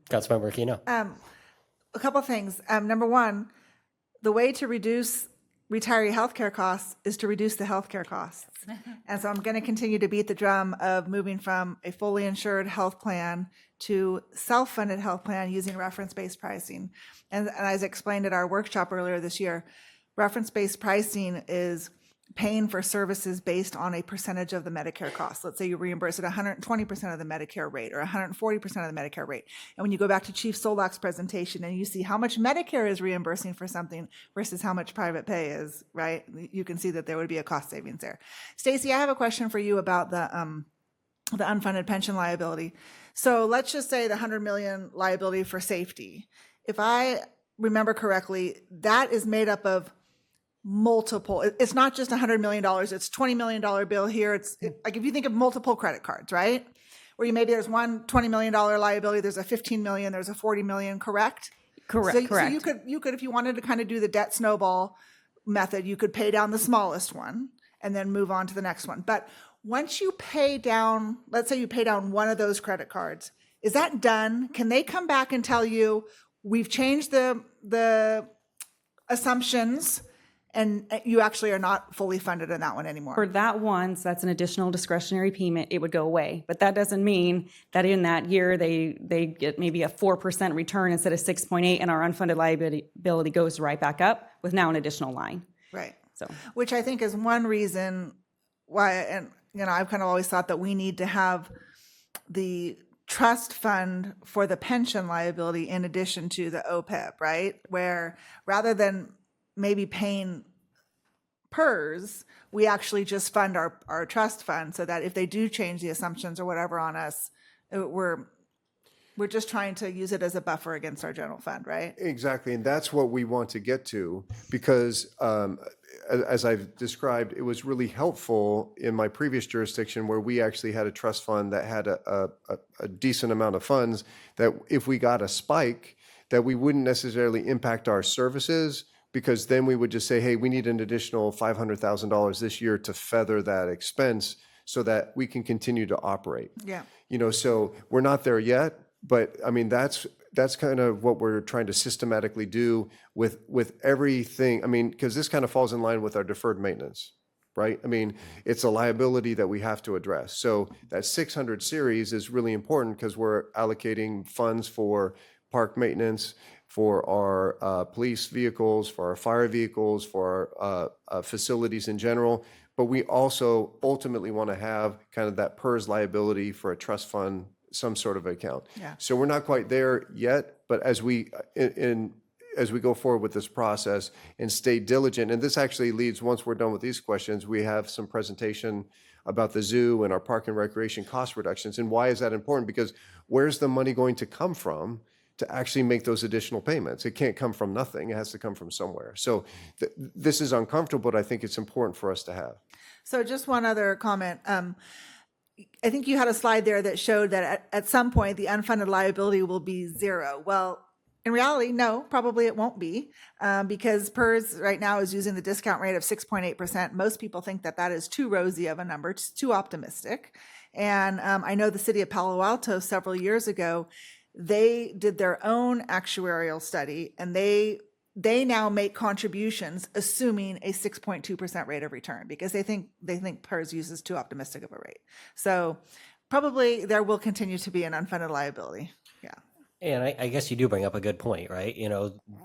Councilmember Aquino. A couple of things. Number one, the way to reduce retiree healthcare costs is to reduce the healthcare costs. And so I'm going to continue to beat the drum of moving from a fully insured health plan to self-funded health plan using reference-based pricing. And as I explained at our workshop earlier this year, reference-based pricing is paying for services based on a percentage of the Medicare cost. Let's say you reimburse at 120% of the Medicare rate or 140% of the Medicare rate. And when you go back to Chief Solak's presentation and you see how much Medicare is reimbursing for something versus how much private pay is, right? You can see that there would be a cost savings there. Stacy, I have a question for you about the unfunded pension liability. So let's just say the $100 million liability for safety. If I remember correctly, that is made up of multiple, it's not just $100 million, it's $20 million bill here. Like if you think of multiple credit cards, right? Where there's one $20 million liability, there's a 15 million, there's a 40 million, correct? Correct. So you could, if you wanted to kind of do the debt snowball method, you could pay down the smallest one and then move on to the next one. But once you pay down, let's say you pay down one of those credit cards, is that done? Can they come back and tell you, we've changed the assumptions, and you actually are not fully funded in that one anymore? For that one, so that's an additional discretionary payment, it would go away. But that doesn't mean that in that year they get maybe a 4% return instead of 6.8, and our unfunded liability goes right back up with now an additional line. Right. So, which I think is one reason why, and I've kind of always thought that we need to have the trust fund for the pension liability in addition to the OPEB, right? Where rather than maybe paying PERS, we actually just fund our trust fund, so that if they do change the assumptions or whatever on us, we're just trying to use it as a buffer against our general fund, right? Exactly, and that's what we want to get to, because as I've described, it was really helpful in my previous jurisdiction where we actually had a trust fund that had a decent amount of funds, that if we got a spike, that we wouldn't necessarily impact our services, because then we would just say, hey, we need an additional $500,000 this year to feather that expense so that we can continue to operate. Yeah. So we're not there yet, but I mean, that's kind of what we're trying to systematically do with everything. I mean, because this kind of falls in line with our deferred maintenance, right? I mean, it's a liability that we have to address. So that 600 series is really important because we're allocating funds for park maintenance, for our police vehicles, for our fire vehicles, for our facilities in general. But we also ultimately want to have kind of that PERS liability for a trust fund, some sort of account. Yeah. So we're not quite there yet, but as we go forward with this process and stay diligent, and this actually leads, once we're done with these questions, we have some presentation about the zoo and our park and recreation cost reductions. And why is that important? Because where's the money going to come from to actually make those additional payments? It can't come from nothing. It has to come from somewhere. So this is uncomfortable, but I think it's important for us to have. So just one other comment. I think you had a slide there that showed that at some point the unfunded liability will be zero. Well, In reality, no, probably it won't be, because PERS right now is using the discount rate of 6.8%. Most people think that that is too rosy of a number, it's too optimistic. And I know the city of Palo Alto several years ago, they did their own actuarial study, and they now make contributions assuming a 6.2% rate of return because they think PERS uses too optimistic of a rate. So probably there will continue to be an unfunded liability. Yeah. And I guess you do bring up a good point, right?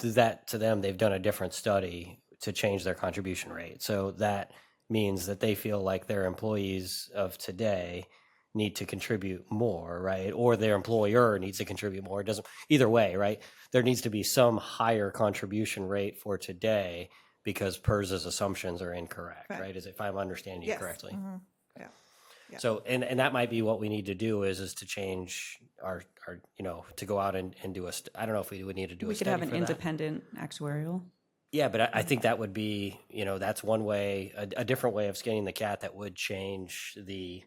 That to them, they've done a different study to change their contribution rate. So that means that they feel like their employees of today need to contribute more, right? Or their employer needs to contribute more. It doesn't, either way, right? There needs to be some higher contribution rate for today because PERS's assumptions are incorrect, right? If I'm understanding you correctly. Mm-hmm. Yeah. Yeah. So, and that might be what we need to do is to change our to go out and do I don't know if we would need to do a We could study have an for that. independent actuarial. Yeah, but I think that would be, that's one way, a different way of skinning the cat that would change the,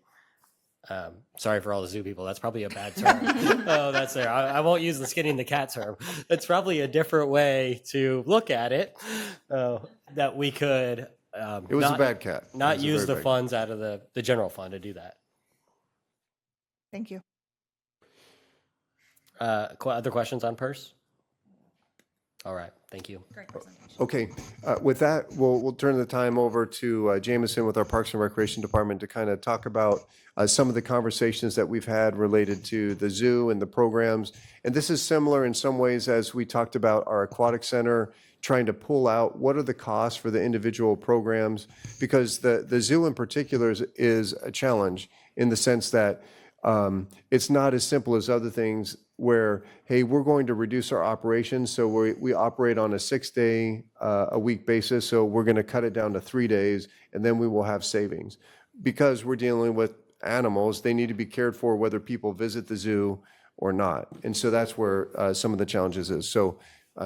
sorry for all the zoo people, that's probably a bad term. Oh, that's there. I won't use the skinning the cat term. It's probably a different way to look at it that we could. It was a bad cat. Not use the funds out of the general fund to do that. Thank you. Other questions on PERS? All right, thank you. Great presentation. Okay, with that, we'll turn the time over to Jameson with our Parks and Recreation Department to kind of talk about some of the conversations that we've had related to the zoo and the programs. And this is similar in some ways as we talked about our aquatic center, trying to pull out what are the costs for the individual programs, because the zoo in particular is a challenge in the sense that it's not as simple as other things where, hey, we're going to reduce our operations, so we operate on a 6-day a week basis, so we're going to cut it down to 3 days, and then we will have savings. Because we're dealing with animals, they need to be cared for whether people visit the zoo or not. And so that's where some of the challenges is. So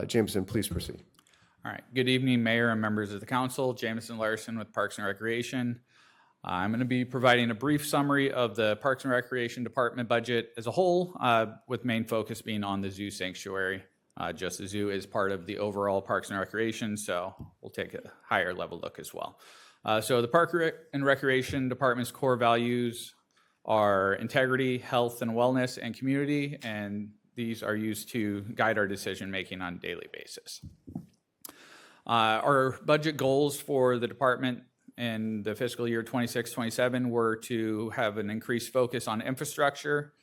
Jameson, please proceed. All right. Good evening, Mayor and members of the council. Jameson Larson with Parks and Recreation. I'm going to be providing a brief summary of the Parks and Recreation Department budget as a whole, with main focus being on the zoo sanctuary. Just the zoo is part of the overall Parks and Recreation, so we'll take a higher level look as well. So the Park and Recreation Department's core values are integrity, health and wellness, and community, and these are used to guide our decision making on a daily basis. Our budget goals for the department in the fiscal year 26-27 were to have an increased focus on infrastructure,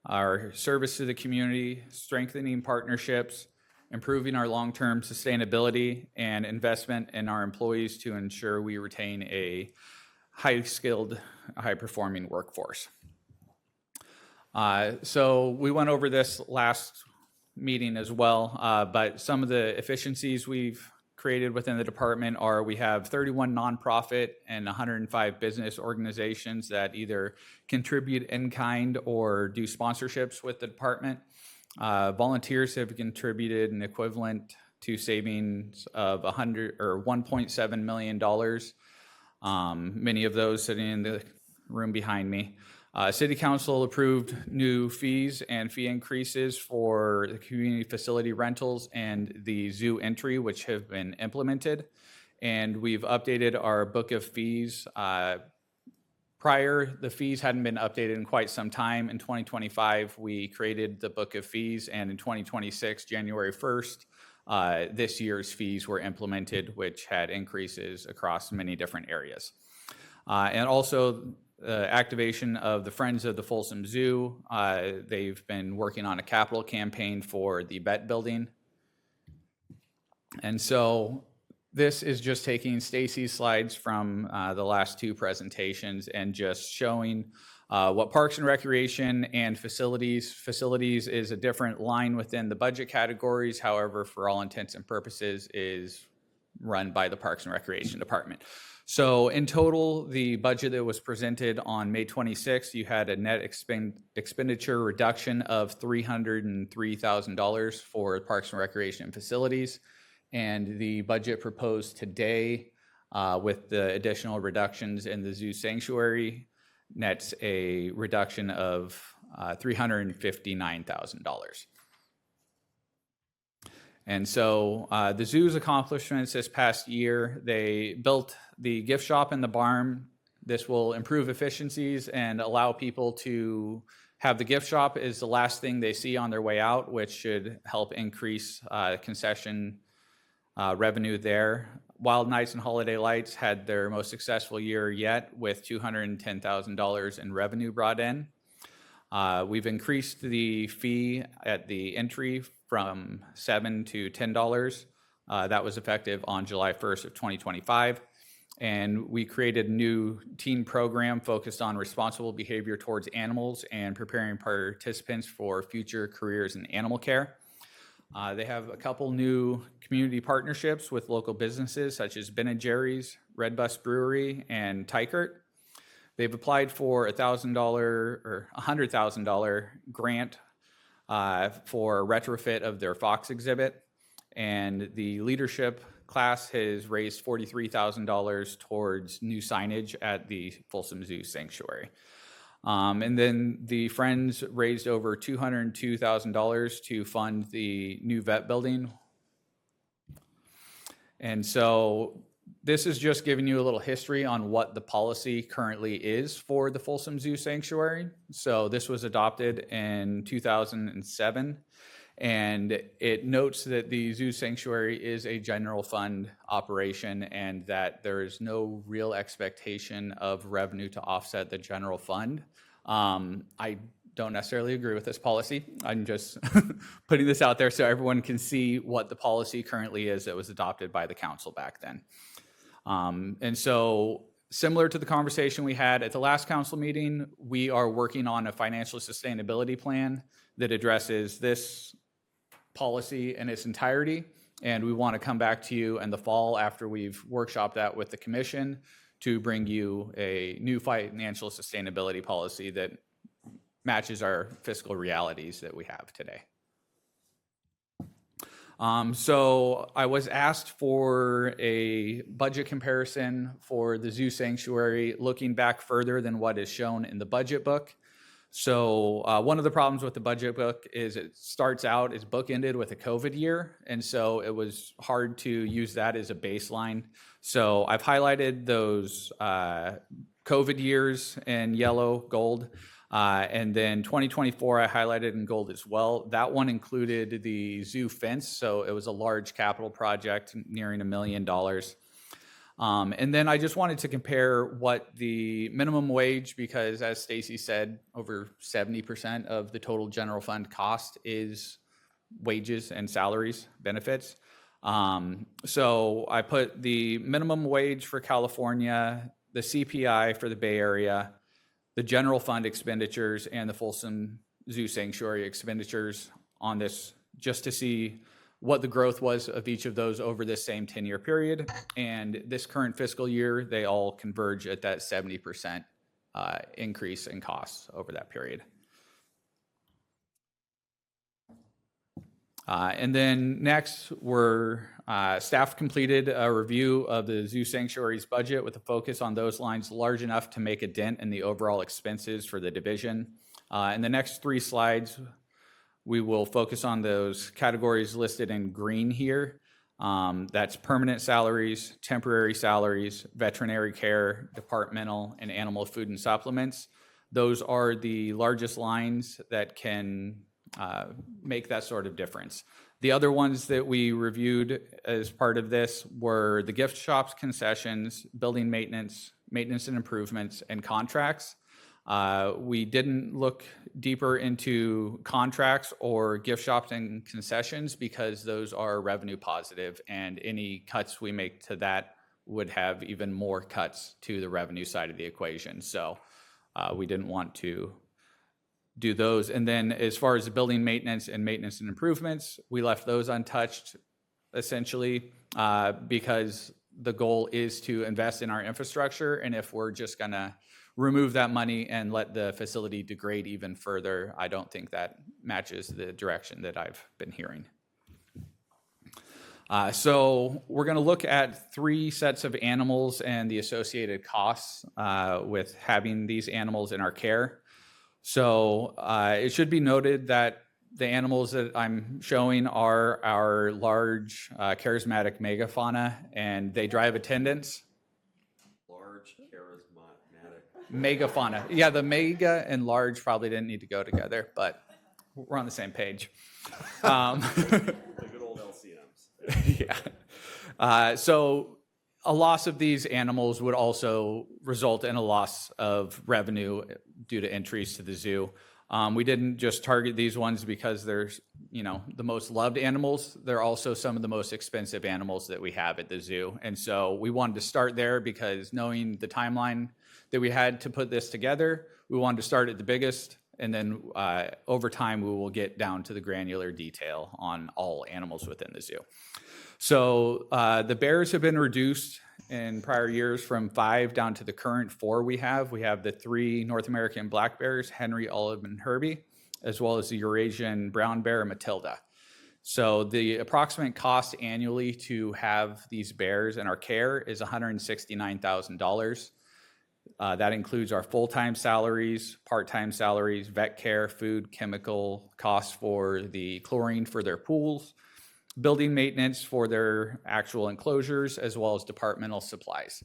our service to the community, strengthening partnerships, improving our long-term sustainability, and investment in our employees to ensure we retain a high-skilled, high-performing workforce. So we went over this last meeting as well, but some of the efficiencies we've created within the department are we have 31 nonprofit and 105 business organizations that either contribute in kind or do sponsorships with the department. Volunteers have contributed an equivalent to savings of $1.7 million. Many of those sitting in the room behind me. City Council approved new fees and fee increases for the community facility rentals and the zoo entry, which have been implemented. And we've updated our book of fees. Prior, the fees hadn't been updated in quite some time. In 2025, we created the book of fees, and in 2026, January 1st, this year's fees were implemented, which had increases across many different areas. And also, activation of the Friends of the Folsom Zoo. They've been working on a capital campaign for the vet building. And so this is just taking Stacy's slides from the last two presentations and just showing what Parks and Recreation and facilities. Facilities is a different line within the budget categories. However, for all intents and purposes, is run by the Parks and Recreation Department. So in total, the budget that was presented on May 26th, you had a net expenditure reduction of $303,000 for Parks and Recreation facilities. And the budget proposed today with the additional reductions in the zoo sanctuary nets a reduction of $359,000. And so the zoo's accomplishments this past year, they built the gift shop in the barn. This will improve efficiencies and allow people to have the gift shop is the last thing they see on their way out, which should help increase concession revenue there. Wild Nights and Holiday Lights had their most successful year yet with $210,000 in revenue brought in. We've increased the fee at the entry from $7 to $10. That was effective on July 1st of 2025. And we created a new teen program focused on responsible behavior towards animals and preparing participants for future careers in animal care. They have a couple new community partnerships with local businesses such as Ben & Jerry's, Red Bus Brewery, and Tykert. They've applied for $1,000 or $100,000 grant for retrofit of their Fox exhibit, and the leadership class has raised $43,000 towards new signage at the Folsom Zoo Sanctuary. And then the Friends raised over $202,000 to fund the new vet building. And so this is just giving you a little history on what the policy currently is for the Folsom Zoo Sanctuary. So this was adopted in 2007, and it notes that the Zoo Sanctuary is a general fund operation and that there is no real expectation of revenue to offset the general fund. I don't necessarily agree with this policy. I'm just putting this out there so everyone can see what the policy currently is that was adopted by the council back then. And so similar to the conversation we had at the last council meeting, we are working on a financial sustainability plan that addresses this policy in its entirety. And we want to come back to you in the fall after we've workshopped that with the commission to bring you a new financial sustainability policy that matches our fiscal realities that we have today. So I was asked for a budget comparison for the Zoo Sanctuary, looking back further than what is shown in the budget book. So one of the problems with the budget book is it starts out as bookended with a COVID year, and so it was hard to use that as a baseline. So I've highlighted those COVID years in yellow, gold, and then 2024 I highlighted in gold as well. That one included the zoo fence, so it was a large capital project nearing $1 million. And then I just wanted to compare what the minimum wage, because as Stacy said, over 70% of the total general fund cost is wages and salaries, benefits. So I put the minimum wage for California, the CPI for the Bay Area, the general fund expenditures, and the Folsom Zoo Sanctuary expenditures on this, just to see what the growth was of each of those over this same 10-year period. And this current fiscal year, they all converge at that 70% increase in costs over that period. And then next, staff completed a review of the Zoo Sanctuary's budget with a focus on those lines large enough to make a dent in the overall expenses for the division. In the next 3 slides, we will focus on those categories listed in green here. That's permanent salaries, temporary salaries, veterinary care, departmental, and animal food and supplements. Those are the largest lines that can make that sort of difference. The other ones that we reviewed as part of this were the gift shops, concessions, building maintenance, maintenance and improvements, and contracts. We didn't look deeper into contracts or gift shops and concessions because those are revenue positive, and any cuts we make to that would have even more cuts to the revenue side of the equation. So we didn't want to do those. And then as far as the building maintenance and improvements, we left those untouched essentially because the goal is to invest in our infrastructure. And if we're just gonna remove that money and let the facility degrade even further, I don't think that matches the direction that I've been hearing. So we're going to look at 3 sets of animals and the associated costs with having these animals in our care. So it should be noted that The animals that I'm showing are our large charismatic megafauna, and they drive attendance. Large, charismatic. Megafauna. Yeah, the mega and large probably didn't need to go together, but we're on the same page. The good old LCMs. Yeah. So a loss of these animals would also result in a loss of revenue due to entries to the zoo. We didn't just target these ones because they're, the most loved animals. They're also some of the most expensive animals that we have at the zoo. And so we wanted to start there because knowing the timeline that we had to put this together, we wanted to start at the biggest. And then over time, we will get down to the granular detail on all animals within the zoo. So the bears have been reduced in prior years from 5 down to the current 4 we have. We have the 3 North American black bears, Henry, Olive, and Herbie, as well as the Eurasian brown bear, Matilda. So the approximate cost annually to have these bears in our care is $169,000. That includes our full-time salaries, part-time salaries, vet care, food, chemical costs for the chlorine for their pools, building maintenance for their actual enclosures, as well as departmental supplies.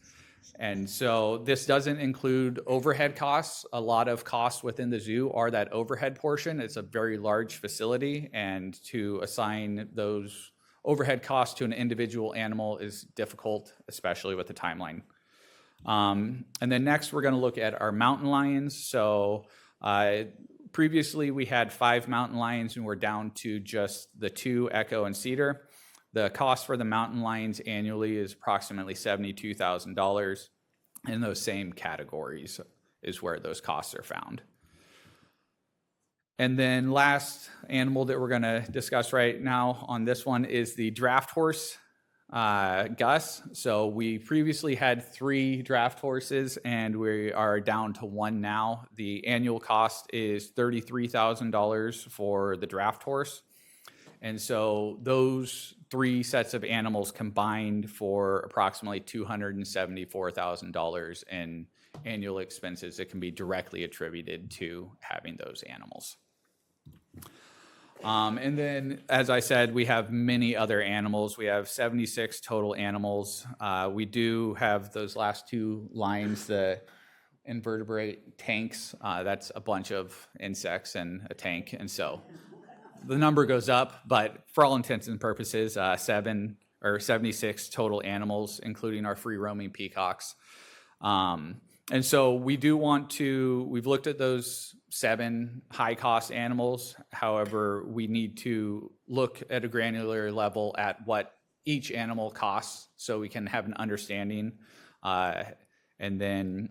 And so this doesn't include overhead costs. A lot of costs within the zoo are that overhead portion. It's a very large facility, and to assign those overhead costs to an individual animal is difficult, especially with the timeline. And then next, we're going to look at our mountain lions. So previously, we had 5 mountain lions, and we're down to just the 2, Echo and Cedar. The cost for the mountain lions annually is approximately $72,000. In those same categories is where those costs are found. And then last animal that we're going to discuss right now on this one is the draft horse, Gus. So we previously had 3 draft horses, and we are down to 1 now. The annual cost is $33,000 for the draft horse. And so those 3 sets of animals combined for approximately $274,000 in annual expenses that can be directly attributed to having those animals. And then, as I said, we have many other animals. We have 76 total animals. We do have those last 2 lines, the invertebrate tanks. That's a bunch of insects and a tank. And so the number goes up, but for all intents and purposes, 76 total animals, including our free-roaming peacocks. And so we do want to, we've looked at those 7 high-cost animals. However, we need to look at a granular level at what each animal costs so we can have an understanding. And then,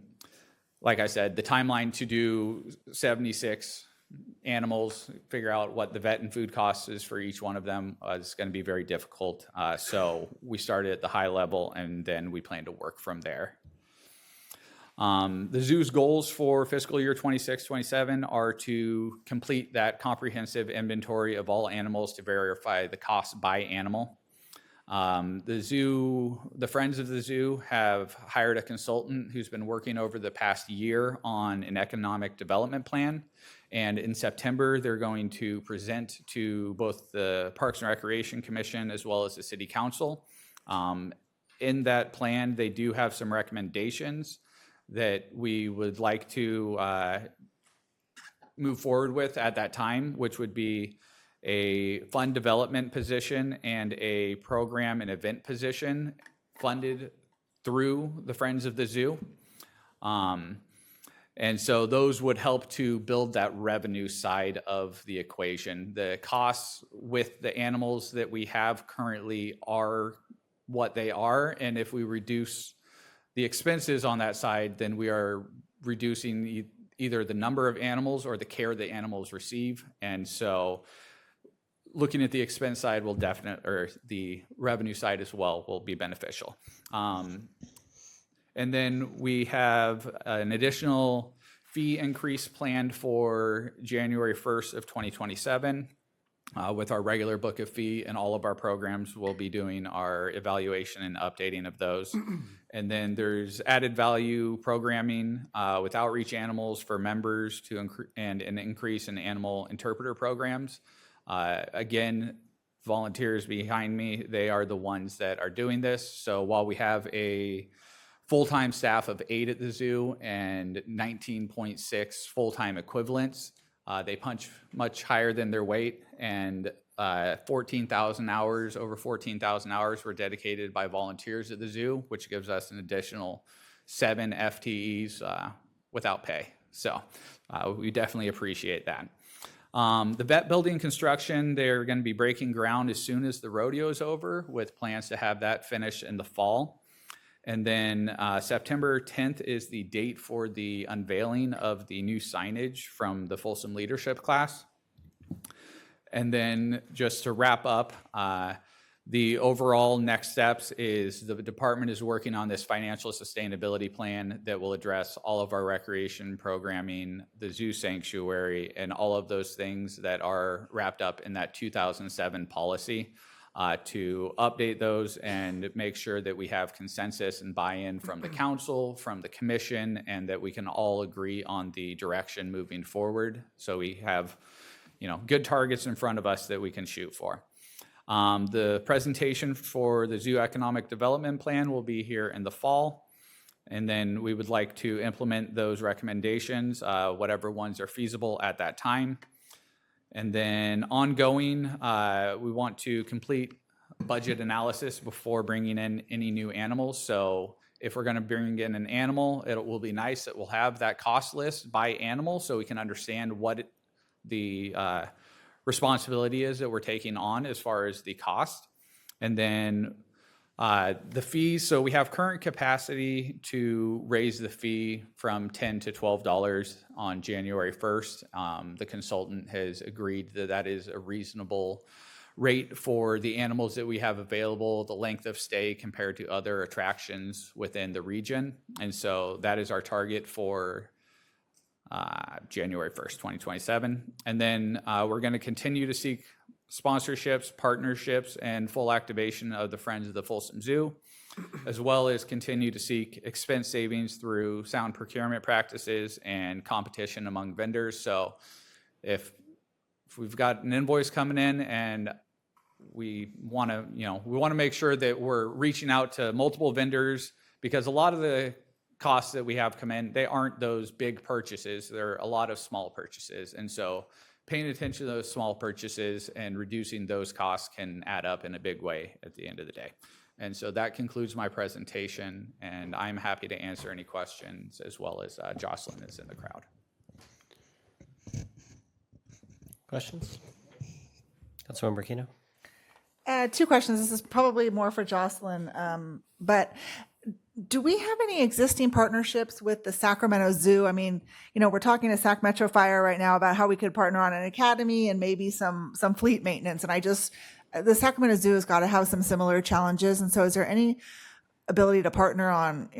like I said, the timeline to do 76 animals, figure out what the vet and food cost is for each one of them is going to be very difficult. So we started at the high level, and then we plan to work from there. The zoo's goals for fiscal year 26-27 are to complete that comprehensive inventory of all animals to verify the cost by animal. The Friends of the Zoo have hired a consultant who's been working over the past year on an economic development plan. And in September, they're going to present to both the Parks and Recreation Commission as well as the City Council. In that plan, they do have some recommendations that we would like to move forward with at that time, which would be a fund development position and a program and event position funded through the Friends of the Zoo. And so those would help to build that revenue side of the equation. The costs with the animals that we have currently are what they are, and if we reduce the expenses on that side, then we are reducing either the number of animals or the care the animals receive. And so looking at the expense side will or the revenue side as well will be beneficial. And then we have an additional fee increase planned for January 1st of 2027. With our regular book of fee and all of our programs, we'll be doing our evaluation and updating of those. And then there's added value programming with outreach animals for members and an increase in animal interpreter programs. Again, volunteers behind me, they are the ones that are doing this. So while we have a full-time staff of 8 at the zoo and 19.6 full-time equivalents, they punch much higher than their weight, and 14,000 hours, over 14,000 hours were dedicated by volunteers at the zoo, which gives us an additional 7 FTEs without pay. So we definitely appreciate that. The vet building construction, they're going to be breaking ground as soon as the rodeo is over, with plans to have that finished in the fall. And then September 10th is the date for the unveiling of the new signage from the Folsom leadership class. And then just to wrap up, the overall next steps is the department is working on this financial sustainability plan that will address all of our recreation programming, the zoo sanctuary, and all of those things that are wrapped up in that 2007 policy, to update those and make sure that we have consensus and buy-in from the council, from the commission, and that we can all agree on the direction moving forward. So we have, good targets in front of us that we can shoot for. The presentation for the Zoo Economic Development Plan will be here in the fall. And then we would like to implement those recommendations, whatever ones are feasible at that time. And then ongoing, we want to complete budget analysis before bringing in any new animals. So if we're going to bring in an animal, it will be nice that we'll have that cost list by animal so we can understand what the responsibility is that we're taking on as far as the cost. And then the fees, so we have current capacity to raise the fee from $10 to $12 on January 1st. The consultant has agreed that that is a reasonable rate for the animals that we have available, the length of stay compared to other attractions within the region. And so that is our target for January 1st, 2027. And then we're going to continue to seek sponsorships, partnerships, and full activation of the Friends of the Folsom Zoo, as well as continue to seek expense savings through sound procurement practices and competition among vendors. So if we've got an invoice coming in and we want to make sure that we're reaching out to multiple vendors, because a lot of the costs that we have come in, they aren't those big purchases. They're a lot of small purchases. And so paying attention to those small purchases and reducing those costs can add up in a big way at the end of the day. And so that concludes my presentation, and I'm happy to answer any questions, as well as Jocelyn is in the crowd. Questions? Councilmember Keno? 2 questions. This is probably more for Jocelyn, but do we have any existing partnerships with the Sacramento Zoo? I mean, we're talking to Sac Metro Fire right now about how we could partner on an academy and maybe some fleet maintenance. And the Sacramento Zoo has got to have some similar challenges. And so is there any ability to partner on,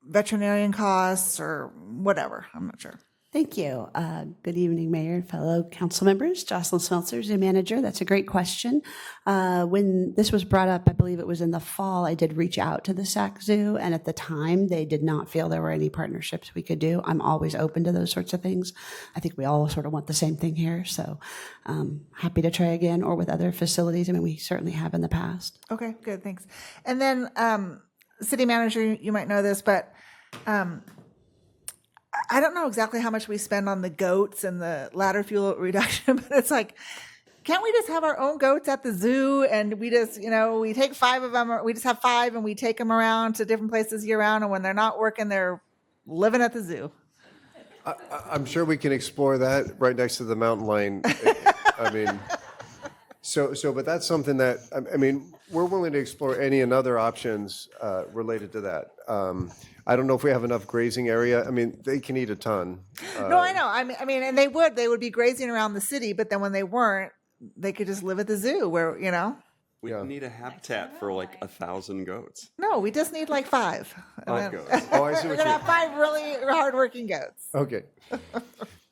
veterinarian costs or whatever? I'm not sure. Thank you. Good evening, Mayor and fellow council members. Jocelyn Smeltzer, Zoo Manager. That's a great question. When this was brought up, I believe it was in the fall, I did reach out to the SAC Zoo, and at the time, they did not feel there were any partnerships we could do. I'm always open to those sorts of things. I think we all sort of want the same thing here, so happy to try again, or with other facilities. I mean, we certainly have in the past. Okay, good, thanks. And then, City Manager, you might know this, but I don't know exactly how much we spend on the goats and the ladder fuel reduction, but it's like, can't we just have our own goats at the zoo? And we just, we take 5 of them, or we just have 5 and we take them around to different places year round. And when they're not working, they're living at the zoo. I'm sure we can explore that right next to the mountain lion. I mean, but that's something that, we're willing to explore any and other options related to that. I don't know if we have enough grazing area. I mean, they can eat a ton. No, I know. I mean, and they would be grazing around the city, but then when they weren't, they could just live at the zoo where, We need a habitat for like 1,000 goats. No, we just need like 5. 5 goats. Oh, I see We're what going to have 5 really hardworking goats. Okay.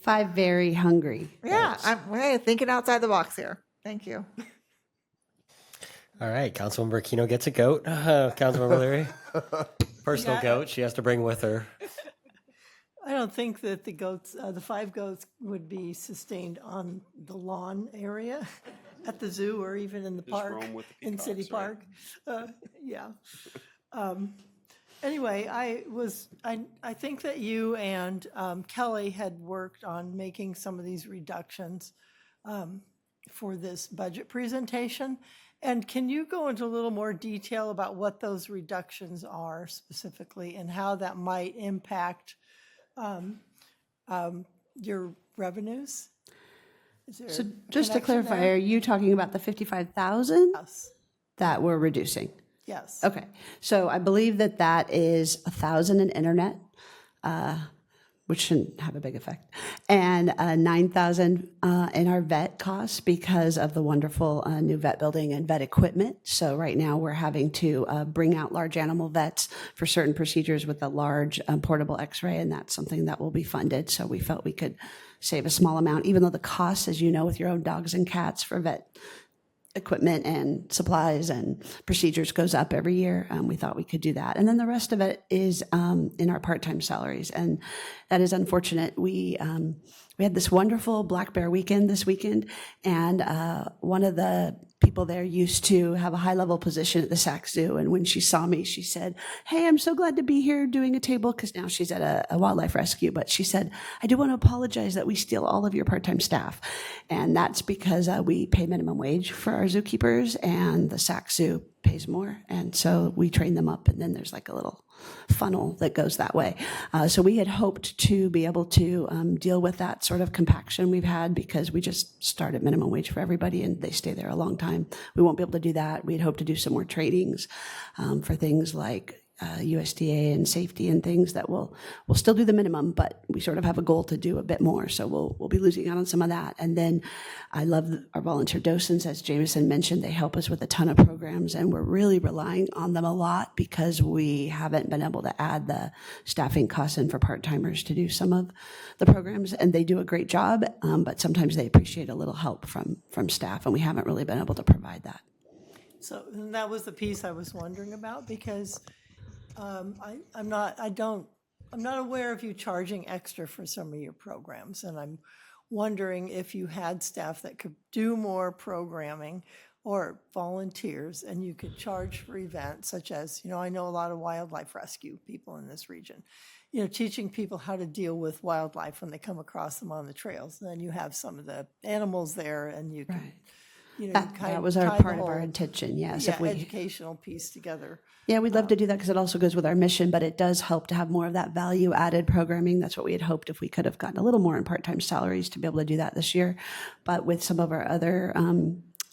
5 very hungry. Yeah, I'm thinking outside the box here. Thank you. All right, Councilmember Keno gets a goat. Councilmember Leary, personal goat she has to bring with her. I don't think that the goats, the 5 goats would be sustained on the lawn area at the zoo or even in the park, roam with the in City peacocks, Park. Yeah. Anyway, I think that you and Kelly had worked on making some of these reductions for this budget presentation. And can you go into a little more detail about what those reductions are specifically and how that might impact your revenues? Is there So a just to connection clarify, there? are you talking about the 55,000 Yes. that we're reducing? Yes. Okay, so I believe that that is 1,000 in internet, which shouldn't have a big effect, and 9,000 in our vet costs because of the wonderful new vet building and vet equipment. So right now we're having to bring out large animal vets for certain procedures with a large portable X-ray, and that's something that will be funded. So we felt we could save a small amount, even though the costs, as you know, with your own dogs and cats for vet equipment and supplies and procedures goes up every year. We thought we could do that. And then the rest of it is in our part-time salaries. And that is unfortunate. We had this wonderful Black Bear weekend this weekend, and one of the people there used to have a high-level position at the Sac Zoo, and when she saw me, she said, "Hey, I'm so glad to be here doing a table," because now she's at a wildlife rescue, but she said, "I do want to apologize that we steal all of your part-time staff," and that's because we pay minimum wage for our zookeepers, and the Sac Zoo pays more, and so we train them up, and then there's like a little funnel that goes that way. So we had hoped to be able to deal with that sort of compaction we've had because we just start at minimum wage for everybody and they stay there a long time. We won't be able to do that. We'd hope to do some more trainings for things like USDA and safety and things that we'll still do the minimum, but we sort of have a goal to do a bit more. So we'll be losing out on some of that. And then I love our volunteer docents, as Jameson mentioned, they help us with a ton of programs, and we're really relying on them a lot because we haven't been able to add the staffing costs in for part-timers to do some of the programs, and they do a great job, but sometimes they appreciate a little help from staff, and we haven't really been able to provide that. So and that was the piece I was wondering about because I'm not aware of you charging extra for some of your programs, and I'm wondering if you had staff that could do more programming or volunteers, and you could charge for events such as, I know a lot of wildlife rescue people in this region, teaching people how to deal with wildlife when they come across them on the trails. And then you have some of the animals there, and you can. That was our part of our intention, yes. Yeah, If we, educational piece together. yeah, we'd love to do that because it also goes with our mission, but it does help to have more of that value-added programming. That's what we had hoped if we could have gotten a little more in part-time salaries to be able to do that this year. But with some of our other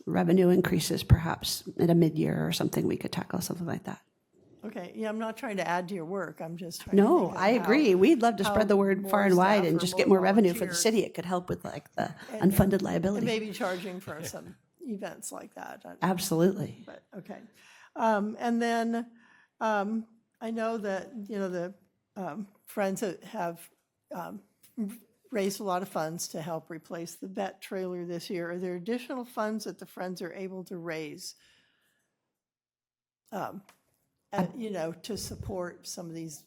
revenue increases, perhaps at a mid-year or something, we could tackle something like that. Okay, yeah, I'm not trying to add to your work. I'm just trying No, to think of I agree. We'd love to spread the word far and wide and just get more revenue for the city. It could help with like the unfunded liability. And maybe charging for some events like that. Absolutely. But, okay. And then I know that, the Friends have raised a lot of funds to help replace the vet trailer this year. Are there additional funds that the Friends are able to raise, to support some of these,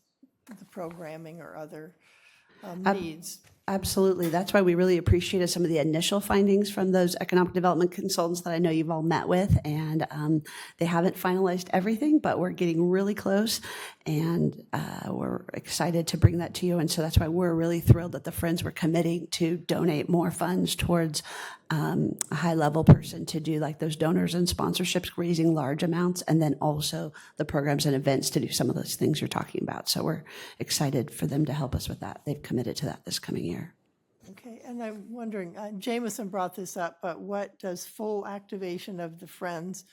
the programming or other needs? Absolutely. That's why we really appreciated some of the initial findings from those economic development consultants that I know you've all met with. And they haven't finalized everything, but we're getting really close. And we're excited to bring that to you. And so that's why we're really thrilled that the Friends were committing to donate more funds towards a high-level person to do like those donors and sponsorships, raising large amounts, and then also the programs and events to do some of those things you're talking about. So we're excited for them to help us with that. They've committed to that this coming year. Okay, and I'm wondering, Jameson brought this up, but what does full activation of the Friends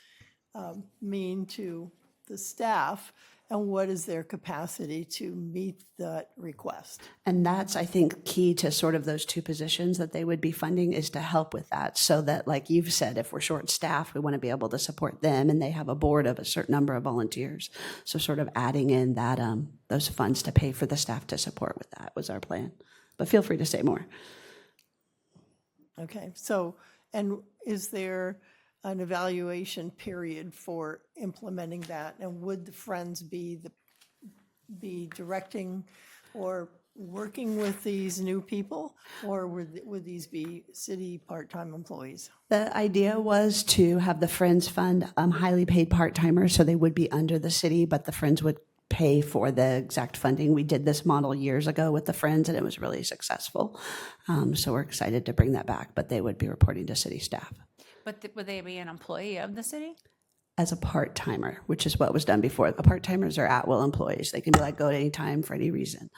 mean to the staff, and what is their capacity to meet that request? And that's, I think, key to sort of those two positions that they would be funding is to help with that so that, like you've said, if we're short-staffed, we want to be able to support them, and they have a board of a certain number of volunteers. So sort of adding in that those funds to pay for the staff to support with that was our plan. But feel free to say more. Okay, so, and is there an evaluation period for implementing that? And would the Friends be directing or working with these new people, or would these be city part-time employees? The idea was to have the Friends Fund highly paid part-timers, so they would be under the city, but the Friends would pay for the exact funding. We did this model years ago with the Friends, and it was really successful. So we're excited to bring that back, but they would be reporting to city staff But would they be an employee of the city? as a part-timer, which is what was done before. The part-timers are at-will employees. They can be let go at any time for any reason,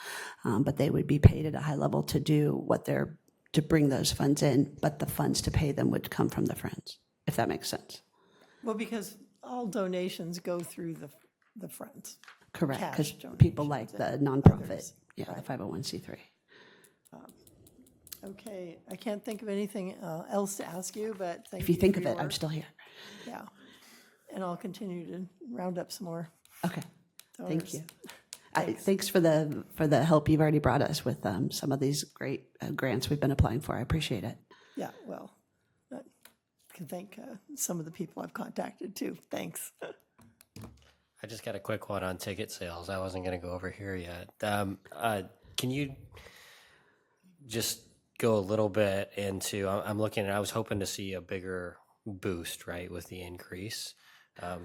but they would be paid at a high level to do what they're, to bring those funds in, but the funds to pay them would come from the Friends, if that makes sense. Well, because all donations go through the Friends. Correct, Cash because donations people like the and nonprofit, others. yeah, the 501c3. Okay, I can't think of anything else to ask you, but thank you. If you think for of your it, I'm work. still here. Yeah, and I'll continue to round up some more. Okay, thank donors. you. Thanks for the help you've already brought us with some of these great grants we've been applying for. I appreciate it. Yeah, well, I can thank some of the people I've contacted too. Thanks. I just got a quick one on ticket sales. I wasn't going to go over here yet. Can you just go a little bit into, I'm looking, I was hoping to see a bigger boost, right, with the increase.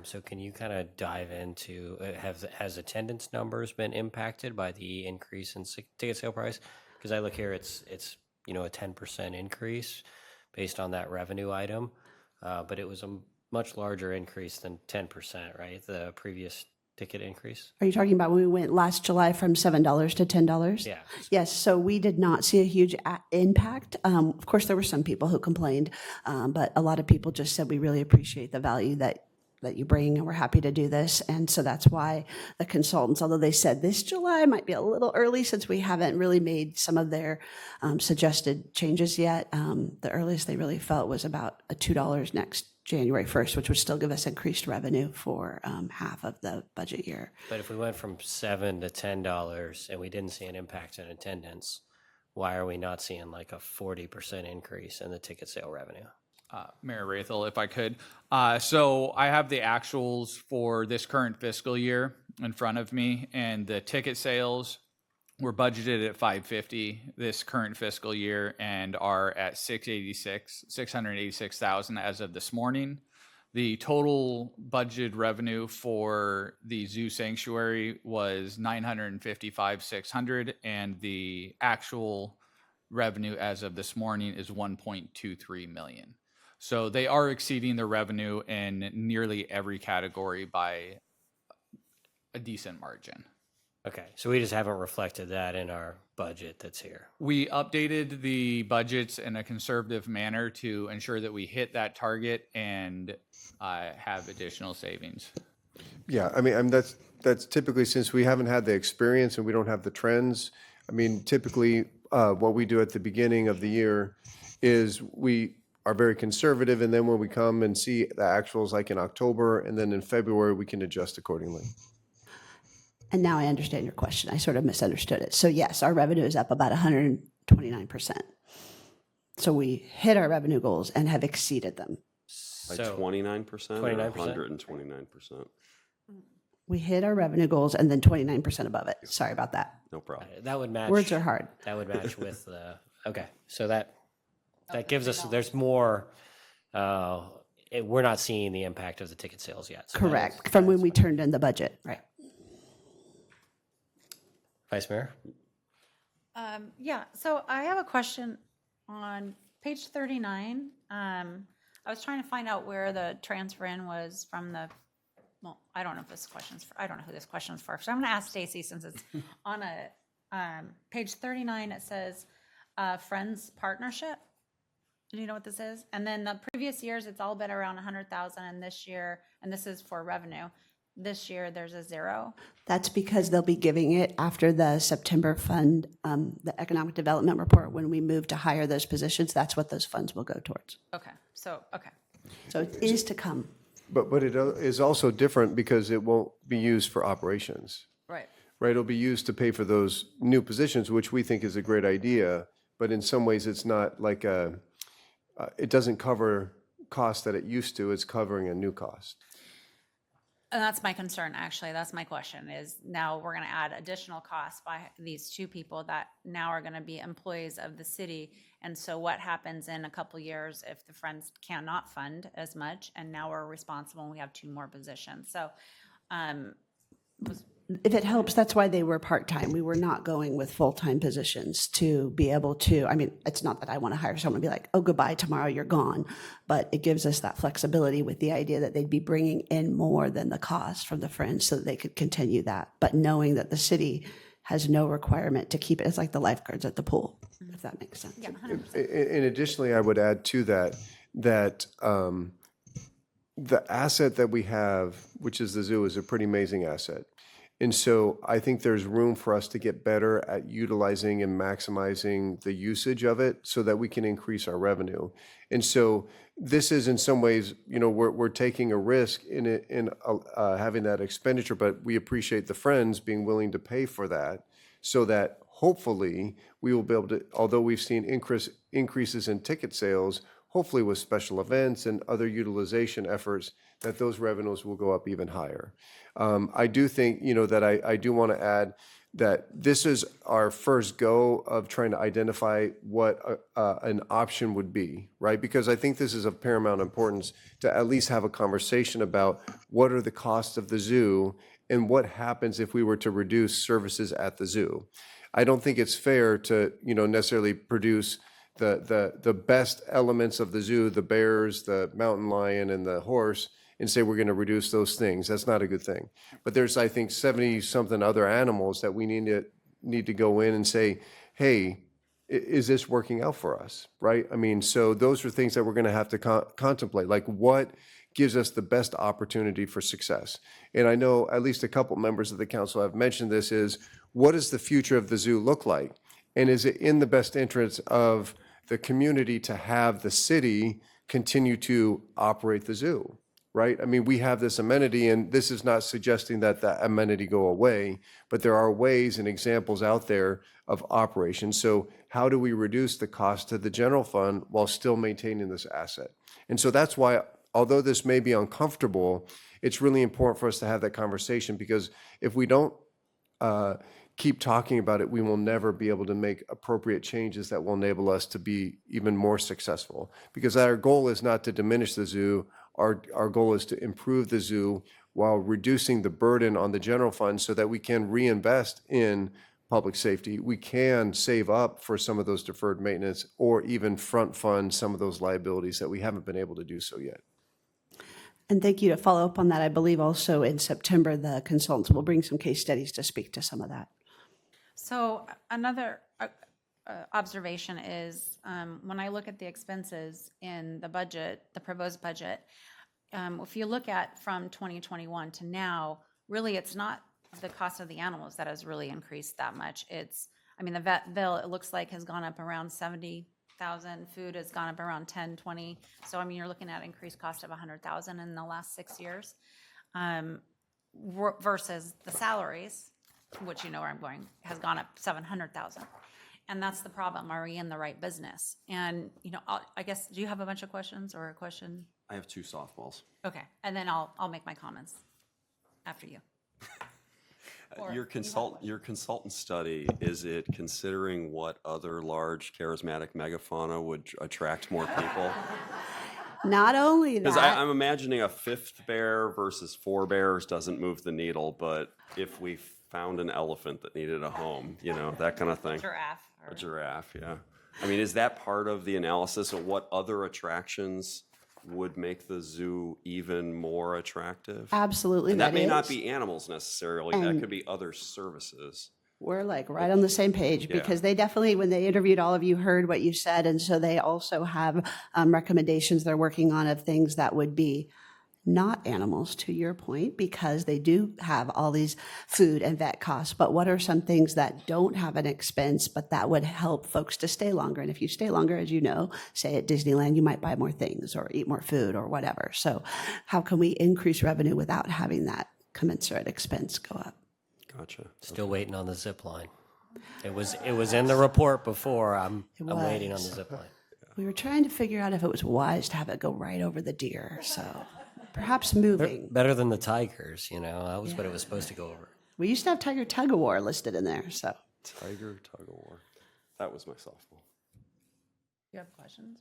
So can you kind of dive into, has attendance numbers been impacted by the increase in ticket sale price? Because I look here, it's a 10% increase based on that revenue item, but it was a much larger increase than 10%, right? The previous ticket increase? Are you talking about when we went last July from $7 to $10? Yeah. Yes, so we did not see a huge impact. Of course, there were some people who complained, but a lot of people just said, we really appreciate the value that you bring, and we're happy to do this. And so that's why the consultants, although they said this July might be a little early since we haven't really made some of their suggested changes yet, the earliest they really felt was about a $2 next January 1st, which would still give us increased revenue for half of the budget year. But if we went from $7 to $10 and we didn't see an impact in attendance, why are we not seeing like a 40% increase in the ticket sale revenue? Mayor Rathel, if I could. So I have the actuals for this current fiscal year in front of me, and the ticket sales were budgeted at 550 this current fiscal year and are at 686,000 as of this morning. The total budgeted revenue for the zoo sanctuary was 955,600, and the actual revenue as of this morning is 1.23 million. So they are exceeding the revenue in nearly every category by a decent margin. Okay, so we just haven't reflected that in our budget that's here. We updated the budgets in a conservative manner to ensure that we hit that target and have additional savings. Yeah, I mean, that's typically, since we haven't had the experience and we don't have the trends. I mean, typically, what we do at the beginning of the year is we are very conservative, and then when we come and see the actuals, like in October, and then in February, we can adjust accordingly. And now I understand your question. I sort of misunderstood it. So yes, our revenue is up about 129%. So we hit our revenue goals and have exceeded them. By So 29%? 29%? 129%. We hit our revenue goals and then 29% above it. Sorry about that. No problem. That would match. Words are hard. That would match with the, okay, so that gives us, there's more, we're not seeing the impact of the ticket sales yet. So that Correct. From when we turned in the budget. Right. Vice Mayor? Yeah, so I have a question on page 39. I was trying to find out where the transfer in was from the, well, I don't know if this question's for, I don't know who this question's for. So I'm going to ask Stacy, since it's on a page 39, it says Friends Partnership. Do you know what this is? And then the previous years, it's all been around 100,000, and this year, and this is for revenue. This year, there's a zero. That's because they'll be giving it after the September fund, the economic development report. When we move to hire those positions, that's what those funds will go towards. Okay, so, okay. So it is to come. But it is also different because it won't be used for operations. Right. Right, it'll be used to pay for those new positions, which we think is a great idea, but in some ways, it's not like it doesn't cover costs that it used to, it's covering a new cost. And that's my concern, actually. That's my question is now we're going to add additional costs by these two people that now are going to be employees of the city. And so what happens in a couple years if the Friends cannot fund as much and now we're responsible and we have two more positions? So If it helps, that's why they were part-time. We were not going with full-time positions to be able to, I mean, it's not that I want to hire someone and be like, oh, goodbye, tomorrow you're gone. But it gives us that flexibility with the idea that they'd be bringing in more than the cost from the Friends so that they could continue that. But knowing that the city has no requirement to keep it, it's like the lifeguards at the pool, if that makes sense. yeah, 100%. And additionally, I would add to that, the asset that we have, which is the zoo, is a pretty amazing asset. And so I think there's room for us to get better at utilizing and maximizing the usage of it so that we can increase our revenue. And so this is in some ways, we're taking a risk in having that expenditure, but we appreciate the Friends being willing to pay for that so that hopefully we will be able to, although we've seen increases in ticket sales, hopefully with special events and other utilization efforts, that those revenues will go up even higher. I do think, that I do want to add that this is our first go of trying to identify what an option would be, right? Because I think this is of paramount importance to at least have a conversation about what are the costs of the zoo and what happens if we were to reduce services at the zoo. I don't think it's fair to, necessarily produce the best elements of the zoo, the bears, the mountain lion, and the horse, and say we're going to reduce those things. That's not a good thing. But there's, I think, 70-something other animals that we need to go in and say, hey, is this working out for us, right? I mean, so those are things that we're going to have to contemplate, like what gives us the best opportunity for success. And I know at least a couple members of the council have mentioned this is, what does the future of the zoo look like? And is it in the best interest of the community to have the city continue to operate the zoo, right? I mean, we have this amenity, and this is not suggesting that that amenity go away, but there are ways and examples out there of operation. So how do we reduce the cost to the general fund while still maintaining this asset? And so that's why, although this may be uncomfortable, it's really important for us to have that conversation, because if we don't keep talking about it, we will never be able to make appropriate changes that will enable us to be even more successful. Because our goal is not to diminish the zoo. Our goal is to improve the zoo while reducing the burden on the general fund so that we can reinvest in public safety. We can save up for some of those deferred maintenance or even front fund some of those liabilities that we haven't been able to do so yet. And thank you. To follow up on that, I believe also in September, the consultants will bring some case studies to speak to some of that. So another observation is when I look at the expenses in the budget, the proposed budget, if you look at from 2021 to now, really it's not the cost of the animals that has really increased that much. The vet bill, it looks like, has gone up around 70,000. Food has gone up around 10, 20. So, you're looking at increased cost of 100,000 in the last 6 years versus the salaries, which where I'm going, has gone up 700,000. And that's the problem. Are we in the right business? And, I guess, do you have a bunch of questions or a question? I have 2 softballs. Okay. And then I'll make my comments after you. Your consultant study, is it considering what other large charismatic megafauna would attract more people? Not only that. Because I'm imagining a 5th bear versus 4 bears doesn't move the needle, but if we found an elephant that needed a home, that kind of thing. A giraffe, yeah. Is that part of the analysis of what other attractions would make the zoo even more attractive? Absolutely. And that may not be animals necessarily. That could be other services. We're right on the same page, because they definitely, when they interviewed all of you, heard what you said. And so they also have recommendations they're working on of things that would be not animals, to your point, because they do have all these food and vet costs. But what are some things that don't have an expense, but that would help folks to stay longer? And if you stay longer, as you know, say at Disneyland, you might buy more things or eat more food or whatever. So how can we increase revenue without having that commensurate expense go up? Gotcha. Still waiting on the zip line. It was in the report before. I'm waiting on the zip line. We were trying to figure out if it was wise to have it go right over the deer, so. perhaps moving. Better than the Tigers, you know, that was what it was supposed to go over. We used to have Tiger Tug of War listed in there, so. Tiger tug of war. That was my softball. You have questions?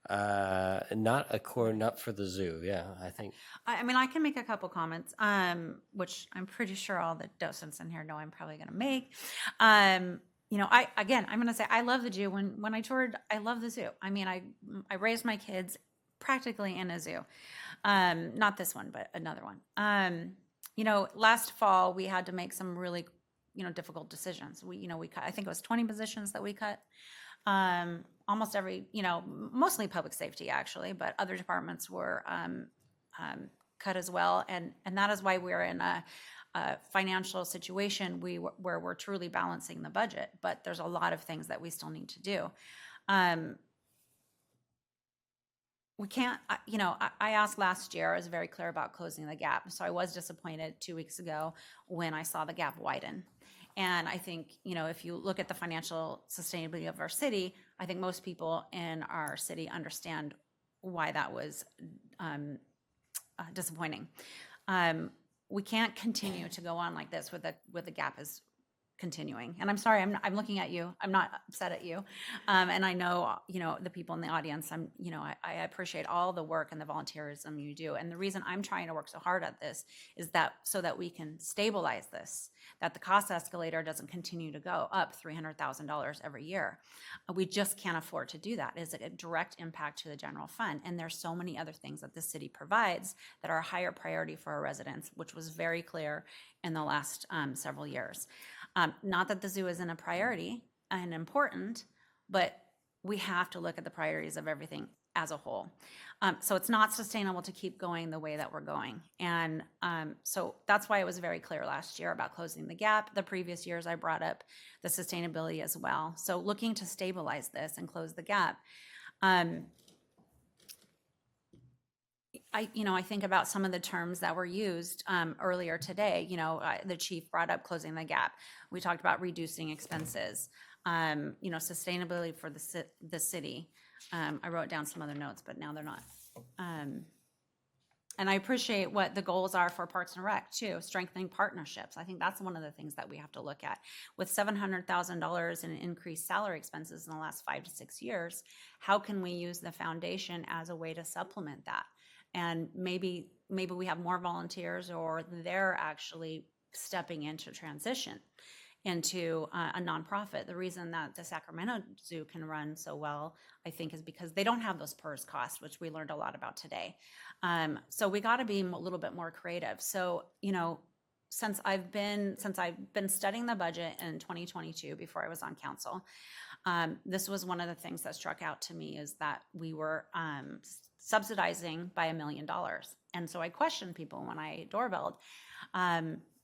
Not for the zoo. Yeah, I think. I mean, I can make a couple comments, which I'm pretty sure all the docents in here know I'm probably going to make. You know, I'm going to say I love the zoo. When I toured, I love the zoo. I mean, I raised my kids practically in a zoo. Not this one, but another one. You know, last fall we had to make some really, you know, difficult decisions. We cut, I think it was 20 positions that we cut. Almost every, you know, mostly public safety actually, but other departments were cut as well. And that is why we're in a financial situation where we're truly balancing the budget, but there's a lot of things that we still need to do. We can't, you know, I asked last year, I was very clear about closing the gap. So I was disappointed 2 weeks ago when I saw the gap widen. And I think, you know, if you look at the financial sustainability of our city, I think most people in our city understand why that was disappointing. We can't continue to go on like this with the gap is continuing. And I'm sorry, I'm looking at you. I'm not upset at you. And I know, you know, the people in the audience, I appreciate all the work and the volunteerism you do. And the reason I'm trying to work so hard at this is that so that we can stabilize this, that the cost escalator doesn't continue to go up $300,000 every year. We just can't afford to do that. It's a direct impact to the general fund. And there's so many other things that the city provides that are a higher priority for our residents, which was very clear in the last several years. Not that the zoo isn't a priority and important, but we have to look at the priorities of everything as a whole. So it's not sustainable to keep going the way that we're going. And so that's why it was very clear last year about closing the gap. The previous years I brought up the sustainability as well. So looking to stabilize this and close the gap. I think about some of the terms that were used earlier today. You know, the chief brought up closing the gap. We talked about reducing expenses. You know, sustainability for the city. I wrote down some other notes, but now they're not. And I appreciate what the goals are for Parks and Rec too, strengthening partnerships. I think that's one of the things that we have to look at. With $700,000 in increased salary expenses in the last 5 to 6 years, how can we use the foundation as a way to supplement that? And maybe we have more volunteers, or they're actually stepping into transition into a nonprofit. The reason that the Sacramento Zoo can run so well, I think, is because they don't have those PERS costs, which we learned a lot about today. So we got to be a little bit more creative. So, you know, since I've been studying the budget in 2022 before I was on council, this was one of the things that struck out to me, is that we were subsidizing by $1 million. And so I questioned people when I doorbelled.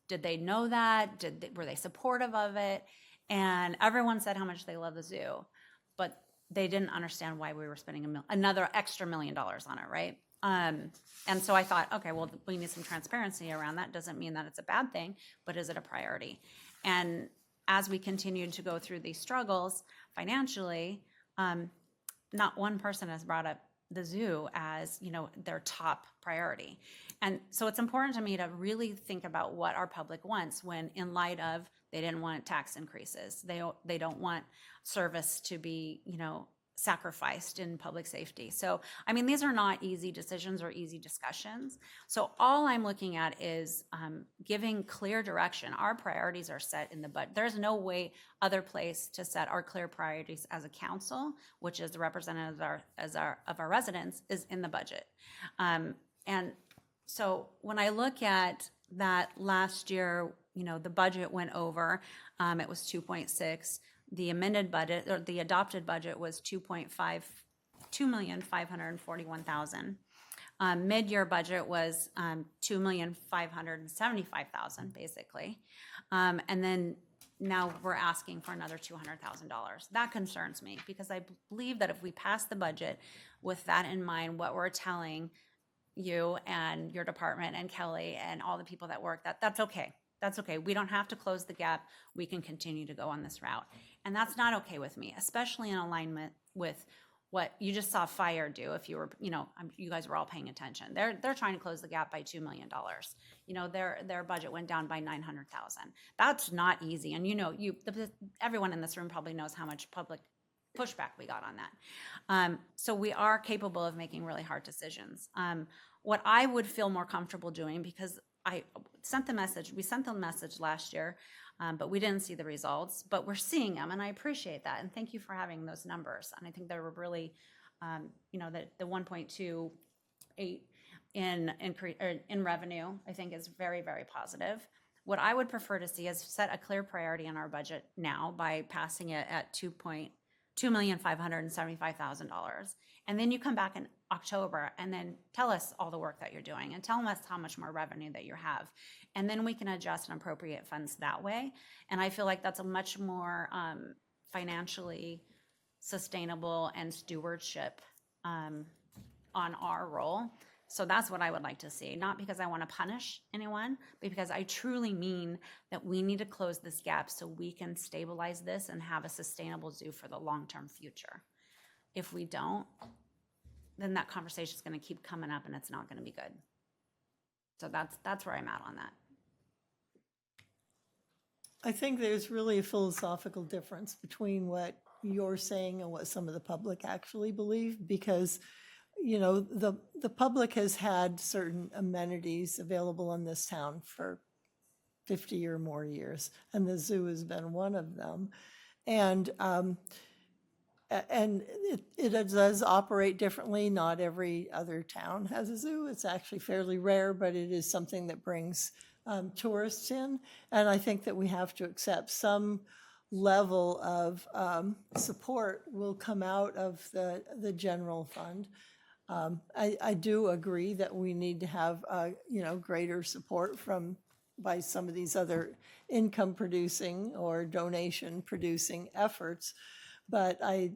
Did they know that? Were they supportive of it? And everyone said how much they love the zoo, but they didn't understand why we were spending another extra $1 million on it, right? And so I thought, okay, well, we need some transparency around that. Doesn't mean that it's a bad thing, but is it a priority? And as we continued to go through these struggles financially, not one person has brought up the zoo as, you know, their top priority. And so it's important to me to really think about what our public wants, when in light of they didn't want tax increases. They don't want service to be, you know, sacrificed in public safety. So, I mean, these are not easy decisions or easy discussions. So all I'm looking at is giving clear direction. Our priorities are set in the budget. There's no other place to set our clear priorities as a council, which is the representatives of our residents, is in the budget. And so when I look at that last year, you know, the budget went over, it was 2.6. The amended budget, or the adopted budget, was $2,541,000. Mid-year budget was $2,575,000, basically. And then now we're asking for another $200,000. That concerns me, because I believe that if we pass the budget with that in mind, what we're telling you and your department and Kelly and all the people that work, that's okay. That's okay. We don't have to close the gap. We can continue to go on this route. And that's not okay with me, especially in alignment with what you just saw fire do. If you were, you guys were all paying attention. They're trying to close the gap by $2 million. Their budget went down by $900,000. That's not easy. And everyone in this room probably knows how much public pushback we got on that. So we are capable of making really hard decisions. What I would feel more comfortable doing, because we sent the message last year, but we didn't see the results, but we're seeing them, and I appreciate that. And thank you for having those numbers. And I think they were really, the 1.28 in revenue, I think is very, very positive. What I would prefer to see is set a clear priority in our budget now by passing it at $2,575,000. And then you come back in October and then tell us all the work that you're doing and tell us how much more revenue that you have. And then we can adjust and appropriate funds that way. And I feel like that's a much more financially sustainable and stewardship on our role. So that's what I would like to see, not because I want to punish anyone, but because I truly mean that we need to close this gap so we can stabilize this and have a sustainable zoo for the long-term future. If we don't, then that conversation is going to keep coming up and it's not going to be good. So that's where I'm at on that. I think there's really a philosophical difference between what you're saying and what some of the public actually believe, because the public has had certain amenities available in this town for 50 or more years, and the zoo has been one of them. And it does operate differently. Not every other town has a zoo. It's actually fairly rare, but it is something that brings tourists in. And I think that we have to accept some level of support will come out of the general fund. I do agree that we need to have greater support by some of these other income producing or donation producing efforts, but I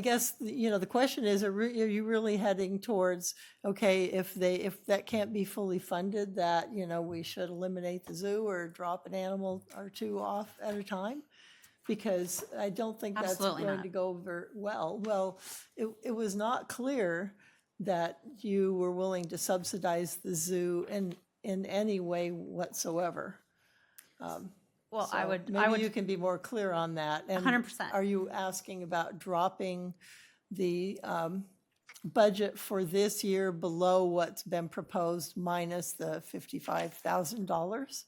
guess the question is, are you really heading towards, okay, if that can't be fully funded, that we should eliminate the zoo or drop an animal or two off at a time? Because I don't think that's Absolutely going not. to go over well. Well, it was not clear that you were willing to subsidize the zoo in any way whatsoever. Well, So maybe you can be more clear on that. And 100%. Are you asking about dropping the budget for this year below what's been proposed minus the $55,000?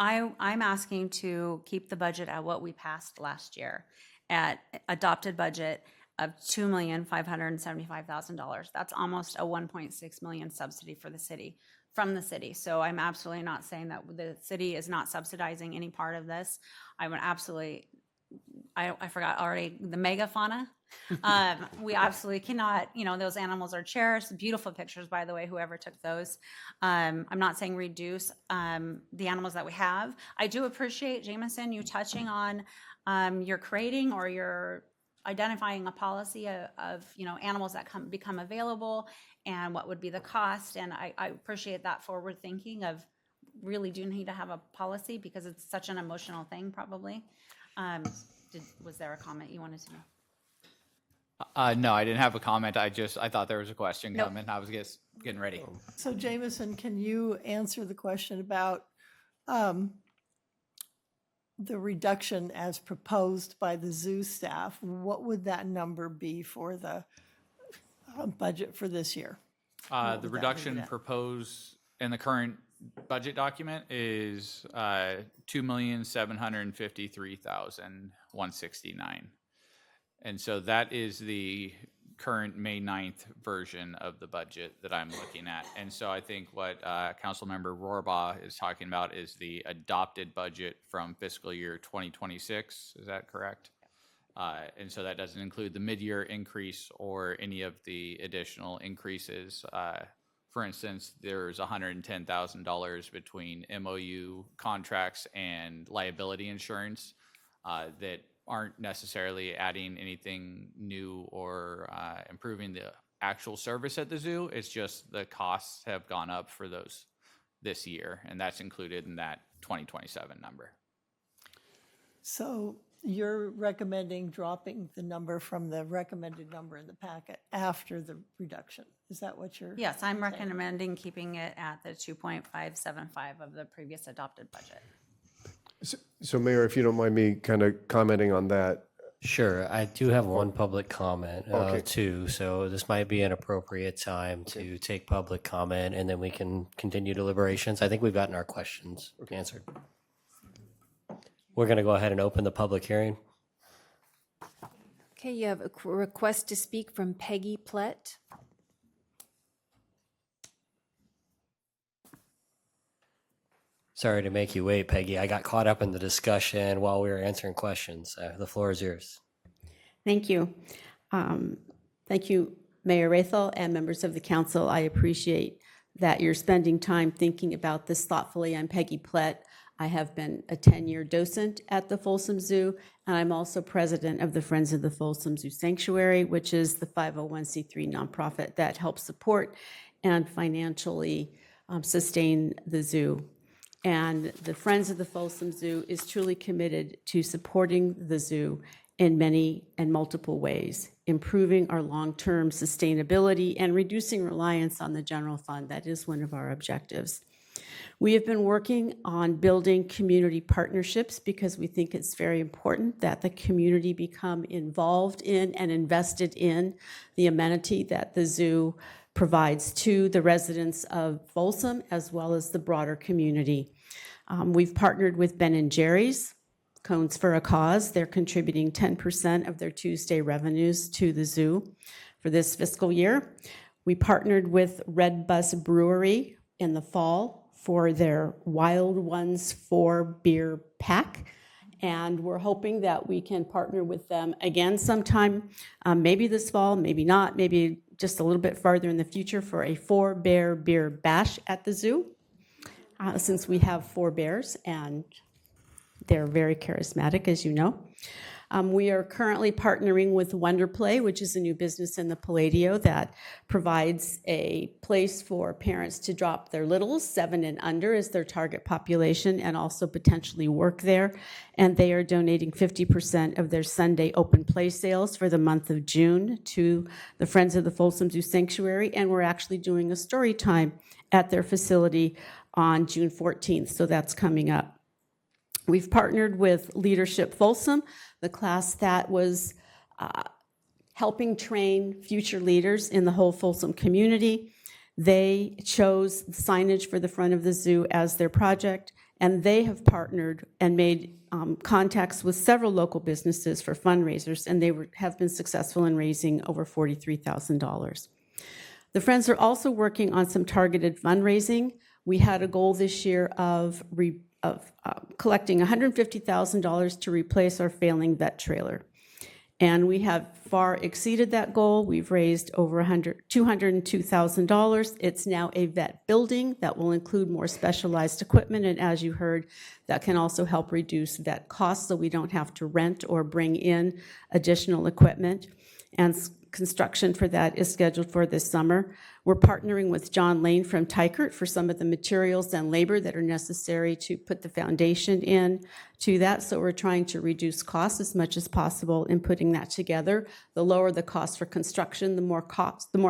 I'm asking to keep the budget at what we passed last year, at adopted budget of $2,575,000. That's almost a $1.6 million subsidy for the city, from the city. So I'm absolutely not saying that the city is not subsidizing any part of this. I would absolutely, I forgot already, the megafauna. We absolutely cannot, those animals are cherished. Beautiful pictures, by the way, whoever took those. I'm not saying reduce the animals that we have. I do appreciate, Jameson, you touching on your creating or your identifying a policy of animals that become available and what would be the cost. And I appreciate that forward thinking of really do need to have a policy because it's such an emotional thing probably. Was there a comment you wanted to make? No, I didn't have a comment. I thought there was a question Nope. coming. I was getting ready. So Jameson, can you answer the question about the reduction as proposed by the zoo staff? What would that number be for the budget for this year? The reduction proposed in the current budget document is $2,753,169. And so that is the current May 9th version of the budget that I'm looking at. And so I think what Councilmember Rohrbaugh is talking about is the adopted budget from fiscal year 2026. Is that correct? And so that doesn't include the mid-year increase or any of the additional increases. For instance, there's $110,000 between MOU contracts and liability insurance that aren't necessarily adding anything new or improving the actual service at the zoo. It's just the costs have gone up for those this year, and that's included in that 2027 number. So You're recommending dropping the number from the recommended number in the packet after the reduction. Is that what you're? Yes, I'm saying? recommending keeping it at the 2.575 of the previous adopted budget. So Mayor, if you don't mind me kind of commenting on that. Sure, I do have one public comment Okay. too, so this might be an appropriate time to take public comment, and then we can continue deliberations. I think we've gotten our questions answered. We're going to go ahead and open the public hearing. Okay, you have a request to speak from Peggy Plett. Sorry to make you wait, Peggy. I got caught up in the discussion while we were answering questions. The floor is yours. Thank you. Thank you, Mayor Rathel and members of the council. I appreciate that you're spending time thinking about this thoughtfully. I'm Peggy Plett. I have been a 10-year docent at the Folsom Zoo, and I'm also president of the Friends of the Folsom Zoo Sanctuary, which is the 501c3 nonprofit that helps support and financially sustain the zoo. And the Friends of the Folsom Zoo is truly committed to supporting the zoo in many and multiple ways, improving our long-term sustainability and reducing reliance on the general fund. That is one of our objectives. We have been working on building community partnerships because we think it's very important that the community become involved in and invested in the amenity that the zoo provides to the residents of Folsom as well as the broader community. We've partnered with Ben & Jerry's, Cones for a Cause. They're contributing 10% of their Tuesday revenues to the zoo for this fiscal year. We partnered with Red Bus Brewery in the fall for their Wild Ones 4 beer pack. And we're hoping that we can partner with them again sometime, maybe this fall, maybe not, maybe just a little bit farther in the future for a 4 bear beer bash at the zoo, since we have 4 bears and they're very charismatic, as you know. We are currently partnering with Wonder Play, which is a new business in the Palladio that provides a place for parents to drop their littles, 7 and under is their target population, and also potentially work there. And they are donating 50% of their Sunday open play sales for the month of June to the Friends of the Folsom Zoo Sanctuary. And we're actually doing a story time at their facility on June 14th, so that's coming up. We've partnered with Leadership Folsom, the class that was helping train future leaders in the whole Folsom community. They chose signage for the front of the zoo as their project, and they have partnered and made contacts with several local businesses for fundraisers, and they have been successful in raising over $43,000. The Friends are also working on some targeted fundraising. We had a goal this year of collecting $150,000 to replace our failing vet trailer. And we have far exceeded that goal. We've raised over $202,000. It's now a vet building that will include more specialized equipment. And as you heard, that can also help reduce vet costs so we don't have to rent or bring in additional equipment. And construction for that is scheduled for this summer. We're partnering with John Lane from Tykert for some of the materials and labor that are necessary to put the foundation in to that. So we're trying to reduce costs as much as possible in putting that together. The lower the cost for construction, the more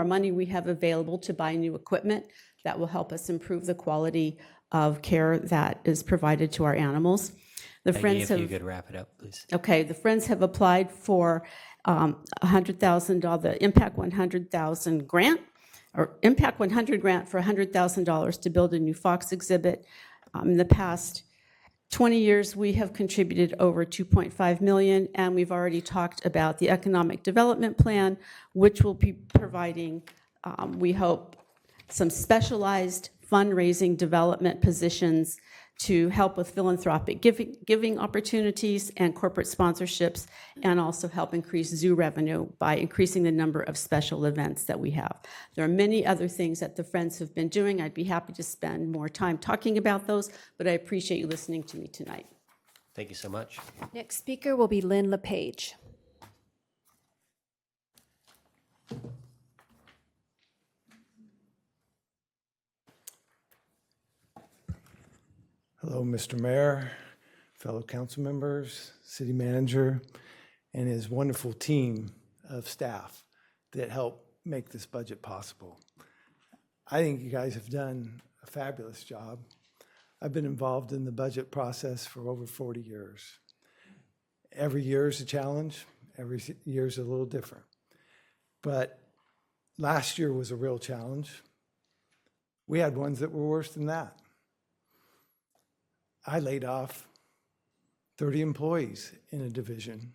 money we have available to buy new equipment that will help us improve the quality of care that is provided to our animals. The Friends if you could wrap it up, please. Okay, the Friends have applied for $100,000, the Impact 100,000 grant, or Impact 100 grant for $100,000 to build a new fox exhibit. In the past 20 years, we have contributed over $2.5 million, and we've already talked about the economic development plan, which will be providing, we hope, some specialized fundraising development positions to help with philanthropic giving opportunities and corporate sponsorships, and also help increase zoo revenue by increasing the number of special events that we have. There are many other things that the Friends have been doing. I'd be happy to spend more time talking about those, but I appreciate you listening to me tonight. Thank you so much. Next speaker will be Lynn LePage. Hello, Mr. Mayor, fellow council members, city manager, and his wonderful team of staff that help make this budget possible. I think you guys have done a fabulous job. I've been involved in the budget process for over 40 years. Every year is a challenge. Every year is a little different. But last year was a real challenge. We had ones that were worse than that. I laid off 30 employees in a division.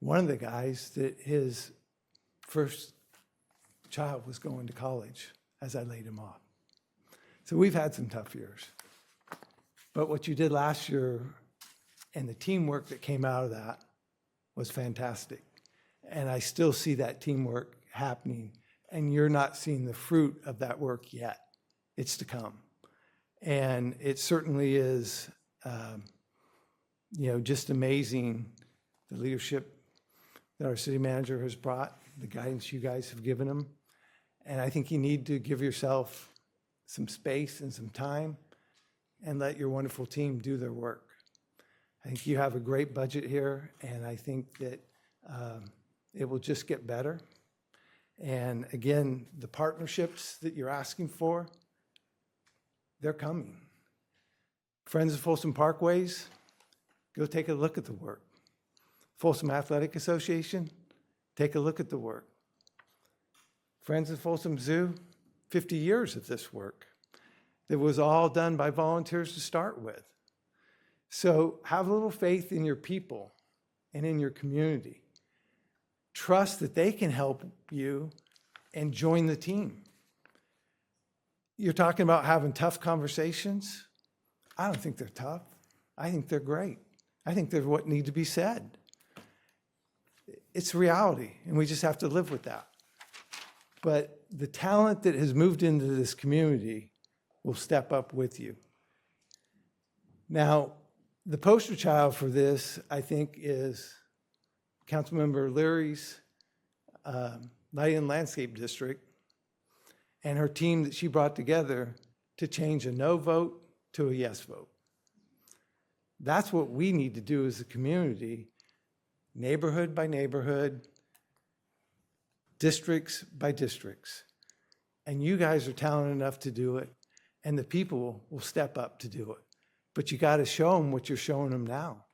One of the guys that his first child was going to college as I laid him off. So we've had some tough years. But what you did last year and the teamwork that came out of that was fantastic. And I still see that teamwork happening, and you're not seeing the fruit of that work yet. It's to come. And it certainly is, just amazing, the leadership that our city manager has brought, the guidance you guys have given him. And I think you need to give yourself some space and some time and let your wonderful team do their work. I think you have a great budget here, and I think that it will just get better. And again, the partnerships that you're asking for, they're coming. Friends of Folsom Parkways, go take a look at the work. Folsom Athletic Association, take a look at the work. Friends of Folsom Zoo, 50 years of this work. That was all done by volunteers to start with. So have a little faith in your people and in your community. Trust that they can help you and join the team. You're talking about having tough conversations. I don't think they're tough. I think they're great. I think they're what need to be said. It's reality, and we just have to live with that. But the talent that has moved into this community will step up with you. Now, the poster child for this, I think, is Councilmember Leary's Light and Landscape District and her team that she brought together to change a no vote to a yes vote. That's what we need to do as a community, neighborhood by neighborhood, districts by districts. And you guys are talented enough to do it, and the people will step up to do it. But you got to show them what you're showing them now.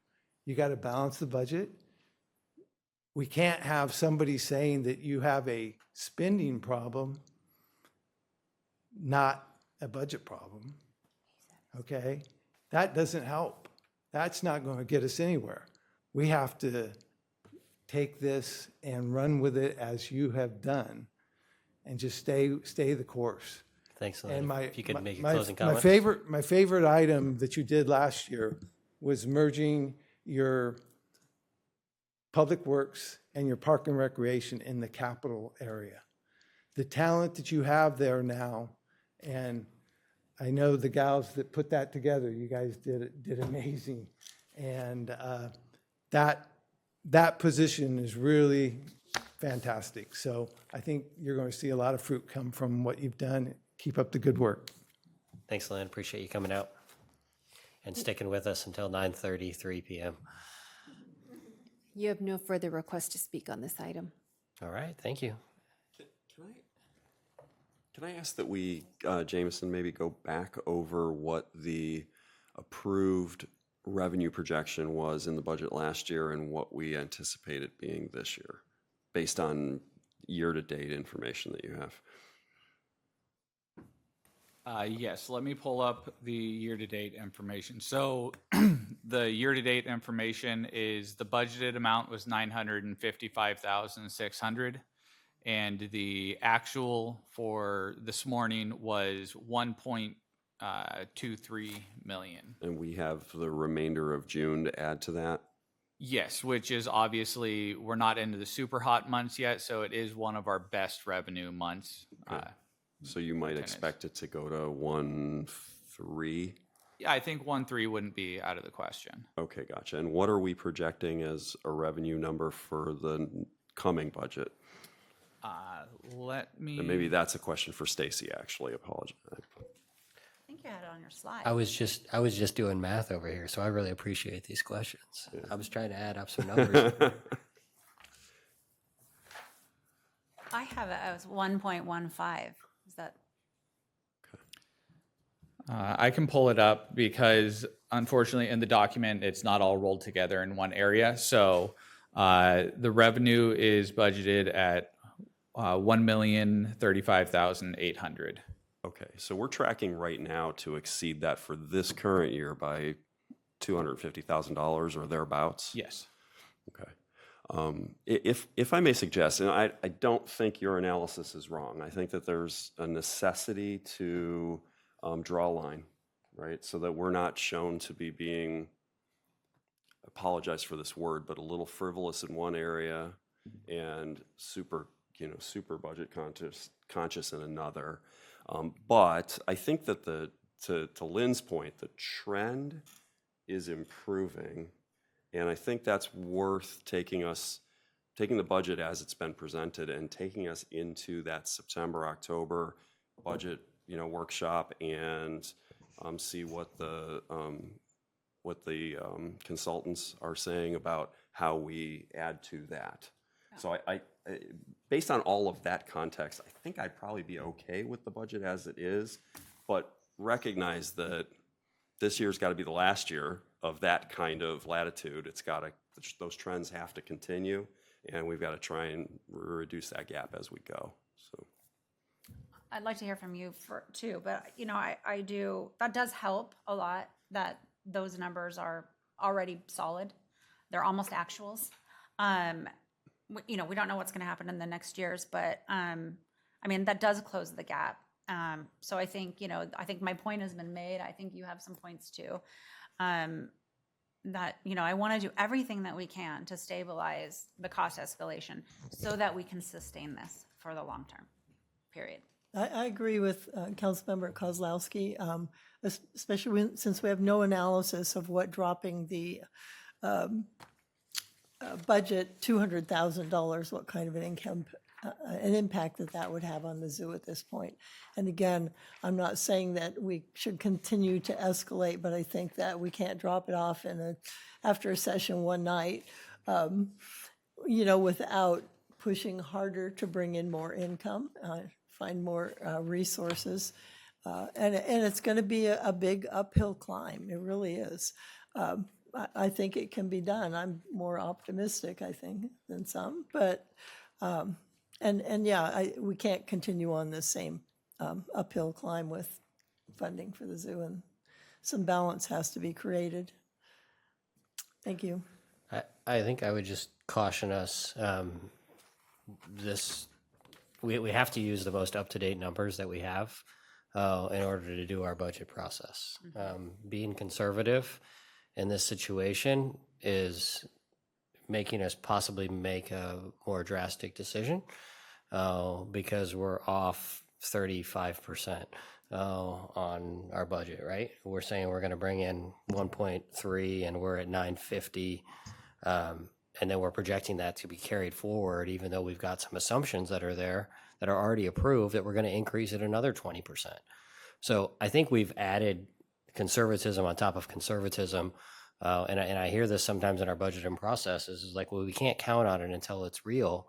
You got to balance the budget. We can't have somebody saying that you have a spending problem, not a budget problem. Okay? That doesn't help. That's not going to get us anywhere. We have to take this and run with it as you have done and just stay the course. Thanks, Lynn. If you could make a my, closing my comment. my favorite item that you did last year was merging your public works and your park and recreation in the capital area. The talent that you have there now, and I know the gals that put that together, you guys did amazing. And that position is really fantastic. So I think you're going to see a lot of fruit come from what you've done. Keep up the good work. Thanks, Lynn. Appreciate you coming out and sticking with us until 9:33 p.m. You have no further requests to speak on this item. All right, thank you. Can I ask that we, Jameson, maybe go back over what the approved revenue projection was in the budget last year and what we anticipate it being this year, based on year-to-date information that you have? Yes, let me pull up the year-to-date information. So the year-to-date information is the budgeted amount was $955,600, and the actual for this morning was $1.23 million. And we have the remainder of June to add to that? Yes, which is obviously, we're not into the super hot months yet, so it is one of our best revenue months. Okay. So you might expect it to go to 1.3? Yeah, I think 1.3 wouldn't be out of the question. Okay, gotcha. And what are we projecting as a revenue number for the coming budget? Let me. And maybe that's a question for Stacy, actually. Apologize. Thank you had it on your slide. I was just doing math over here, so I really appreciate these questions. I was trying to add up some numbers. I have it as 1.15. Is that? I can pull it up because unfortunately in the document, it's not all rolled together in one area. So the revenue is budgeted at $1,035,800. Okay, so we're tracking right now to exceed that for this current year by $250,000 or thereabouts? Yes. Okay. If I may suggest, and I don't think your analysis is wrong. I think that there's a necessity to draw a line, right? So that we're not shown to be being, apologize for this word, but a little frivolous in one area and super budget conscious in another. But I think that to Lynn's point, the trend is improving. And I think that's worth taking the budget as it's been presented and taking us into that September, October budget, workshop and see what the consultants are saying about how we add to that. So I based on all of that context, I think I'd probably be okay with the budget as it is, but recognize that this year's got to be the last year of that kind of latitude. Those trends have to continue, and we've got to try and reduce that gap as we go. So I'd like to hear from you too, but I do, that does help a lot that those numbers are already solid. They're almost actuals. We don't know what's going to happen in the next years, but that does close the gap. So I think my point has been made. I think you have some points too. That I want to do everything that we can to stabilize the cost escalation so that we can sustain this for the long term. Period. I agree with Councilmember Kozlowski, especially since we have no analysis of what dropping the budget $200,000, what kind of an impact that would have on the zoo at this point. And again, I'm not saying that we should continue to escalate, but I think that we can't drop it off after a session one night, without pushing harder to bring in more income, find more resources. And it's going to be a big uphill climb. It really is. I think it can be done. I'm more optimistic, I think, than some. But, we can't continue on this same uphill climb with funding for the zoo. And some balance has to be created. Thank you. I think I would just caution us, we have to use the most up-to-date numbers that we have in order to do our budget process. Being conservative in this situation is making us possibly make a more drastic decision because we're off 35% on our budget, right? We're saying we're going to bring in 1.3 and we're at 950. And then we're projecting that to be carried forward, even though we've got some assumptions that are there that are already approved that we're going to increase it another 20%. So I think we've added conservatism on top of conservatism. And I hear this sometimes in our budgeting processes is like, well, we can't count on it until it's real.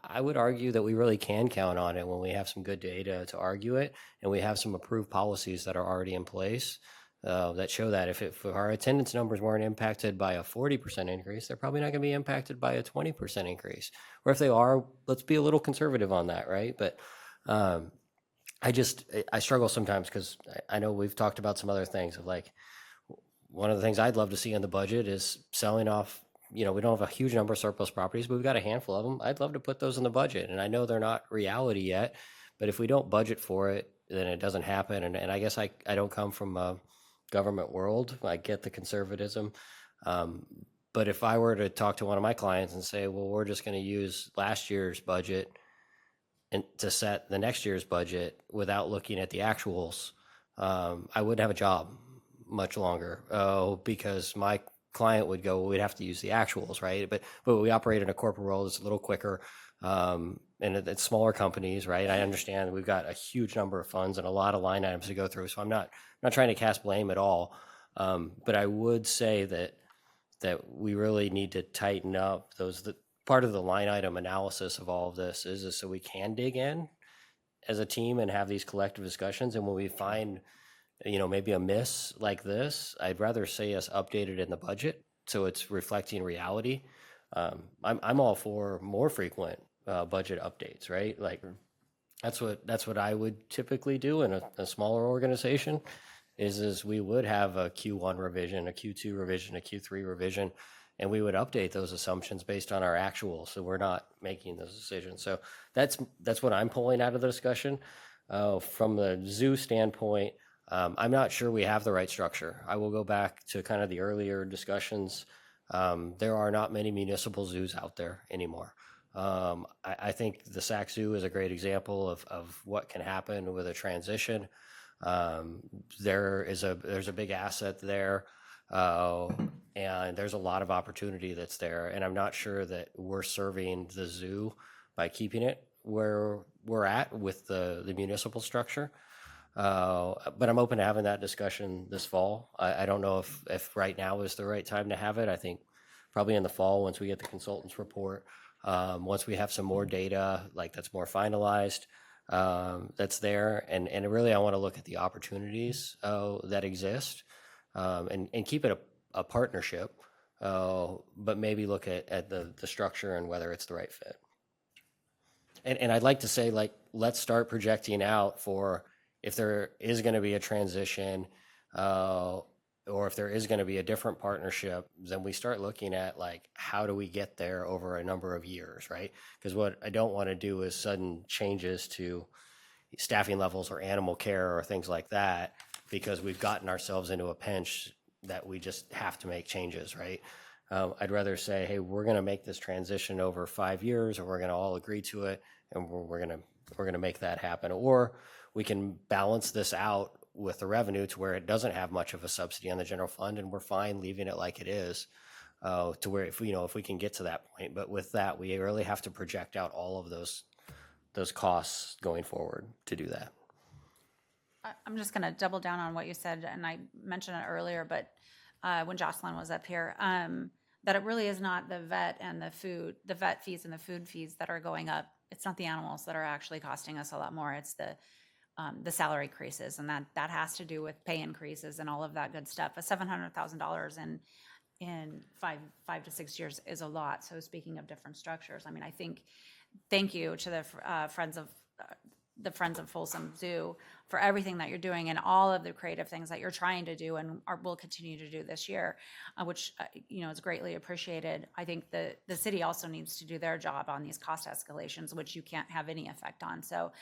I would argue that we really can count on it when we have some good data to argue it, and we have some approved policies that are already in place that show that if our attendance numbers weren't impacted by a 40% increase, they're probably not going to be impacted by a 20% increase. Or if they are, let's be a little conservative on that, right? But I struggle sometimes because I know we've talked about some other things of like, one of the things I'd love to see in the budget is selling off, we don't have a huge number of surplus properties, but we've got a handful of them. I'd love to put those in the budget. And I know they're not reality yet, but if we don't budget for it, then it doesn't happen. And I guess I don't come from a government world. I get the conservatism. But if I were to talk to one of my clients and say, well, we're just going to use last year's budget and to set the next year's budget without looking at the actuals, I wouldn't have a job much longer because my client would go, well, we'd have to use the actuals, right? But we operate in a corporate world. It's a little quicker. And it's smaller companies, right? I understand we've got a huge number of funds and a lot of line items to go through, so I'm not trying to cast blame at all. But I would say that we really need to tighten up part of the line item analysis of all of this is so we can dig in as a team and have these collective discussions. And when we find, maybe a miss like this, I'd rather see us update it in the budget so it's reflecting reality. I'm all for more frequent budget updates, right? Like that's what I would typically do in a smaller organization. Is we would have a Q1 revision, a Q2 revision, a Q3 revision, and we would update those assumptions based on our actual. So we're not making those decisions. So that's what I'm pulling out of the discussion. From the zoo standpoint, I'm not sure we have the right structure. I will go back to kind of the earlier discussions. There are not many municipal zoos out there anymore. I think the Sac Zoo is a great example of what can happen with a transition. There's a big asset there, and there's a lot of opportunity that's there. And I'm not sure that we're serving the zoo by keeping it where we're at with the municipal structure. But I'm open to having that discussion this fall. I don't know if right now is the right time to have it. I think probably in the fall, once we get the consultant's report, once we have some more data, like that's more finalized, that's there. And really, I want to look at the opportunities that exist and keep it a partnership, but maybe look at the structure and whether it's the right fit. And I'd like to say, like, let's start projecting out for if there is going to be a transition or if there is going to be a different partnership, then we start looking at, like, how do we get there over a number of years, right? Because what I don't want to do is sudden changes to staffing levels or animal care or things like that because we've gotten ourselves into a pinch that we just have to make changes, right? I'd rather say, hey, we're going to make this transition over 5 years, or we're going to all agree to it, and we're going to make that happen. Or we can balance this out with the revenue to where it doesn't have much of a subsidy on the general fund, and we're fine leaving it like it is, to where if we can get to that point. But with that, we really have to project out all of those costs going forward to do that. I'm just going to double down on what you said, and I mentioned it earlier, but when Jocelyn was up here, that it really is not the vet fees and the food fees that are going up. It's not the animals that are actually costing us a lot more. It's the salary increases, and that has to do with pay increases and all of that good stuff. $700,000 in 5 to 6 years is a lot. So speaking of different structures, I mean, I think thank you to the Friends of Folsom Zoo for everything that you're doing and all of the creative things that you're trying to do and will continue to do this year, which is greatly appreciated. I think the city also needs to do their job on these cost escalations, which you can't have any effect on. So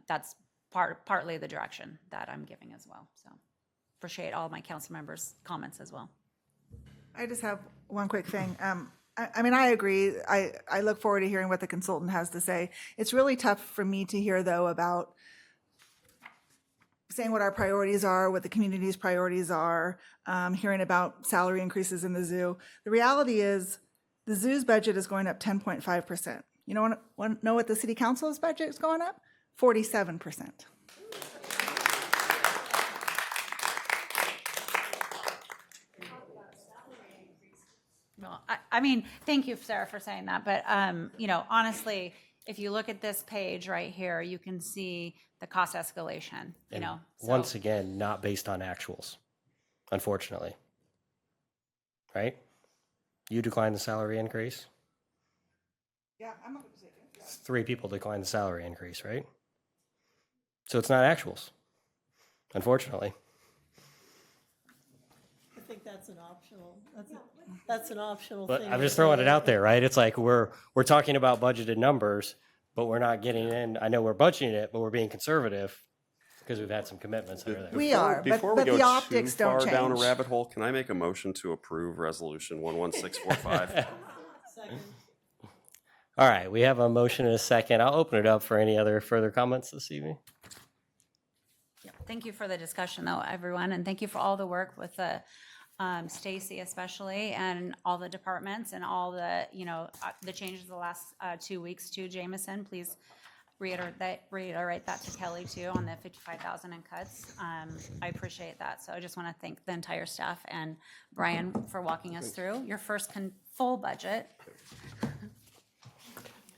that's partly the direction that I'm giving as well. So appreciate all my council members' comments as well. I just have one quick thing. I mean, I agree. I look forward to hearing what the consultant has to say. It's really tough for me to hear, though, about saying what our priorities are, what the community's priorities are, hearing about salary increases in the zoo. The reality is the zoo's budget is going up 10.5%. You know what the city council's budget is going up? 47%. Well, I mean, thank you, Sarah, for saying that. But, honestly, if you look at this page right here, you can see the cost escalation, so. Once again, not based on actuals, unfortunately. Right? You declined the salary increase? Yeah, I'm not going to say it. 3 people declined the salary increase, right? So it's not actuals, unfortunately. I think that's an optional. That's an optional But thing. I'm just throwing it out there, right? It's like we're talking about budgeted numbers, but we're not getting in. I know we're budgeting it, but we're being conservative because we've had some commitments that are there. We are, Before but we go the optics too don't far down a change. rabbit hole, can I make a motion to approve Resolution 11645? Second. All right, we have a motion and a second. I'll open it up for any other further comments this evening. Thank you for the discussion, though, everyone, and thank you for all the work with the Stacy especially, and all the departments and all the, the changes the last 2 weeks to Jameson. Please reiterate that to Kelly too on the 55,000 in cuts. I appreciate that. So I just want to thank the entire staff and Brian for walking us through your first full budget.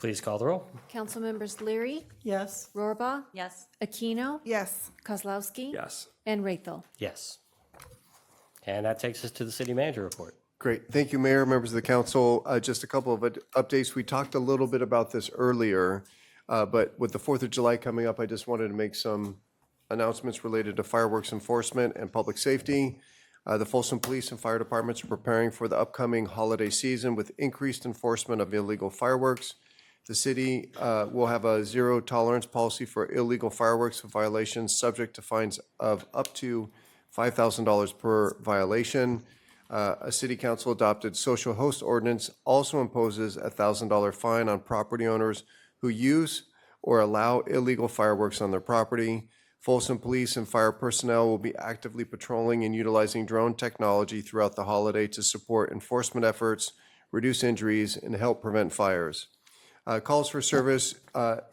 Please call the roll. Council members Leary, Yes. Rohrbaugh, Yes. Aquino, Yes. Kozlowski, Yes. and Raythel. Yes. And that takes us to the city manager report. Great. Thank you, Mayor, members of the council. Just a couple of updates. We talked a little bit about this earlier, but with the 4th of July coming up, I just wanted to make some announcements related to fireworks enforcement and public safety. The Folsom Police and Fire Departments are preparing for the upcoming holiday season with increased enforcement of illegal fireworks. The city will have a zero tolerance policy for illegal fireworks violations, subject to fines of up to $5,000 per violation. A city council adopted social host ordinance also imposes a $1,000 fine on property owners who use or allow illegal fireworks on their property. Folsom Police and fire personnel will be actively patrolling and utilizing drone technology throughout the holiday to support enforcement efforts, reduce injuries, and help prevent fires. Calls for service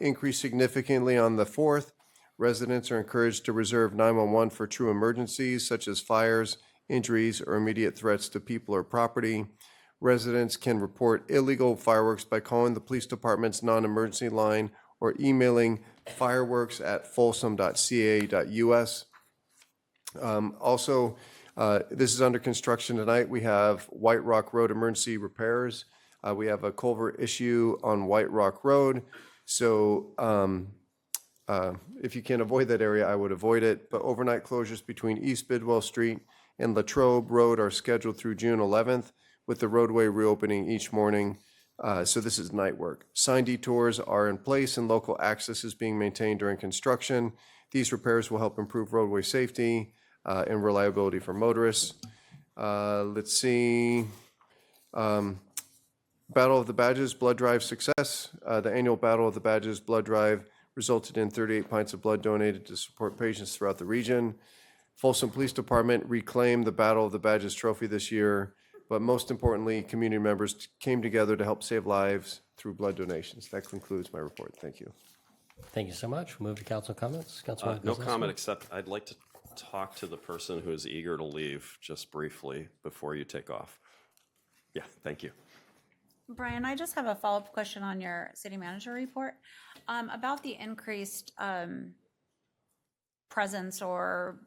increased significantly on the 4th. Residents are encouraged to reserve 911 for true emergencies such as fires, injuries, or immediate threats to people or property. Residents can report illegal fireworks by calling the police department's non-emergency line or emailing fireworks@folsom.ca.us. Also, this is under construction tonight. We have White Rock Road emergency repairs. We have a culvert issue on White Rock Road. So if you can avoid that area, I would avoid it. But overnight closures between East Bidwell Street and Latrobe Road are scheduled through June 11th, with the roadway reopening each morning. So this is night work. Sign detours are in place and local access is being maintained during construction. These repairs will help improve roadway safety and reliability for motorists. Let's see. Battle of the Badges blood drive success. The annual Battle of the Badges blood drive resulted in 38 pints of blood donated to support patients throughout the region. Folsom Police Department reclaimed the Battle of the Badges trophy this year, but most importantly, community members came together to help save lives through blood donations. That concludes my report. Thank you. Thank you so much. We'll move to council comments. Councilman No Kozlowski. comment, except I'd like to talk to the person who is eager to leave just briefly before you take off. Yeah, thank you. Brian, I just have a follow-up question on your city manager report about the increased presence or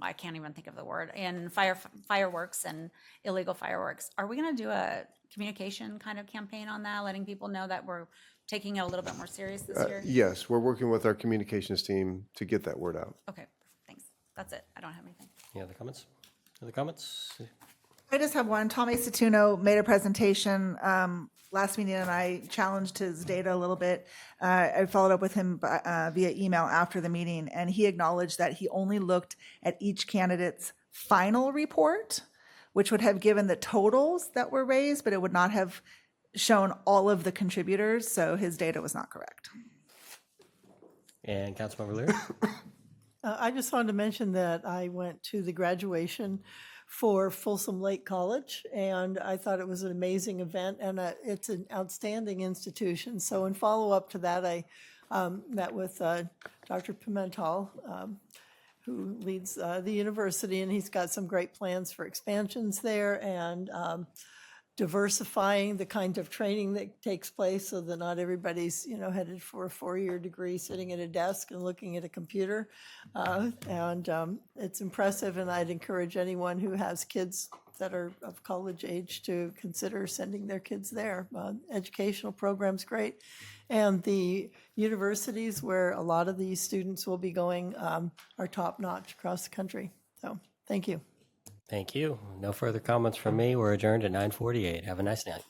I can't even think of the word in fireworks and illegal fireworks. Are we going to do a communication kind of campaign on that, letting people know that we're taking it a little bit more serious this year? Yes, we're working with our communications team to get that word out. Okay, thanks. That's it. I don't have anything. Any other comments? Other comments? I just have one. Tommy Satuno made a presentation last meeting, and I challenged his data a little bit. I followed up with him via email after the meeting, and he acknowledged that he only looked at each candidate's final report, which would have given the totals that were raised, but it would not have shown all of the contributors, so his data was not correct. And Councilmember Leary? I just wanted to mention that I went to the graduation for Folsom Lake College, and I thought it was an amazing event, and it's an outstanding institution. So in follow-up to that, I met with Dr. Pimentel, who leads the university, and he's got some great plans for expansions there and diversifying the kind of training that takes place so that not everybody's, headed for a 4-year degree sitting at a desk and looking at a computer. It's impressive, and I'd encourage anyone who has kids that are of college age to consider sending their kids there. Educational program's great. And the universities where a lot of these students will be going are top-notch across the country. So, thank you. Thank you. No further comments from me. We're adjourned at 9:48. Have a nice night.